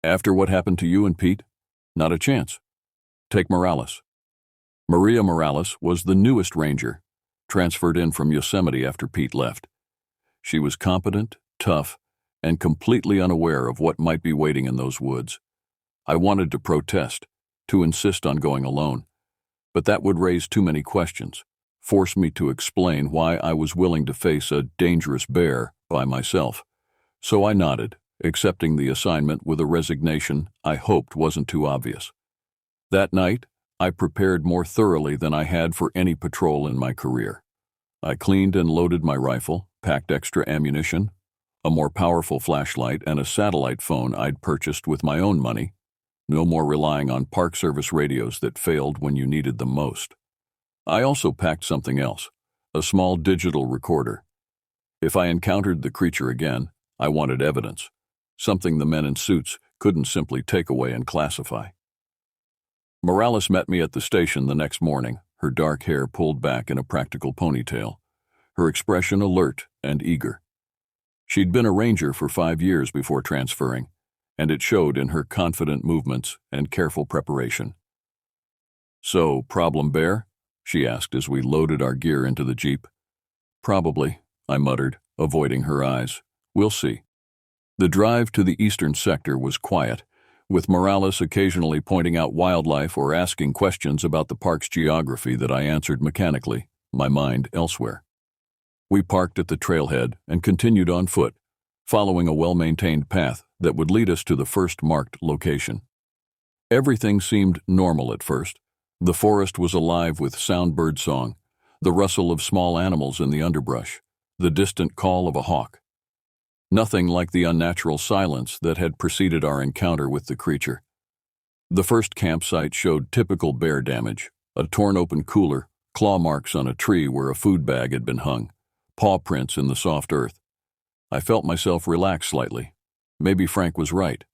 "After what happened to you and Pete? Not a chance. Take Morales." Maria Morales was the newest ranger, transferred in from Yosemite after Pete left. She was competent, tough, and completely unaware of what might be waiting in those woods. I wanted to protest, to insist on going alone, but that would raise too many questions, force me to explain why I was willing to face a dangerous bear by myself. So I nodded, accepting the assignment with a resignation I hoped wasn't too obvious. That night, I prepared more thoroughly than I had for any patrol in my career. I cleaned and loaded my rifle, packed extra ammunition, a more powerful flashlight, and a satellite phone I'd purchased with my own money. No more relying on Park Service radios that failed when you needed them most. I also packed something else, a small digital recorder. If I encountered the creature again, I wanted evidence, something the men in suits couldn't simply take away and classify. Morales met me at the station the next morning, her dark hair pulled back in a practical ponytail, her expression alert and eager. She'd been a ranger for 5 years before transferring, and it showed in her confident movements and careful preparation. "So, problem bear?" she asked as we loaded our gear into the Jeep. "Probably," I muttered, avoiding her eyes. "We'll see." The drive to the eastern sector was quiet, with Morales occasionally pointing out wildlife or asking questions about the park's geography that I answered mechanically, my mind elsewhere. We parked at the trailhead and continued on foot, following a well-maintained path that would lead us to the first marked location. Everything seemed normal at first. The forest was alive with sound bird song, the rustle of small animals in the underbrush, the distant call of a hawk. Nothing like the unnatural silence that had preceded our encounter with the creature. The first campsite showed typical bear damage, a torn-open cooler, claw marks on a tree where a food bag had been hung, paw prints in the soft earth. I felt myself relax slightly. Maybe Frank was right.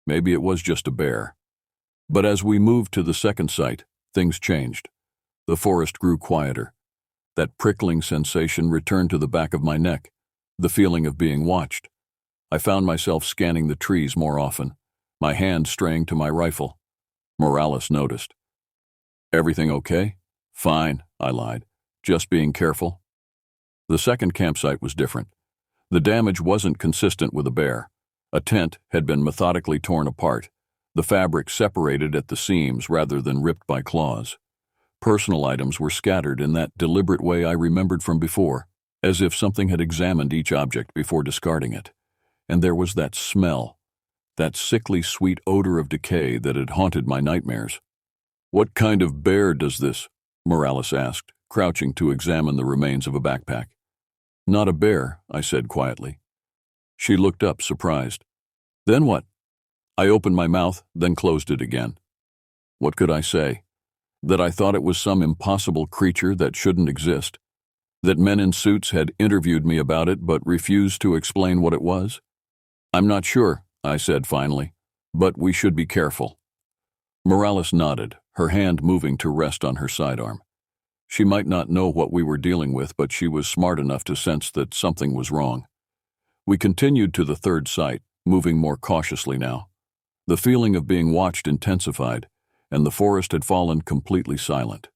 Maybe it was just a bear. But as we moved to the second site, things changed. The forest grew quieter. That prickling sensation returned to the back of my neck, the feeling of being watched. I found myself scanning the trees more often, my hand straying to my rifle. Morales noticed. "Everything okay?" "Fine," I lied. "Just being careful." The second campsite was different. The damage wasn't consistent with a bear. A tent had been methodically torn apart, the fabric separated at the seams rather than ripped by claws. Personal items were scattered in that deliberate way I remembered from before, as if something had examined each object before discarding it. And there was that smell, that sickly sweet odor of decay that had haunted my nightmares. "What kind of bear does this?" Morales asked, crouching to examine the remains of a backpack. Not a bear, I said quietly. She looked up, surprised. Then what? I opened my mouth, then closed it again. What could I say? That I thought it was some impossible creature that shouldn't exist? That men in suits had interviewed me about it but refused to explain what it was? I'm not sure, I said finally, but we should be careful. Morales nodded, her hand moving to rest on her sidearm. She might not know what we were dealing with, but she was smart enough to sense that something was wrong. We continued to the third site, moving more cautiously now. The feeling of being watched intensified, and the forest had fallen completely silent.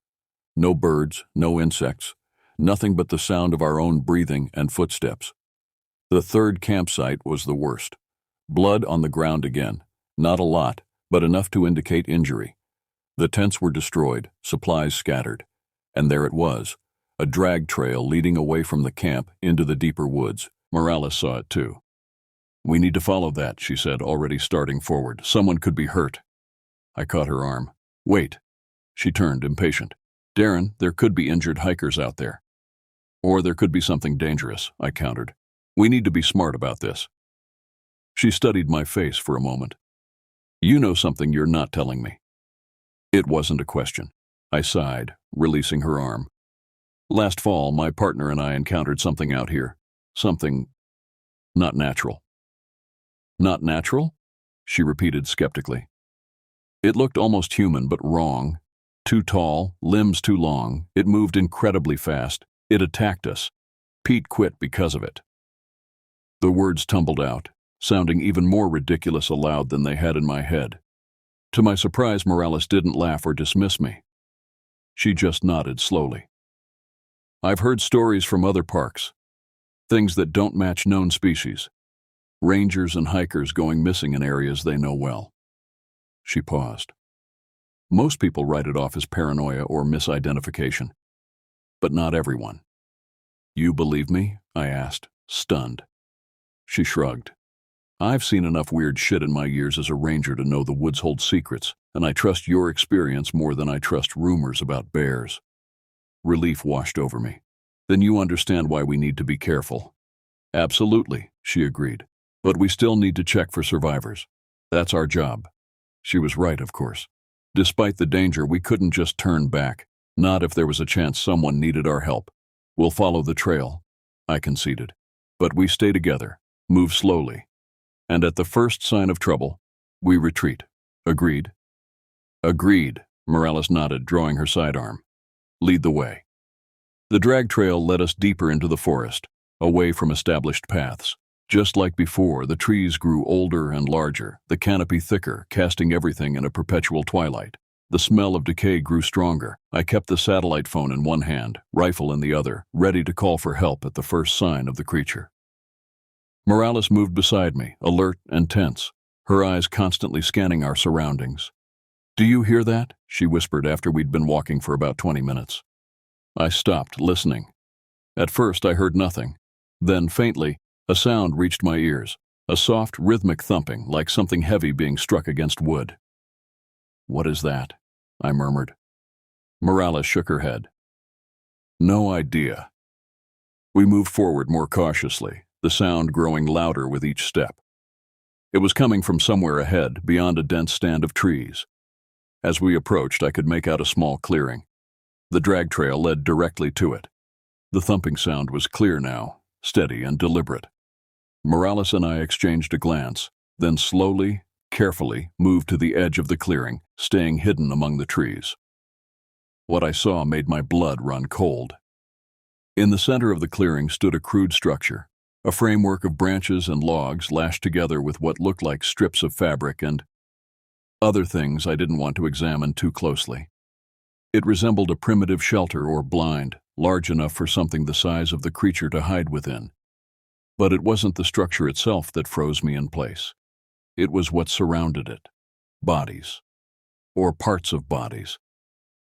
No birds, no insects, nothing but the sound of our own breathing and footsteps. The third campsite was the worst. Blood on the ground again. Not a lot, but enough to indicate injury. The tents were destroyed, supplies scattered. And there it was, a drag trail leading away from the camp into the deeper woods. Morales saw it too. We need to follow that, she said, already starting forward. Someone could be hurt. I caught her arm. Wait. She turned, impatient. Darren, there could be injured hikers out there. Or there could be something dangerous, I countered. We need to be smart about this. She studied my face for a moment. You know something you're not telling me. It wasn't a question. I sighed, releasing her arm. Last fall, my partner and I encountered something out here. Something not natural. Not natural? She repeated skeptically. It looked almost human, but wrong. Too tall, limbs too long. It moved incredibly fast. It attacked us. Pete quit because of it. The words tumbled out, sounding even more ridiculous aloud than they had in my head. To my surprise, Morales didn't laugh or dismiss me. She just nodded slowly. I've heard stories from other parks. Things that don't match known species. Rangers and hikers going missing in areas they know well. She paused. Most people write it off as paranoia or misidentification. But not everyone. You believe me? I asked, stunned. She shrugged. I've seen enough weird shit in my years as a ranger to know the woods hold secrets, and I trust your experience more than I trust rumors about bears. Relief washed over me. Then you understand why we need to be careful. Absolutely, she agreed. But we still need to check for survivors. That's our job. She was right, of course. Despite the danger, we couldn't just turn back. Not if there was a chance someone needed our help. We'll follow the trail, I conceded. But we stay together, move slowly. And at the first sign of trouble, we retreat. Agreed? Agreed, Morales nodded, drawing her sidearm. Lead the way. The drag trail led us deeper into the forest, away from established paths. Just like before, the trees grew older and larger, the canopy thicker, casting everything in a perpetual twilight. The smell of decay grew stronger. I kept the satellite phone in one hand, rifle in the other, ready to call for help at the first sign of the creature. Morales moved beside me, alert and tense, her eyes constantly scanning our surroundings. Do you hear that? She whispered after we'd been walking for about 20 minutes. I stopped, listening. At first I heard nothing. Then, faintly, a sound reached my ears, a soft, rhythmic thumping, like something heavy being struck against wood. What is that? I murmured. Morales shook her head. No idea. We moved forward more cautiously, the sound growing louder with each step. It was coming from somewhere ahead, beyond a dense stand of trees. As we approached, I could make out a small clearing. The drag trail led directly to it. The thumping sound was clear now, steady and deliberate. Morales and I exchanged a glance, then slowly, carefully moved to the edge of the clearing, staying hidden among the trees. What I saw made my blood run cold. In the center of the clearing stood a crude structure, a framework of branches and logs lashed together with what looked like strips of fabric and other things I didn't want to examine too closely. It resembled a primitive shelter or blind, large enough for something the size of the creature to hide within. But it wasn't the structure itself that froze me in place. It was what surrounded it. Bodies. Or parts of bodies.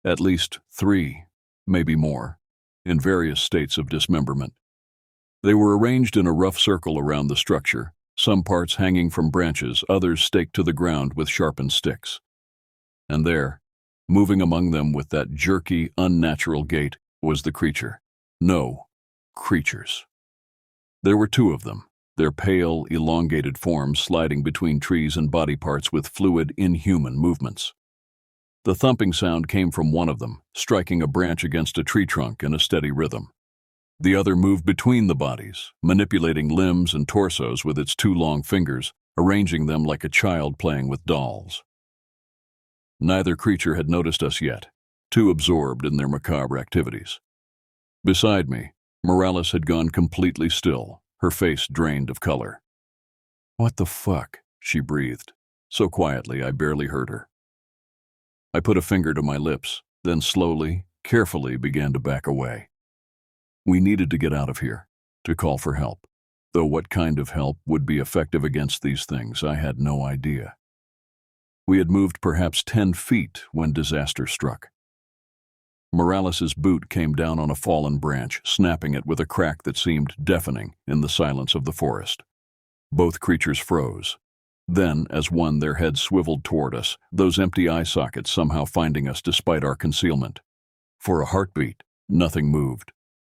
At least 3, maybe more, in various states of dismemberment. They were arranged in a rough circle around the structure, some parts hanging from branches, others staked to the ground with sharpened sticks. And there, Moving among them with that jerky, unnatural gait was the creature. No, creatures. There were two of them, their pale, elongated forms sliding between trees and body parts with fluid, inhuman movements. The thumping sound came from one of them, striking a branch against a tree trunk in a steady rhythm. The other moved between the bodies, manipulating limbs and torsos with its two long fingers, arranging them like a child playing with dolls. Neither creature had noticed us yet, too absorbed in their macabre activities. Beside me, Morales had gone completely still, her face drained of color. "What the fuck?" she breathed, so quietly I barely heard her. I put a finger to my lips, then slowly, carefully began to back away. We needed to get out of here, to call for help, though what kind of help would be effective against these things I had no idea. We had moved perhaps 10 feet when disaster struck. Morales's boot came down on a fallen branch, snapping it with a crack that seemed deafening in the silence of the forest. Both creatures froze. Then, as one, their heads swiveled toward us, those empty eye sockets somehow finding us despite our concealment. For a heartbeat, nothing moved.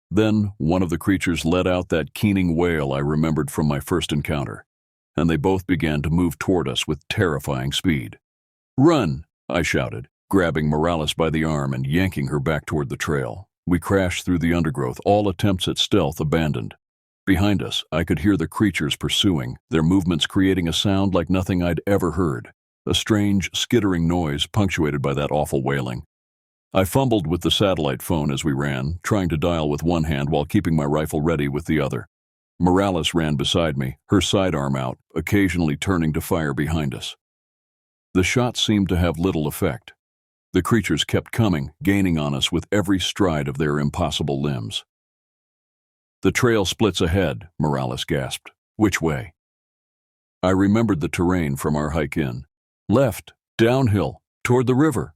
Then, one of the creatures let out that keening wail I remembered from my first encounter, and they both began to move toward us with terrifying speed. "Run!" I shouted, grabbing Morales by the arm and yanking her back toward the trail. We crashed through the undergrowth, all attempts at stealth abandoned. Behind us, I could hear the creatures pursuing, their movements creating a sound like nothing I'd ever heard, a strange, skittering noise punctuated by that awful wailing. I fumbled with the satellite phone as we ran, trying to dial with one hand while keeping my rifle ready with the other. Morales ran beside me, her sidearm out, occasionally turning to fire behind us. The shots seemed to have little effect. The creatures kept coming, gaining on us with every stride of their impossible limbs. "The trail splits ahead," Morales gasped. "Which way?" I remembered the terrain from our hike in. "Left, downhill, toward the river."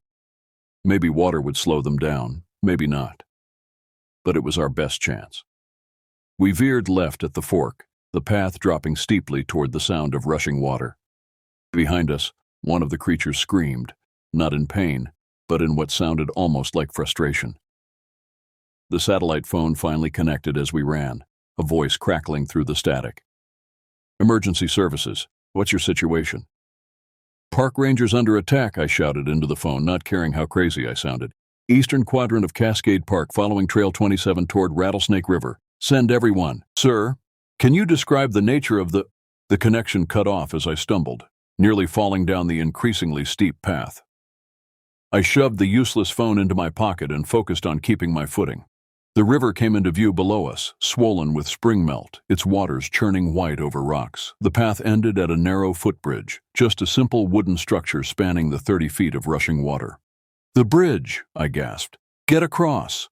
Maybe water would slow them down, maybe not. But it was our best chance. We veered left at the fork, the path dropping steeply toward the sound of rushing water. Behind us, one of the creatures screamed, not in pain, but in what sounded almost like frustration. The satellite phone finally connected as we ran, a voice crackling through the static. "Emergency services. What's your situation?" "Park rangers under attack," I shouted into the phone, not caring how crazy I sounded. "Eastern quadrant of Cascade Park, following Trail 27 toward Rattlesnake River. Send everyone." "Sir, can you describe the nature of the—" The connection cut off as I stumbled, nearly falling down the increasingly steep path. I shoved the useless phone into my pocket and focused on keeping my footing. The river came into view below us, swollen with spring melt, its waters churning white over rocks. The path ended at a narrow footbridge, just a simple wooden structure spanning the 30 feet of rushing water. "The bridge!" I gasped. "Get across!"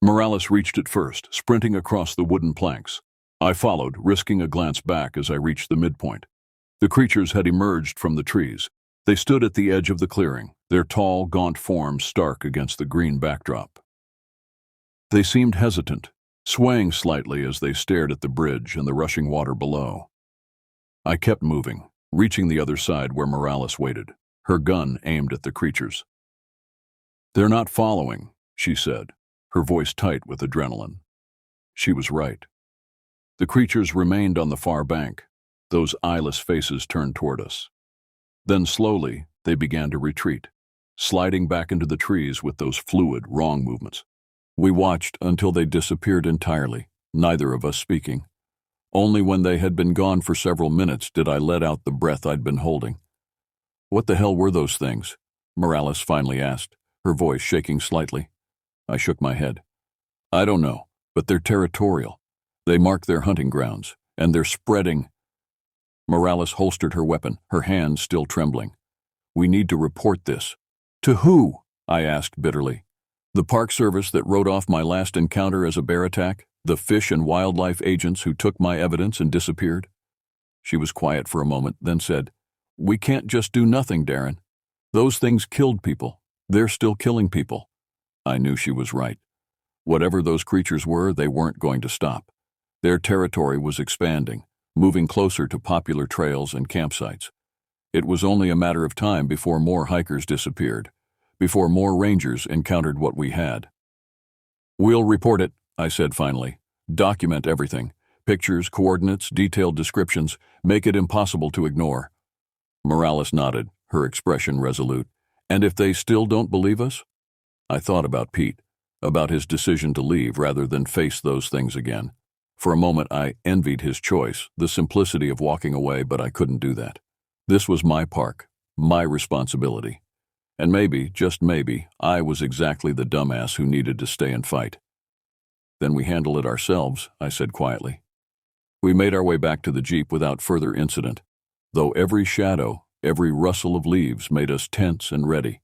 Morales reached it first, sprinting across the wooden planks. I followed, risking a glance back as I reached the midpoint. The creatures had emerged from the trees. They stood at the edge of the clearing, their tall, gaunt forms stark against the green backdrop. They seemed hesitant, swaying slightly as they stared at the bridge and the rushing water below. I kept moving, reaching the other side where Morales waited, her gun aimed at the creatures. "They're not following," she said, her voice tight with adrenaline. She was right. The creatures remained on the far bank, those eyeless faces turned toward us. Then slowly, they began to retreat, sliding back into the trees with those fluid, wrong movements. We watched until they disappeared entirely, neither of us speaking. Only when they had been gone for several minutes did I let out the breath I'd been holding. "What the hell were those things?" Morales finally asked, her voice shaking slightly. I shook my head. "I don't know, but they're territorial. They mark their hunting grounds, and they're spreading." Morales holstered her weapon, her hands still trembling. "We need to report this." "To who?" I asked bitterly. "The Park Service that wrote off my last encounter as a bear attack? The fish and wildlife agents who took my evidence and disappeared?" She was quiet for a moment, then said, "We can't just do nothing, Darren. Those things killed people. They're still killing people." I knew she was right. Whatever those creatures were, they weren't going to stop. Their territory was expanding, moving closer to popular trails and campsites. It was only a matter of time before more hikers disappeared, before more rangers encountered what we had. "We'll report it," I said finally. "Document everything. Pictures, coordinates, detailed descriptions. Make it impossible to ignore." Morales nodded, her expression resolute. "And if they still don't believe us?" I thought about Pete, about his decision to leave rather than face those things again. For a moment I envied his choice, the simplicity of walking away, but I couldn't do that. This was my park, my responsibility. And maybe, just maybe, I was exactly the dumbass who needed to stay and fight. "Then we handle it ourselves," I said quietly. We made our way back to the Jeep without further incident, though every shadow, every rustle of leaves made us tense and ready.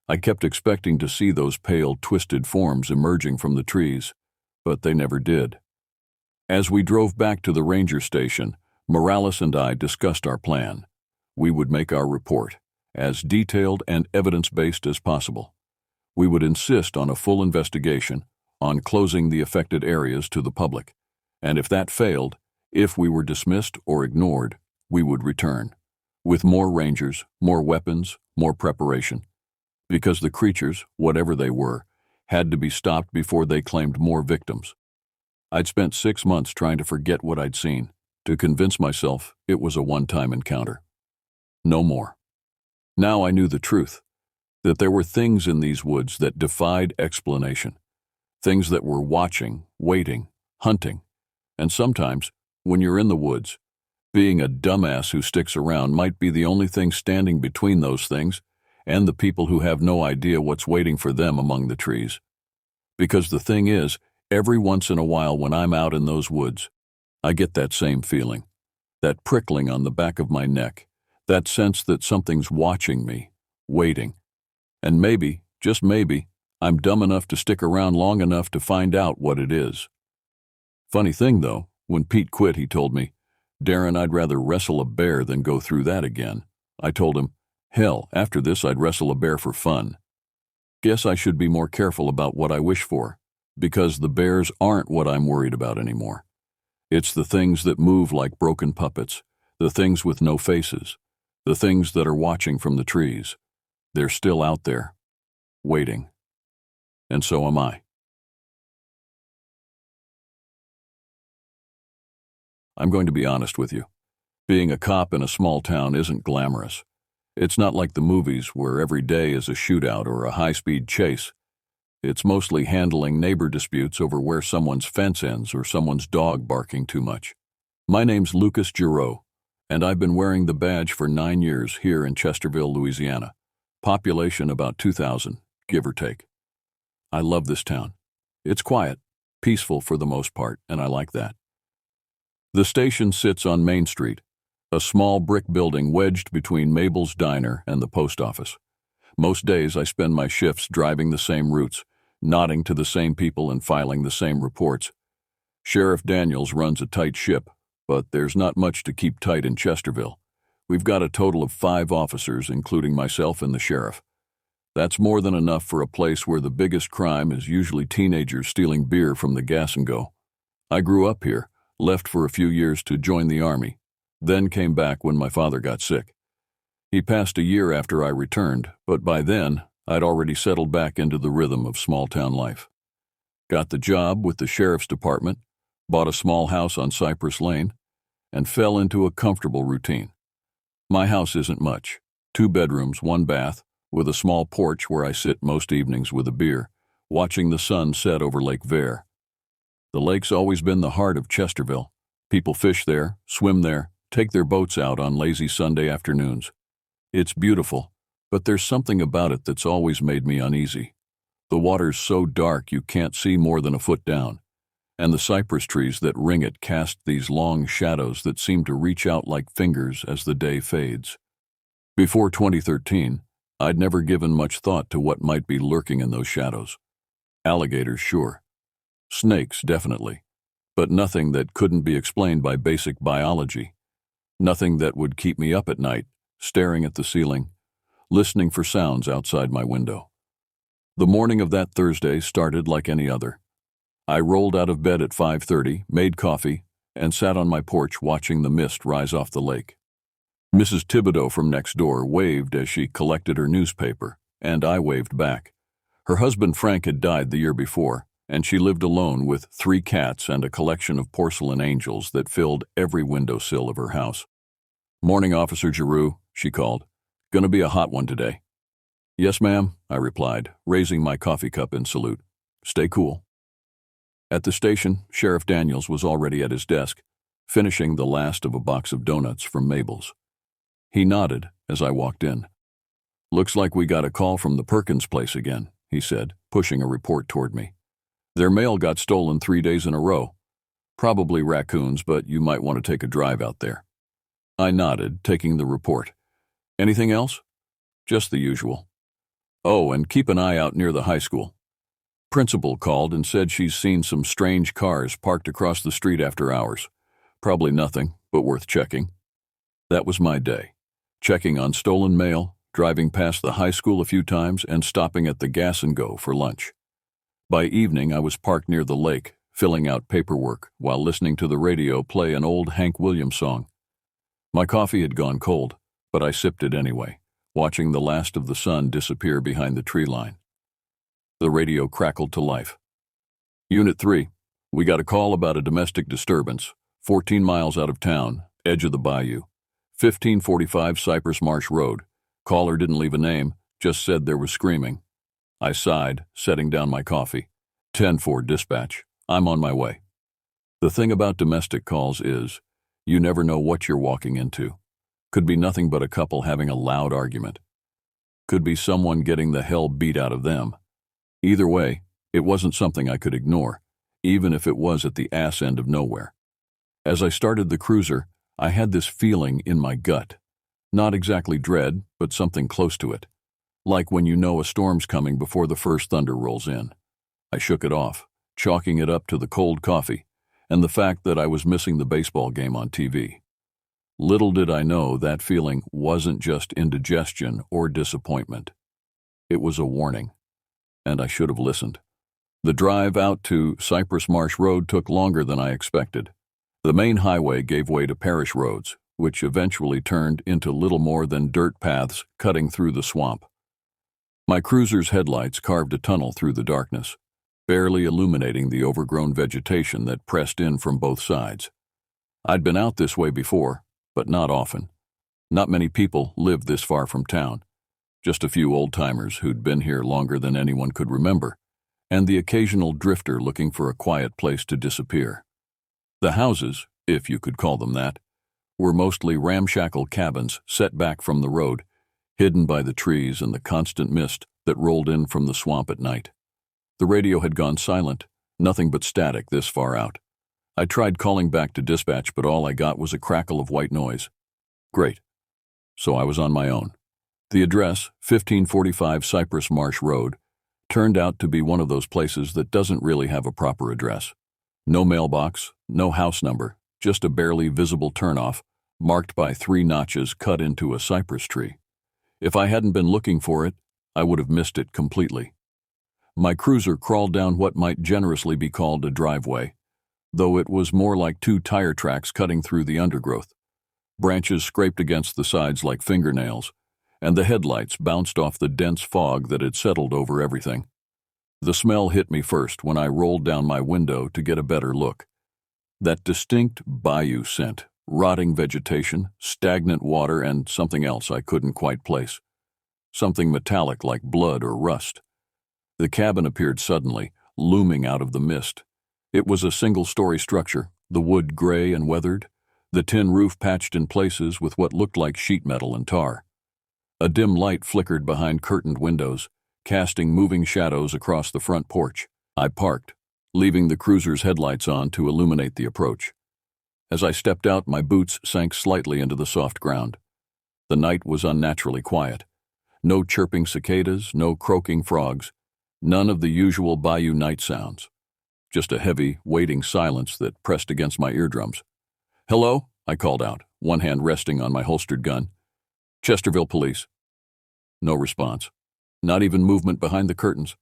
I kept expecting to see those pale, twisted forms emerging from the trees, but they never did. As we drove back to the ranger station, Morales and I discussed our plan. We would make our report, as detailed and evidence-based as possible. We would insist on a full investigation, on closing the affected areas to the public, and if that failed, if we were dismissed or ignored, we would return, with more rangers, more weapons, more preparation. Because the creatures, whatever they were, had to be stopped before they claimed more victims. I'd spent 6 months trying to forget what I'd seen, to convince myself it was a one-time encounter. No more. Now I knew the truth, that there were things in these woods that defied explanation, things that were watching, waiting, hunting, and sometimes, when you're in the woods, being a dumbass who sticks around might be the only thing standing between those things and the people who have no idea what's waiting for them among the trees. Because the thing is, every once in a while when I'm out in those woods, I get that same feeling, that prickling on the back of my neck, that sense that something's watching me, waiting. And maybe, just maybe, I'm dumb enough to stick around long enough to find out what it is. Funny thing though, when Pete quit, he told me, "Darren, I'd rather wrestle a bear than go through that again." I told him, "Hell, after this I'd wrestle a bear for fun." Guess I should be more careful about what I wish for, because the bears aren't what I'm worried about anymore. It's the things that move like broken puppets, the things with no faces, the things that are watching from the trees. They're still out there, waiting. And so am I. I'm going to be honest with you. Being a cop in a small town isn't glamorous. It's not like the movies where every day is a shootout or a high-speed chase. It's mostly handling neighbor disputes over where someone's fence ends or someone's dog barking too much. My name's Lucas Giroux, and I've been wearing the badge for 9 years here in Chesterville, Louisiana. Population about 2,000, give or take. I love this town. It's quiet, peaceful for the most part, and I like that. The station sits on Main Street, a small brick building wedged between Mabel's Diner and the post office. Most days I spend my shifts driving the same routes, nodding to the same people and filing the same reports. Sheriff Daniels runs a tight ship, but there's not much to keep tight in Chesterville. We've got a total of 5 officers, including myself and the sheriff. That's more than enough for a place where the biggest crime is usually teenagers stealing beer from the gas and go. I grew up here, left for a few years to join the Army, then came back when my father got sick. He passed a year after I returned, but by then, I'd already settled back into the rhythm of small-town life. Got the job with the sheriff's department, bought a small house on Cypress Lane, and fell into a comfortable routine. My house isn't much, 2 bedrooms, 1 bath, with a small porch where I sit most evenings with a beer, watching the sun set over Lake Vere. The lake's always been the heart of Chesterville. People fish there, swim there, take their boats out on lazy Sunday afternoons. It's beautiful, but there's something about it that's always made me uneasy. The water's so dark you can't see more than a foot down, and the cypress trees that ring it cast these long shadows that seem to reach out like fingers as the day fades. Before 2013, I'd never given much thought to what might be lurking in those shadows. Alligators, sure. Snakes, definitely. But nothing that couldn't be explained by basic biology. Nothing that would keep me up at night, staring at the ceiling, listening for sounds outside my window. The morning of that Thursday started like any other. I rolled out of bed at 5:30, made coffee, and sat on my porch watching the mist rise off the lake. Mrs. Thibodeau from next door waved as she collected her newspaper, and I waved back. Her husband Frank had died the year before, and she lived alone with 3 cats and a collection of porcelain angels that filled every windowsill of her house. "Morning, Officer Giroux," she called. "Gonna be a hot one today." "Yes, ma'am," I replied, raising my coffee cup in salute. "Stay cool." At the station, Sheriff Daniels was already at his desk, finishing the last of a box of donuts from Mabel's. He nodded as I walked in. "Looks like we got a call from the Perkins place again," he said, pushing a report toward me. "Their mail got stolen 3 days in a row. Probably raccoons, but you might want to take a drive out there." I nodded, taking the report. "Anything else?" "Just the usual." "Oh, and keep an eye out near the high school. Principal called and said she's seen some strange cars parked across the street after hours. Probably nothing, but worth checking." That was my day. Checking on stolen mail, driving past the high school a few times, and stopping at the Gas and Go for lunch. By evening, I was parked near the lake, filling out paperwork while listening to the radio play an old Hank Williams song. My coffee had gone cold, but I sipped it anyway, watching the last of the sun disappear behind the tree line. The radio crackled to life. "Unit 3, we got a call about a domestic disturbance, 14 miles out of town, edge of the Bayou, 1545 Cypress Marsh Road. Caller didn't leave a name, just said there was screaming." I sighed, setting down my coffee. 10-4 dispatch. I'm on my way. The thing about domestic calls is, you never know what you're walking into. Could be nothing but a couple having a loud argument. Could be someone getting the hell beat out of them. Either way, it wasn't something I could ignore, even if it was at the ass end of nowhere. As I started the cruiser, I had this feeling in my gut. Not exactly dread, but something close to it. Like when you know a storm's coming before the first thunder rolls in. I shook it off, chalking it up to the cold coffee and the fact that I was missing the baseball game on TV. Little did I know that feeling wasn't just indigestion or disappointment. It was a warning, and I should have listened. The drive out to Cypress Marsh Road took longer than I expected. The main highway gave way to parish roads, which eventually turned into little more than dirt paths cutting through the swamp. My cruiser's headlights carved a tunnel through the darkness, barely illuminating the overgrown vegetation that pressed in from both sides. I'd been out this way before, but not often. Not many people lived this far from town. Just a few old-timers who'd been here longer than anyone could remember, and the occasional drifter looking for a quiet place to disappear. The houses, if you could call them that, were mostly ramshackle cabins set back from the road, hidden by the trees and the constant mist that rolled in from the swamp at night. The radio had gone silent, nothing but static this far out. I tried calling back to dispatch, but all I got was a crackle of white noise. Great. So I was on my own. The address, 1545 Cypress Marsh Road, turned out to be one of those places that doesn't really have a proper address. No mailbox, no house number, just a barely visible turnoff, marked by 3 notches cut into a cypress tree. If I hadn't been looking for it, I would have missed it completely. My cruiser crawled down what might generously be called a driveway, though it was more like 2 tire tracks cutting through the undergrowth. Branches scraped against the sides like fingernails, and the headlights bounced off the dense fog that had settled over everything. The smell hit me first when I rolled down my window to get a better look. That distinct bayou scent, rotting vegetation, stagnant water, and something else I couldn't quite place. Something metallic like blood or rust. The cabin appeared suddenly, looming out of the mist. It was a single-story structure, the wood gray and weathered, the tin roof patched in places with what looked like sheet metal and tar. A dim light flickered behind curtained windows, casting moving shadows across the front porch. I parked, leaving the cruiser's headlights on to illuminate the approach. As I stepped out, my boots sank slightly into the soft ground. The night was unnaturally quiet. No chirping cicadas, no croaking frogs, none of the usual bayou night sounds. Just a heavy, waiting silence that pressed against my eardrums. "Hello?" I called out, one hand resting on my holstered gun. "Chesterville Police." No response. Not even movement behind the curtains.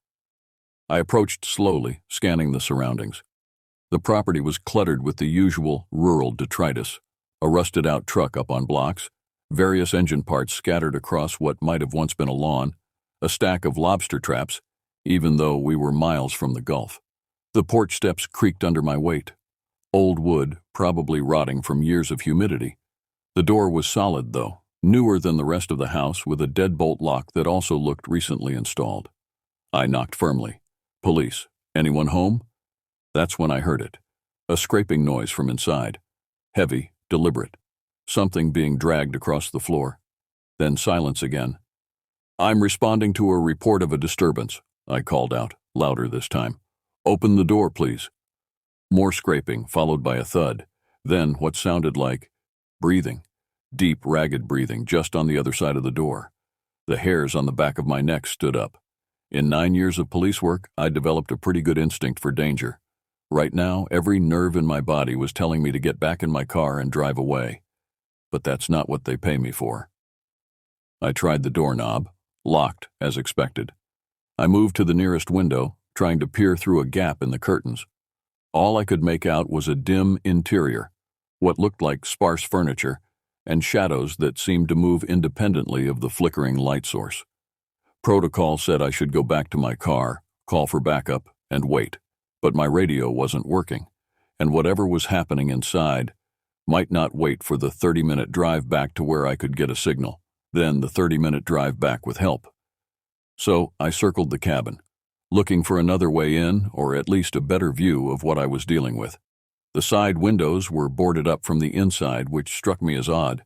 I approached slowly, scanning the surroundings. The property was cluttered with the usual rural detritus. A rusted-out truck up on blocks, various engine parts scattered across what might have once been a lawn, a stack of lobster traps, even though we were miles from the Gulf. The porch steps creaked under my weight. Old wood, probably rotting from years of humidity. The door was solid, though, newer than the rest of the house, with a deadbolt lock that also looked recently installed. I knocked firmly. Police. Anyone home? That's when I heard it. A scraping noise from inside. Heavy, deliberate. Something being dragged across the floor. Then silence again. I'm responding to a report of a disturbance, I called out, louder this time. Open the door, please. More scraping, followed by a thud. Then what sounded like breathing. Deep, ragged breathing just on the other side of the door. The hairs on the back of my neck stood up. In 9 years of police work, I'd developed a pretty good instinct for danger. Right now, every nerve in my body was telling me to get back in my car and drive away. But that's not what they pay me for. I tried the doorknob, locked as expected. I moved to the nearest window, trying to peer through a gap in the curtains. All I could make out was a dim interior, what looked like sparse furniture, and shadows that seemed to move independently of the flickering light source. Protocol said I should go back to my car, call for backup, and wait. But my radio wasn't working, and whatever was happening inside might not wait for the 30-minute drive back to where I could get a signal, then the 30-minute drive back with help. So I circled the cabin, looking for another way in or at least a better view of what I was dealing with. The side windows were boarded up from the inside, which struck me as odd.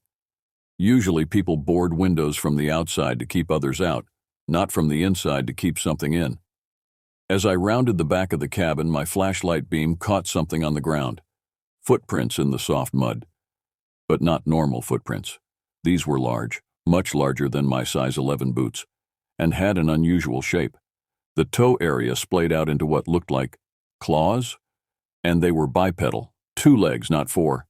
Usually people board windows from the outside to keep others out, not from the inside to keep something in. As I rounded the back of the cabin, my flashlight beam caught something on the ground. Footprints in the soft mud. But not normal footprints. These were large, much larger than my size 11 boots, and had an unusual shape. The toe area splayed out into what looked like claws, and they were bipedal, 2 legs, not 4.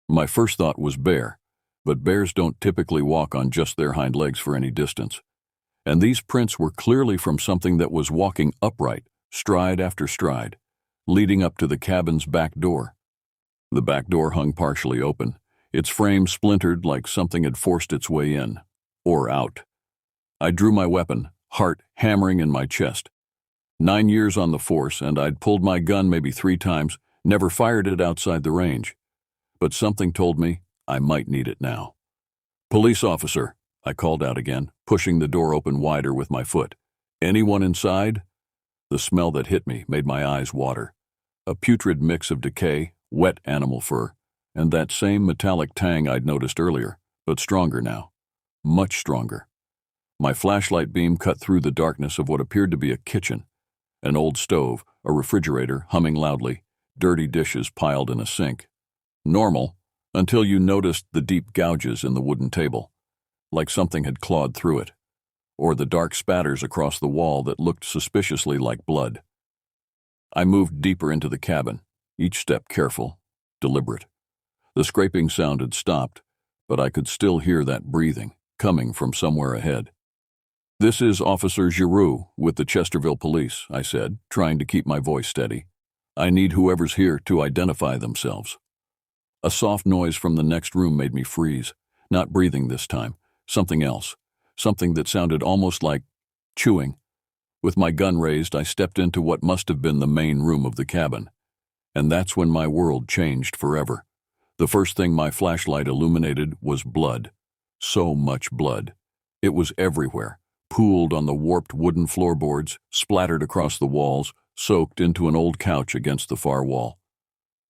My first thought was bear, but bears don't typically walk on just their hind legs for any distance. And these prints were clearly from something that was walking upright, stride after stride, leading up to the cabin's back door. The back door hung partially open, its frame splintered like something had forced its way in, or out. I drew my weapon, heart hammering in my chest. 9 years on the force, and I'd pulled my gun maybe 3 times, never fired it outside the range. But something told me I might need it now. Police officer, I called out again, pushing the door open wider with my foot. Anyone inside? The smell that hit me made my eyes water. A putrid mix of decay, wet animal fur, and that same metallic tang I'd noticed earlier, but stronger now. Much stronger. My flashlight beam cut through the darkness of what appeared to be a kitchen. An old stove, a refrigerator humming loudly, dirty dishes piled in a sink. Normal, until you noticed the deep gouges in the wooden table, like something had clawed through it, or the dark spatters across the wall that looked suspiciously like blood. I moved deeper into the cabin, each step careful, deliberate. The scraping sound had stopped, but I could still hear that breathing, coming from somewhere ahead. This is Officer Giroux with the Chesterville Police, I said, trying to keep my voice steady. I need whoever's here to identify themselves. A soft noise from the next room made me freeze, not breathing this time, something else, something that sounded almost like chewing. With my gun raised, I stepped into what must have been the main room of the cabin. And that's when my world changed forever. The first thing my flashlight illuminated was blood. So much blood. It was everywhere, pooled on the warped wooden floorboards, splattered across the walls, soaked into an old couch against the far wall.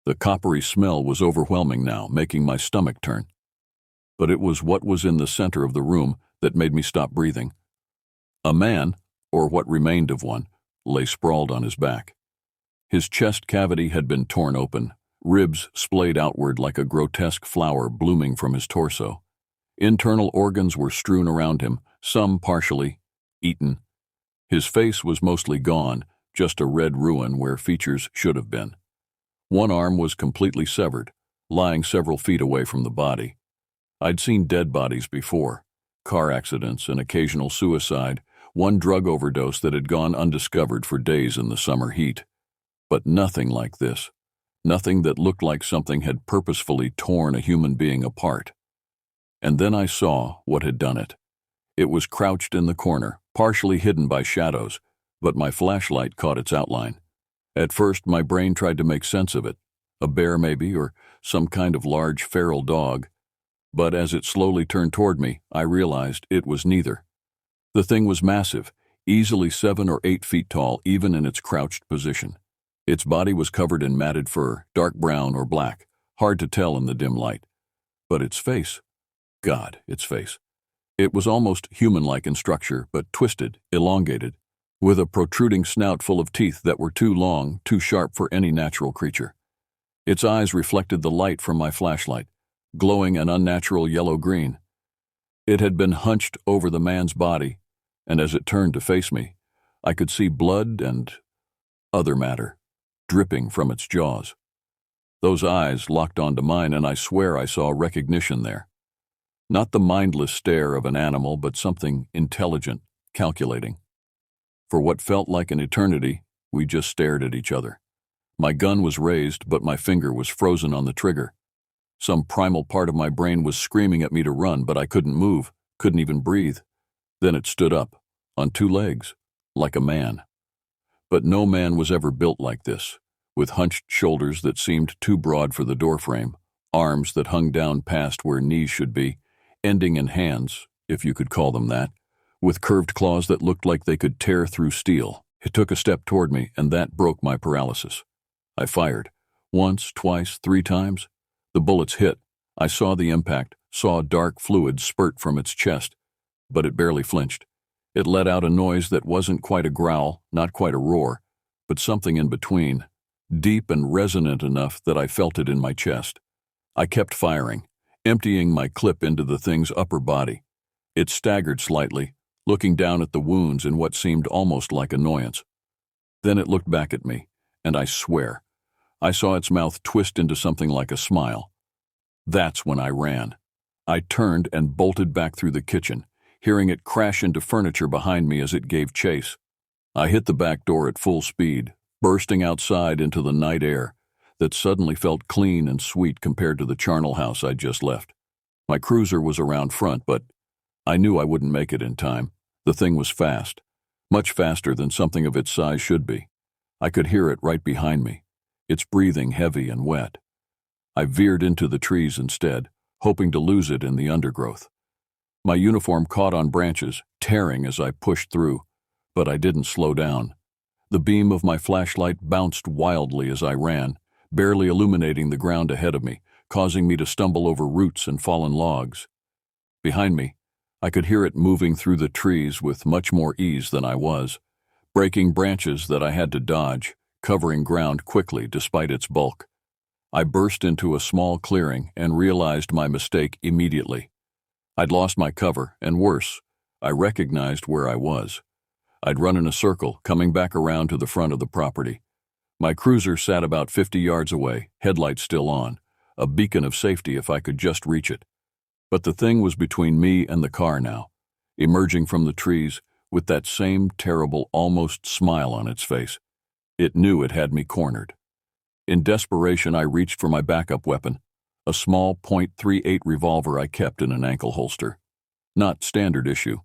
The coppery smell was overwhelming now, making my stomach turn. But it was what was in the center of the room that made me stop breathing. A man, or what remained of one, lay sprawled on his back. His chest cavity had been torn open, ribs splayed outward like a grotesque flower blooming from his torso. Internal organs were strewn around him, some partially eaten. His face was mostly gone, just a red ruin where features should have been. One arm was completely severed, lying several feet away from the body. I'd seen dead bodies before, car accidents, an occasional suicide, one drug overdose that had gone undiscovered for days in the summer heat. But nothing like this. Nothing that looked like something had purposefully torn a human being apart. And then I saw what had done it. It was crouched in the corner, partially hidden by shadows, but my flashlight caught its outline. At first, my brain tried to make sense of it. A bear maybe, or some kind of large feral dog. But as it slowly turned toward me, I realized it was neither. The thing was massive, easily 7 or 8 feet tall, even in its crouched position. Its body was covered in matted fur, dark brown or black, hard to tell in the dim light. But its face, God, its face. It was almost human-like in structure, but twisted, elongated, with a protruding snout full of teeth that were too long, too sharp for any natural creature. Its eyes reflected the light from my flashlight, glowing an unnatural yellow-green. It had been hunched over the man's body, and as it turned to face me, I could see blood and other matter dripping from its jaws. Those eyes locked onto mine, and I swear I saw recognition there. Not the mindless stare of an animal, but something intelligent, calculating. For what felt like an eternity, we just stared at each other. My gun was raised, but my finger was frozen on the trigger. Some primal part of my brain was screaming at me to run, but I couldn't move, couldn't even breathe. Then it stood up, on 2 legs, like a man. But no man was ever built like this, with hunched shoulders that seemed too broad for the doorframe, arms that hung down past where knees should be, ending in hands, if you could call them that, with curved claws that looked like they could tear through steel. It took a step toward me, and that broke my paralysis. I fired. Once, twice, 3 times. The bullets hit. I saw the impact, saw dark fluid spurt from its chest, but it barely flinched. It let out a noise that wasn't quite a growl, not quite a roar, but something in between, deep and resonant enough that I felt it in my chest. I kept firing, emptying my clip into the thing's upper body. It staggered slightly, looking down at the wounds in what seemed almost like annoyance. Then it looked back at me, and I swear, I saw its mouth twist into something like a smile. That's when I ran. I turned and bolted back through the kitchen, hearing it crash into furniture behind me as it gave chase. I hit the back door at full speed, bursting outside into the night air that suddenly felt clean and sweet compared to the charnel house I'd just left. My cruiser was around front, but I knew I wouldn't make it in time. The thing was fast, much faster than something of its size should be. I could hear it right behind me, its breathing heavy and wet. I veered into the trees instead, hoping to lose it in the undergrowth. My uniform caught on branches, tearing as I pushed through, but I didn't slow down. The beam of my flashlight bounced wildly as I ran, barely illuminating the ground ahead of me, causing me to stumble over roots and fallen logs. Behind me, I could hear it moving through the trees with much more ease than I was, breaking branches that I had to dodge, covering ground quickly despite its bulk. I burst into a small clearing and realized my mistake immediately. I'd lost my cover, and worse, I recognized where I was. I'd run in a circle, coming back around to the front of the property. My cruiser sat about 50 yards away, headlights still on, a beacon of safety if I could just reach it. But the thing was between me and the car now, emerging from the trees with that same terrible, almost smile on its face. It knew it had me cornered. In desperation, I reached for my backup weapon, a small .38 revolver I kept in an ankle holster. Not standard issue,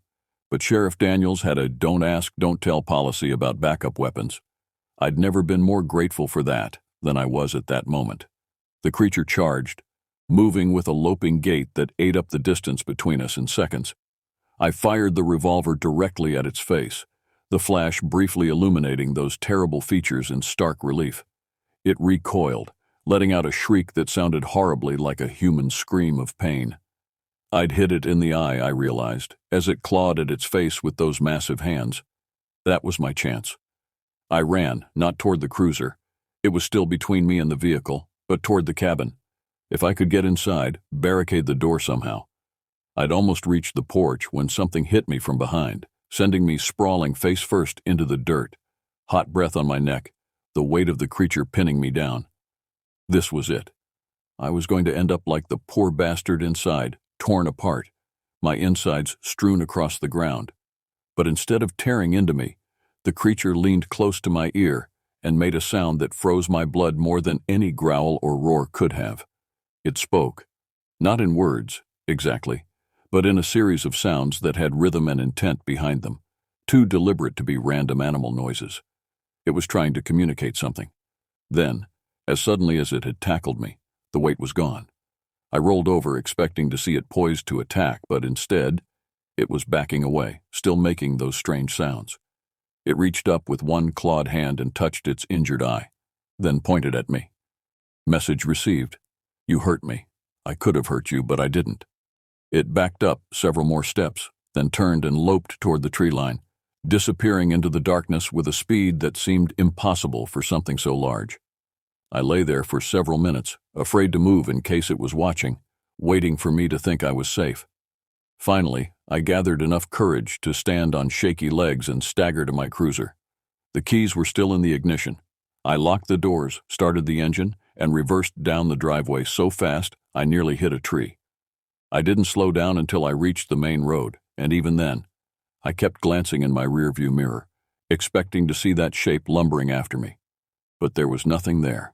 but Sheriff Daniels had a don't ask, don't tell policy about backup weapons. I'd never been more grateful for that than I was at that moment. The creature charged, moving with a loping gait that ate up the distance between us in seconds. I fired the revolver directly at its face, the flash briefly illuminating those terrible features in stark relief. It recoiled, letting out a shriek that sounded horribly like a human scream of pain. I'd hit it in the eye, I realized, as it clawed at its face with those massive hands. That was my chance. I ran, not toward the cruiser. It was still between me and the vehicle, but toward the cabin. If I could get inside, barricade the door somehow. I'd almost reached the porch when something hit me from behind, sending me sprawling face first into the dirt. Hot breath on my neck, the weight of the creature pinning me down. This was it. I was going to end up like the poor bastard inside, torn apart, my insides strewn across the ground. But instead of tearing into me, the creature leaned close to my ear and made a sound that froze my blood more than any growl or roar could have. It spoke, not in words, exactly, but in a series of sounds that had rhythm and intent behind them, too deliberate to be random animal noises. It was trying to communicate something. Then, as suddenly as it had tackled me, the weight was gone. I rolled over expecting to see it poised to attack, but instead, it was backing away, still making those strange sounds. It reached up with one clawed hand and touched its injured eye, then pointed at me. Message received. You hurt me. I could have hurt you, but I didn't. It backed up several more steps, then turned and loped toward the tree line, disappearing into the darkness with a speed that seemed impossible for something so large. I lay there for several minutes, afraid to move in case it was watching, waiting for me to think I was safe. Finally, I gathered enough courage to stand on shaky legs and stagger to my cruiser. The keys were still in the ignition. I locked the doors, started the engine, and reversed down the driveway so fast I nearly hit a tree. I didn't slow down until I reached the main road, and even then, I kept glancing in my rearview mirror, expecting to see that shape lumbering after me. But there was nothing there,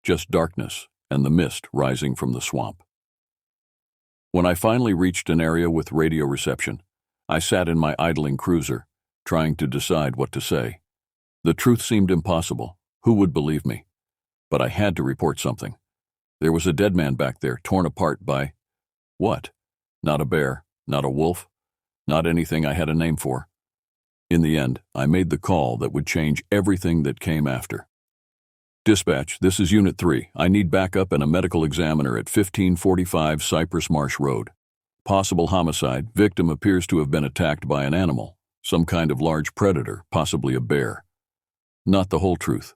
just darkness and the mist rising from the swamp. When I finally reached an area with radio reception, I sat in my idling cruiser, trying to decide what to say. The truth seemed impossible. Who would believe me? But I had to report something. There was a dead man back there, torn apart by... what? Not a bear, not a wolf, not anything I had a name for. In the end, I made the call that would change everything that came after. Dispatch, this is Unit 3. I need backup and a medical examiner at 1545 Cypress Marsh Road. Possible homicide. Victim appears to have been attacked by an animal, some kind of large predator, possibly a bear. Not the whole truth,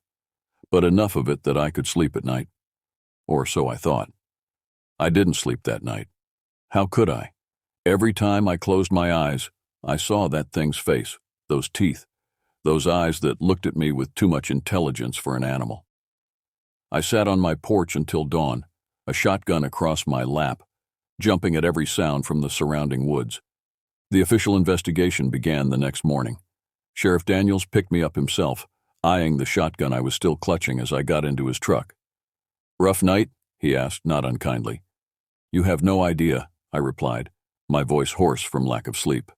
but enough of it that I could sleep at night. Or so I thought. I didn't sleep that night. How could I? Every time I closed my eyes, I saw that thing's face, those teeth, those eyes that looked at me with too much intelligence for an animal. I sat on my porch until dawn, a shotgun across my lap, jumping at every sound from the surrounding woods. The official investigation began the next morning. Sheriff Daniels picked me up himself, eyeing the shotgun I was still clutching as I got into his truck. Rough night? He asked, not unkindly. You have no idea, I replied, my voice hoarse from lack of sleep.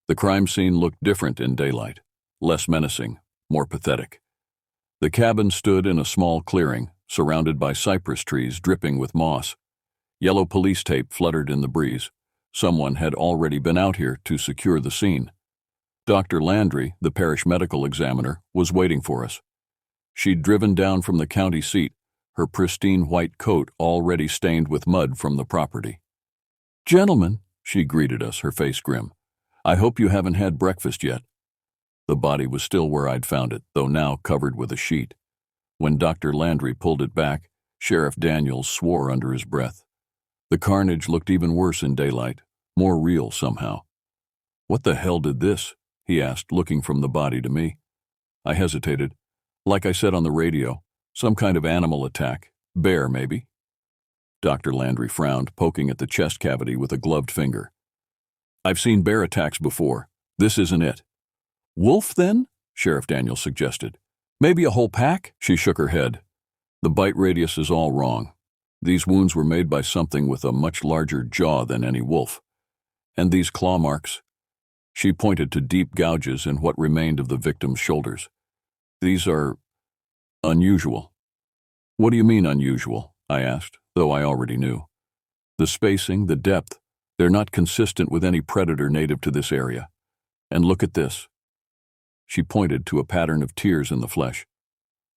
The crime scene looked different in daylight, less menacing, more pathetic. The cabin stood in a small clearing, surrounded by cypress trees dripping with moss. Yellow police tape fluttered in the breeze. Someone had already been out here to secure the scene. Dr. Landry, the parish medical examiner, was waiting for us. She'd driven down from the county seat, her pristine white coat already stained with mud from the property. Gentlemen, she greeted us, her face grim. I hope you haven't had breakfast yet. The body was still where I'd found it, though now covered with a sheet. When Dr. Landry pulled it back, Sheriff Daniels swore under his breath. The carnage looked even worse in daylight, more real somehow. What the hell did this? He asked, looking from the body to me. I hesitated. Like I said on the radio, some kind of animal attack. Bear, maybe. Dr. Landry frowned, poking at the chest cavity with a gloved finger. I've seen bear attacks before. This isn't it. Wolf, then? Sheriff Daniels suggested. Maybe a whole pack? She shook her head. The bite radius is all wrong. These wounds were made by something with a much larger jaw than any wolf. And these claw marks? She pointed to deep gouges in what remained of the victim's shoulders. These are unusual. What do you mean unusual? I asked, though I already knew. The spacing, the depth, they're not consistent with any predator native to this area. And look at this. She pointed to a pattern of tears in the flesh.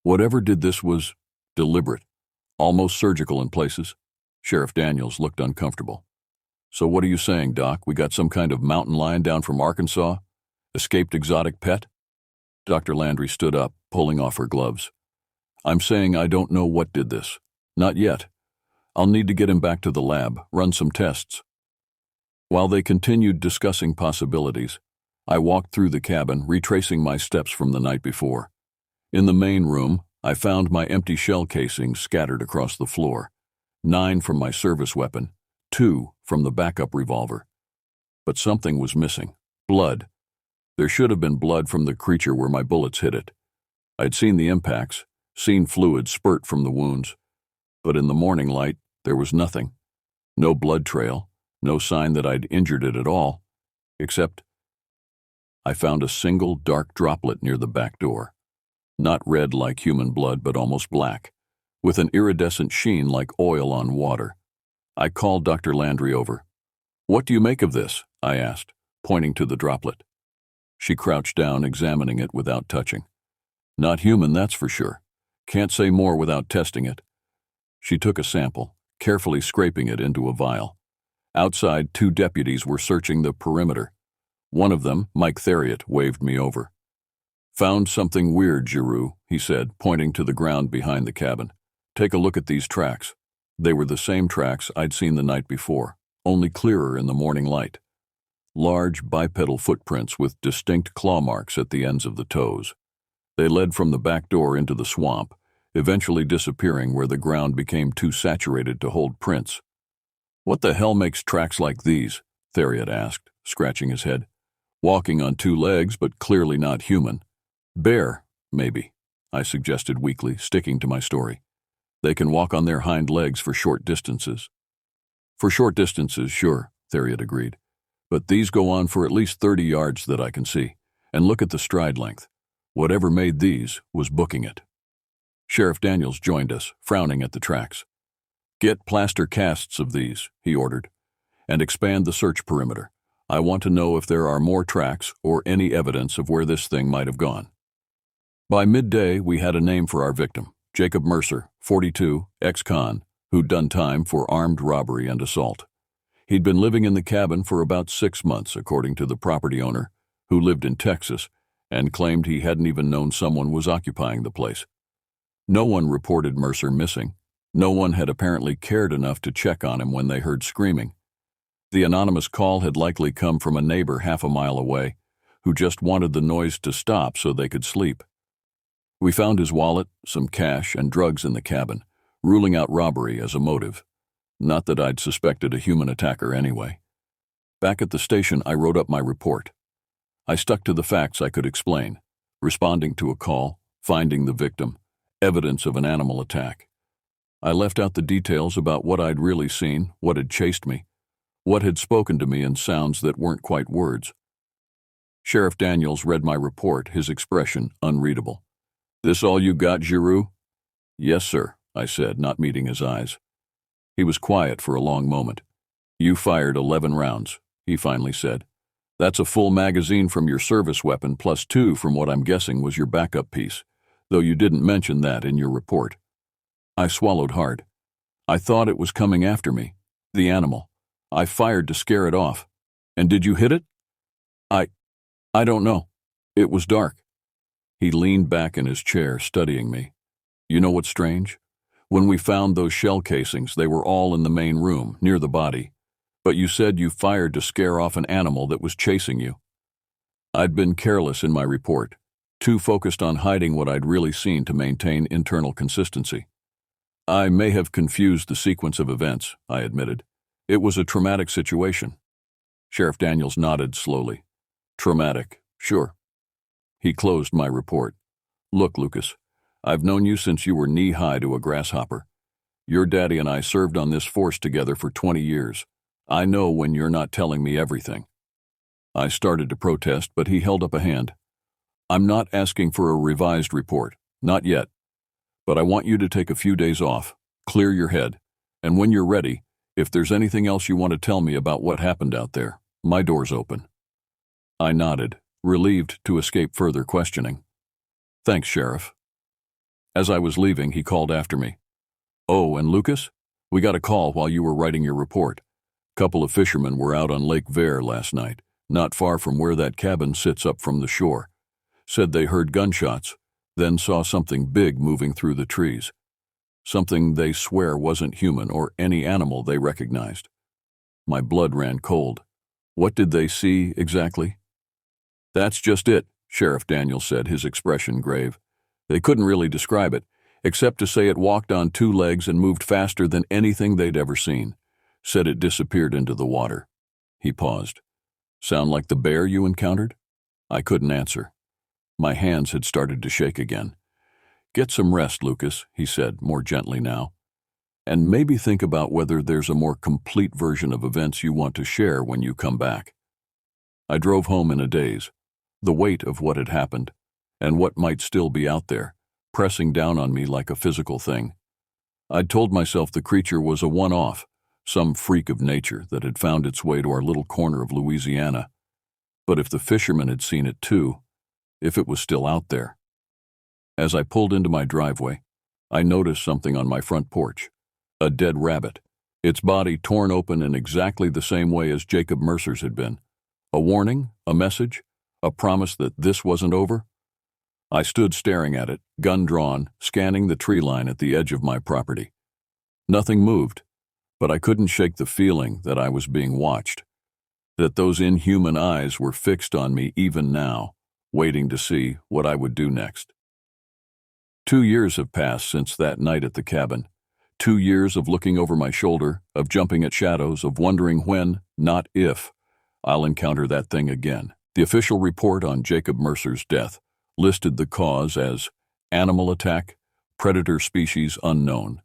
Whatever did this was deliberate, almost surgical in places. Sheriff Daniels looked uncomfortable. So what are you saying, Doc? We got some kind of mountain lion down from Arkansas? Escaped exotic pet? Dr. Landry stood up, pulling off her gloves. I'm saying I don't know what did this. Not yet. I'll need to get him back to the lab, run some tests. While they continued discussing possibilities, I walked through the cabin, retracing my steps from the night before. In the main room, I found my empty shell casings scattered across the floor. 9 from my service weapon, 2 from the backup revolver. But something was missing. Blood. There should have been blood from the creature where my bullets hit it. I'd seen the impacts, seen fluid spurt from the wounds. But in the morning light, there was nothing. No blood trail, no sign that I'd injured it at all, except I found a single dark droplet near the back door. Not red like human blood, but almost black, with an iridescent sheen like oil on water. I called Dr. Landry over. "What do you make of this?" I asked, pointing to the droplet. She crouched down, examining it without touching. "Not human, that's for sure. Can't say more without testing it." She took a sample, carefully scraping it into a vial. Outside, 2 deputies were searching the perimeter. One of them, Mike Theriot, waved me over. "Found something weird, Giroux," he said, pointing to the ground behind the cabin. "Take a look at these tracks." They were the same tracks I'd seen the night before, only clearer in the morning light. Large bipedal footprints with distinct claw marks at the ends of the toes. They led from the back door into the swamp, eventually disappearing where the ground became too saturated to hold prints. "What the hell makes tracks like these?" Theriot asked, scratching his head. "Walking on 2 legs, but clearly not human." "Bear, maybe," I suggested weakly, sticking to my story. "They can walk on their hind legs for short distances." "For short distances, sure," Theriot agreed. "But these go on for at least 30 yards that I can see. And look at the stride length. Whatever made these was booking it." Sheriff Daniels joined us, frowning at the tracks. "Get plaster casts of these," he ordered, "and expand the search perimeter. I want to know if there are more tracks or any evidence of where this thing might have gone." By midday, we had a name for our victim, Jacob Mercer, 42, ex-con, who'd done time for armed robbery and assault. He'd been living in the cabin for about 6 months, according to the property owner, who lived in Texas, and claimed he hadn't even known someone was occupying the place. No one reported Mercer missing. No one had apparently cared enough to check on him when they heard screaming. The anonymous call had likely come from a neighbor half a mile away, who just wanted the noise to stop so they could sleep. We found his wallet, some cash, and drugs in the cabin, ruling out robbery as a motive. Not that I'd suspected a human attacker anyway. Back at the station, I wrote up my report. I stuck to the facts I could explain: responding to a call, finding the victim, evidence of an animal attack. I left out the details about what I'd really seen, what had chased me, what had spoken to me in sounds that weren't quite words. Sheriff Daniels read my report, his expression unreadable. "This all you got, Giroux?" "Yes, sir," I said, not meeting his eyes. He was quiet for a long moment. "You fired 11 rounds, he finally said. "That's a full magazine from your service weapon, plus 2 from what I'm guessing was your backup piece, though you didn't mention that in your report." I swallowed hard. "I thought it was coming after me. The animal. I fired to scare it off. And did you hit it?" I don't know. It was dark." He leaned back in his chair, studying me. "You know what's strange? When we found those shell casings, they were all in the main room, near the body. But you said you fired to scare off an animal that was chasing you." I'd been careless in my report, too focused on hiding what I'd really seen to maintain internal consistency. "I may have confused the sequence of events," I admitted. "It was a traumatic situation." Sheriff Daniels nodded slowly. "Traumatic, sure." He closed my report. "Look, Lucas, I've known you since you were knee-high to a grasshopper. Your daddy and I served on this force together for 20 years. I know when you're not telling me everything." I started to protest, but he held up a hand. "I'm not asking for a revised report, not yet. But I want you to take a few days off, clear your head, and when you're ready, if there's anything else you want to tell me about what happened out there, my door's open." I nodded, relieved to escape further questioning. "Thanks, Sheriff." As I was leaving, he called after me. "Oh, and Lucas? We got a call while you were writing your report. Couple of fishermen were out on Lake Vere last night, not far from where that cabin sits up from the shore. Said they heard gunshots, then saw something big moving through the trees. Something they swear wasn't human or any animal they recognized." My blood ran cold. "What did they see exactly?" "That's just it," Sheriff Daniels said, his expression grave. "They couldn't really describe it, except to say it walked on 2 legs and moved faster than anything they'd ever seen. Said it disappeared into the water." He paused. "Sound like the bear you encountered?" I couldn't answer. My hands had started to shake again. "Get some rest, Lucas," he said, more gently now. "And maybe think about whether there's a more complete version of events you want to share when you come back." I drove home in a daze. The weight of what had happened, and what might still be out there, pressing down on me like a physical thing. I'd told myself the creature was a one-off, some freak of nature that had found its way to our little corner of Louisiana. But if the fishermen had seen it too, if it was still out there. As I pulled into my driveway, I noticed something on my front porch. A dead rabbit, its body torn open in exactly the same way as Jacob Mercer's had been. A warning, a message, a promise that this wasn't over. I stood staring at it, gun drawn, scanning the tree line at the edge of my property. Nothing moved, but I couldn't shake the feeling that I was being watched, that those inhuman eyes were fixed on me even now, waiting to see what I would do next. 2 years have passed since that night at the cabin. 2 years of looking over my shoulder, of jumping at shadows, of wondering when, not if, I'll encounter that thing again. The official report on Jacob Mercer's death listed the cause as animal attack, predator species unknown.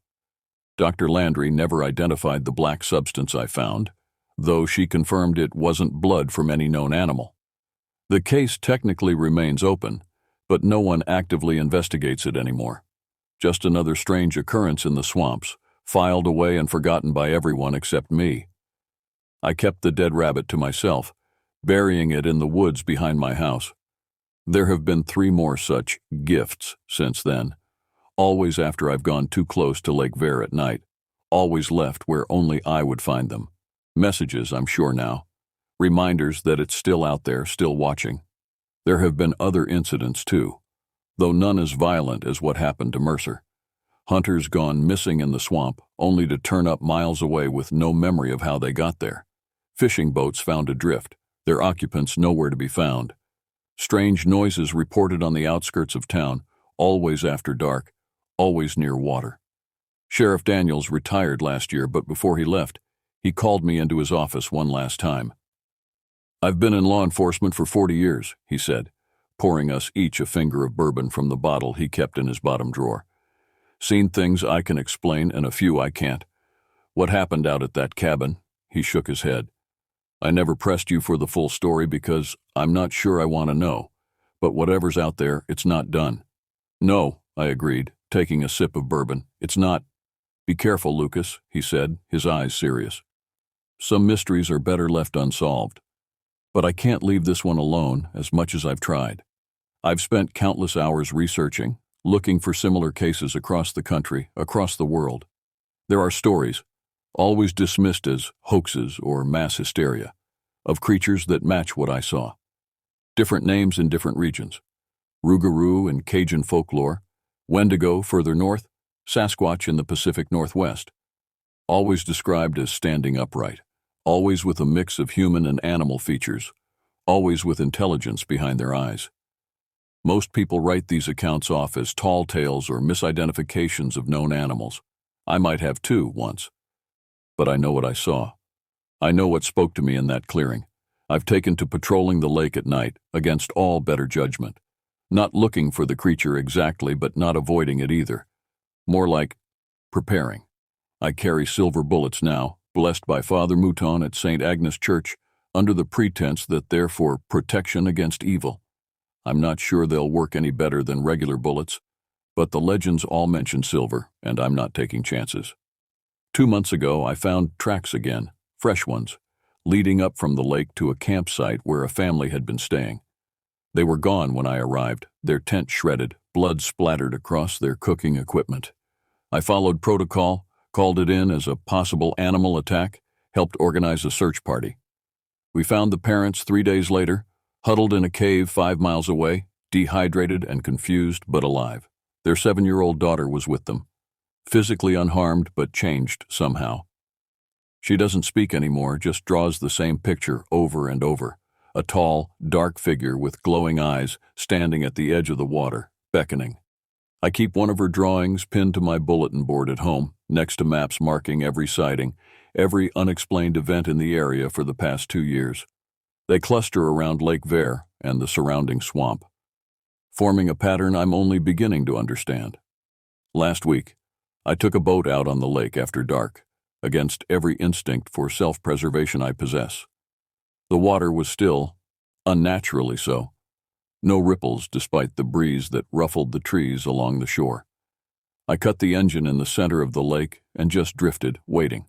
Dr. Landry never identified the black substance I found, though she confirmed it wasn't blood from any known animal. The case technically remains open, but no one actively investigates it anymore. Just another strange occurrence in the swamps, filed away and forgotten by everyone except me. I kept the dead rabbit to myself, burying it in the woods behind my house. There have been 3 more such gifts since then, always after I've gone too close to Lake Vere at night, always left where only I would find them. Messages, I'm sure now. Reminders that it's still out there, still watching. There have been other incidents too, though none as violent as what happened to Mercer. Hunters gone missing in the swamp, only to turn up miles away with no memory of how they got there. Fishing boats found adrift, their occupants nowhere to be found. Strange noises reported on the outskirts of town, always after dark, always near water. Sheriff Daniels retired last year, but before he left, he called me into his office one last time. "I've been in law enforcement for 40 years, he said, pouring us each a finger of bourbon from the bottle he kept in his bottom drawer. "Seen things I can explain and a few I can't. What happened out at that cabin?" He shook his head. "I never pressed you for the full story because I'm not sure I want to know. But whatever's out there, it's not done." "No," I agreed, taking a sip of bourbon. "It's not." "Be careful, Lucas," he said, his eyes serious. "Some mysteries are better left unsolved. But I can't leave this one alone as much as I've tried. I've spent countless hours researching, looking for similar cases across the country, across the world. There are stories, always dismissed as hoaxes or mass hysteria, of creatures that match what I saw. Different names in different regions. Rougarou in Cajun folklore, Wendigo further north, Sasquatch in the Pacific Northwest. Always described as standing upright, always with a mix of human and animal features, always with intelligence behind their eyes. Most people write these accounts off as tall tales or misidentifications of known animals. I might have too, once. But I know what I saw. I know what spoke to me in that clearing. I've taken to patrolling the lake at night, against all better judgment. Not looking for the creature exactly, but not avoiding it either. More like preparing. I carry silver bullets now, blessed by Father Mouton at St. Agnes Church, under the pretense that they're for protection against evil. I'm not sure they'll work any better than regular bullets, but the legends all mention silver, and I'm not taking chances. 2 months ago, I found tracks again, fresh ones, leading up from the lake to a campsite where a family had been staying. They were gone when I arrived, their tent shredded, blood splattered across their cooking equipment. I followed protocol, called it in as a possible animal attack, helped organize a search party. We found the parents 3 days later, huddled in a cave 5 miles away, dehydrated and confused but alive. Their 7-year-old daughter was with them, physically unharmed but changed somehow. She doesn't speak anymore, just draws the same picture over and over. A tall, dark figure with glowing eyes standing at the edge of the water, beckoning. I keep one of her drawings pinned to my bulletin board at home, next to maps marking every sighting, every unexplained event in the area for the past 2 years. They cluster around Lake Vere and the surrounding swamp, forming a pattern I'm only beginning to understand. Last week, I took a boat out on the lake after dark, against every instinct for self-preservation I possess. The water was still, unnaturally so, No ripples despite the breeze that ruffled the trees along the shore. I cut the engine in the center of the lake and just drifted, waiting.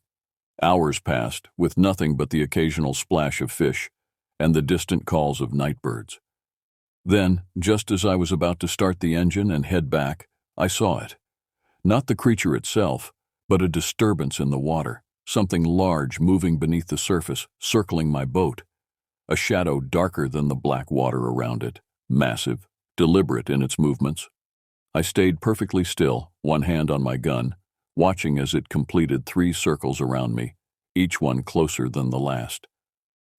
Hours passed, with nothing but the occasional splash of fish and the distant calls of night birds. Then, just as I was about to start the engine and head back, I saw it. Not the creature itself, but a disturbance in the water, something large moving beneath the surface, circling my boat. A shadow darker than the black water around it, massive, deliberate in its movements. I stayed perfectly still, one hand on my gun, watching as it completed 3 circles around me, each one closer than the last.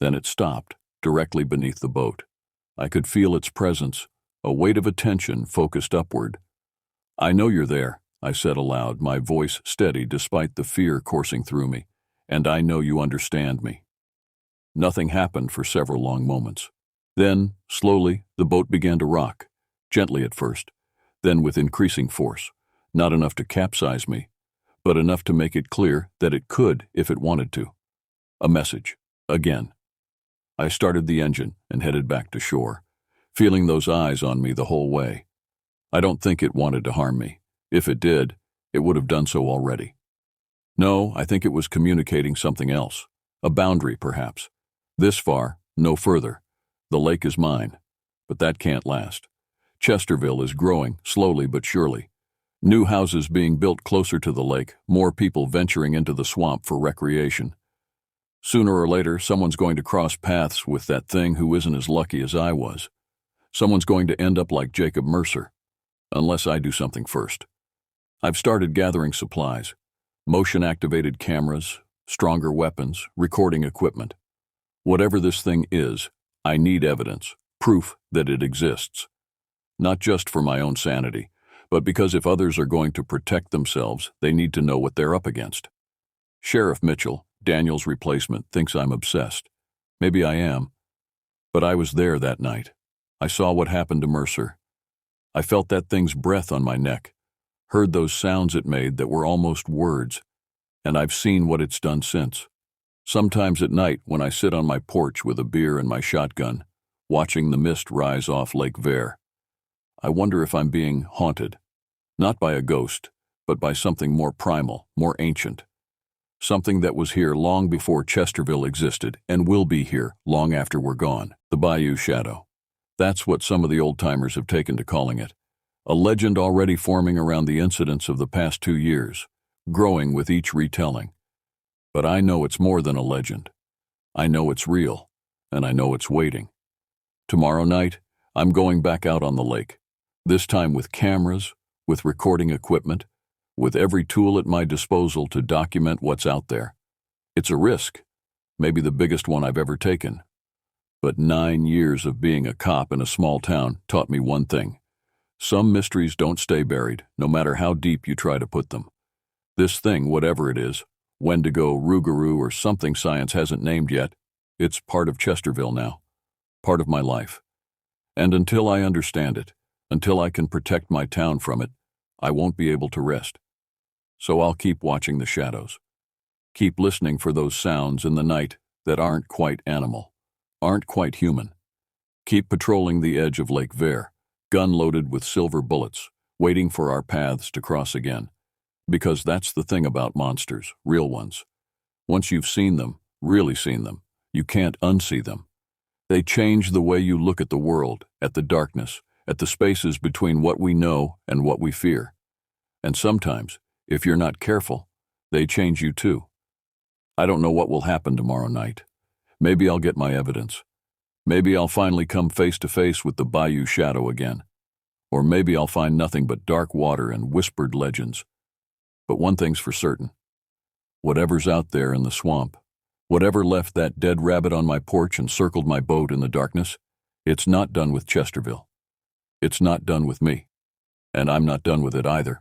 Then it stopped, directly beneath the boat. I could feel its presence, a weight of attention focused upward. "I know you're there," I said aloud, my voice steady despite the fear coursing through me, "and I know you understand me." Nothing happened for several long moments. Then, slowly, the boat began to rock, gently at first, then with increasing force, not enough to capsize me, but enough to make it clear that it could if it wanted to. A message, again. I started the engine and headed back to shore, feeling those eyes on me the whole way. I don't think it wanted to harm me. If it did, it would have done so already. No, I think it was communicating something else. A boundary, perhaps. This far, no further. The lake is mine, but that can't last. Chesterville is growing, slowly but surely. New houses being built closer to the lake, more people venturing into the swamp for recreation. Sooner or later, someone's going to cross paths with that thing who isn't as lucky as I was. Someone's going to end up like Jacob Mercer, unless I do something first. I've started gathering supplies, motion-activated cameras, stronger weapons, recording equipment. Whatever this thing is, I need evidence, proof that it exists. Not just for my own sanity, but because if others are going to protect themselves, they need to know what they're up against. Sheriff Mitchell, Daniel's replacement, thinks I'm obsessed. Maybe I am. But I was there that night. I saw what happened to Mercer. I felt that thing's breath on my neck, heard those sounds it made that were almost words, and I've seen what it's done since. Sometimes at night when I sit on my porch with a beer and my shotgun, watching the mist rise off Lake Vere, I wonder if I'm being haunted, not by a ghost, but by something more primal, more ancient. Something that was here long before Chesterville existed and will be here long after we're gone. The Bayou Shadow. That's what some of the old-timers have taken to calling it. A legend already forming around the incidents of the past 2 years, growing with each retelling. But I know it's more than a legend. I know it's real, and I know it's waiting. Tomorrow night, I'm going back out on the lake, this time with cameras, with recording equipment, with every tool at my disposal to document what's out there. It's a risk, maybe the biggest one I've ever taken. But 9 years of being a cop in a small town taught me one thing. Some mysteries don't stay buried, no matter how deep you try to put them. This thing, whatever it is, Wendigo, Rougarou, or something science hasn't named yet, it's part of Chesterville now, part of my life. And until I understand it, until I can protect my town from it, I won't be able to rest. So I'll keep watching the shadows. Keep listening for those sounds in the night that aren't quite animal, aren't quite human. Keep patrolling the edge of Lake Vere, gun loaded with silver bullets, waiting for our paths to cross again. Because that's the thing about monsters, real ones. Once you've seen them, really seen them, you can't unsee them. They change the way you look at the world, at the darkness, at the spaces between what we know and what we fear. And sometimes, if you're not careful, they change you too. I don't know what will happen tomorrow night. Maybe I'll get my evidence. Maybe I'll finally come face to face with the Bayou Shadow again. Or maybe I'll find nothing but dark water and whispered legends. But one thing's for certain. Whatever's out there in the swamp, whatever left that dead rabbit on my porch and circled my boat in the darkness, it's not done with Chesterville. It's not done with me. And I'm not done with it either.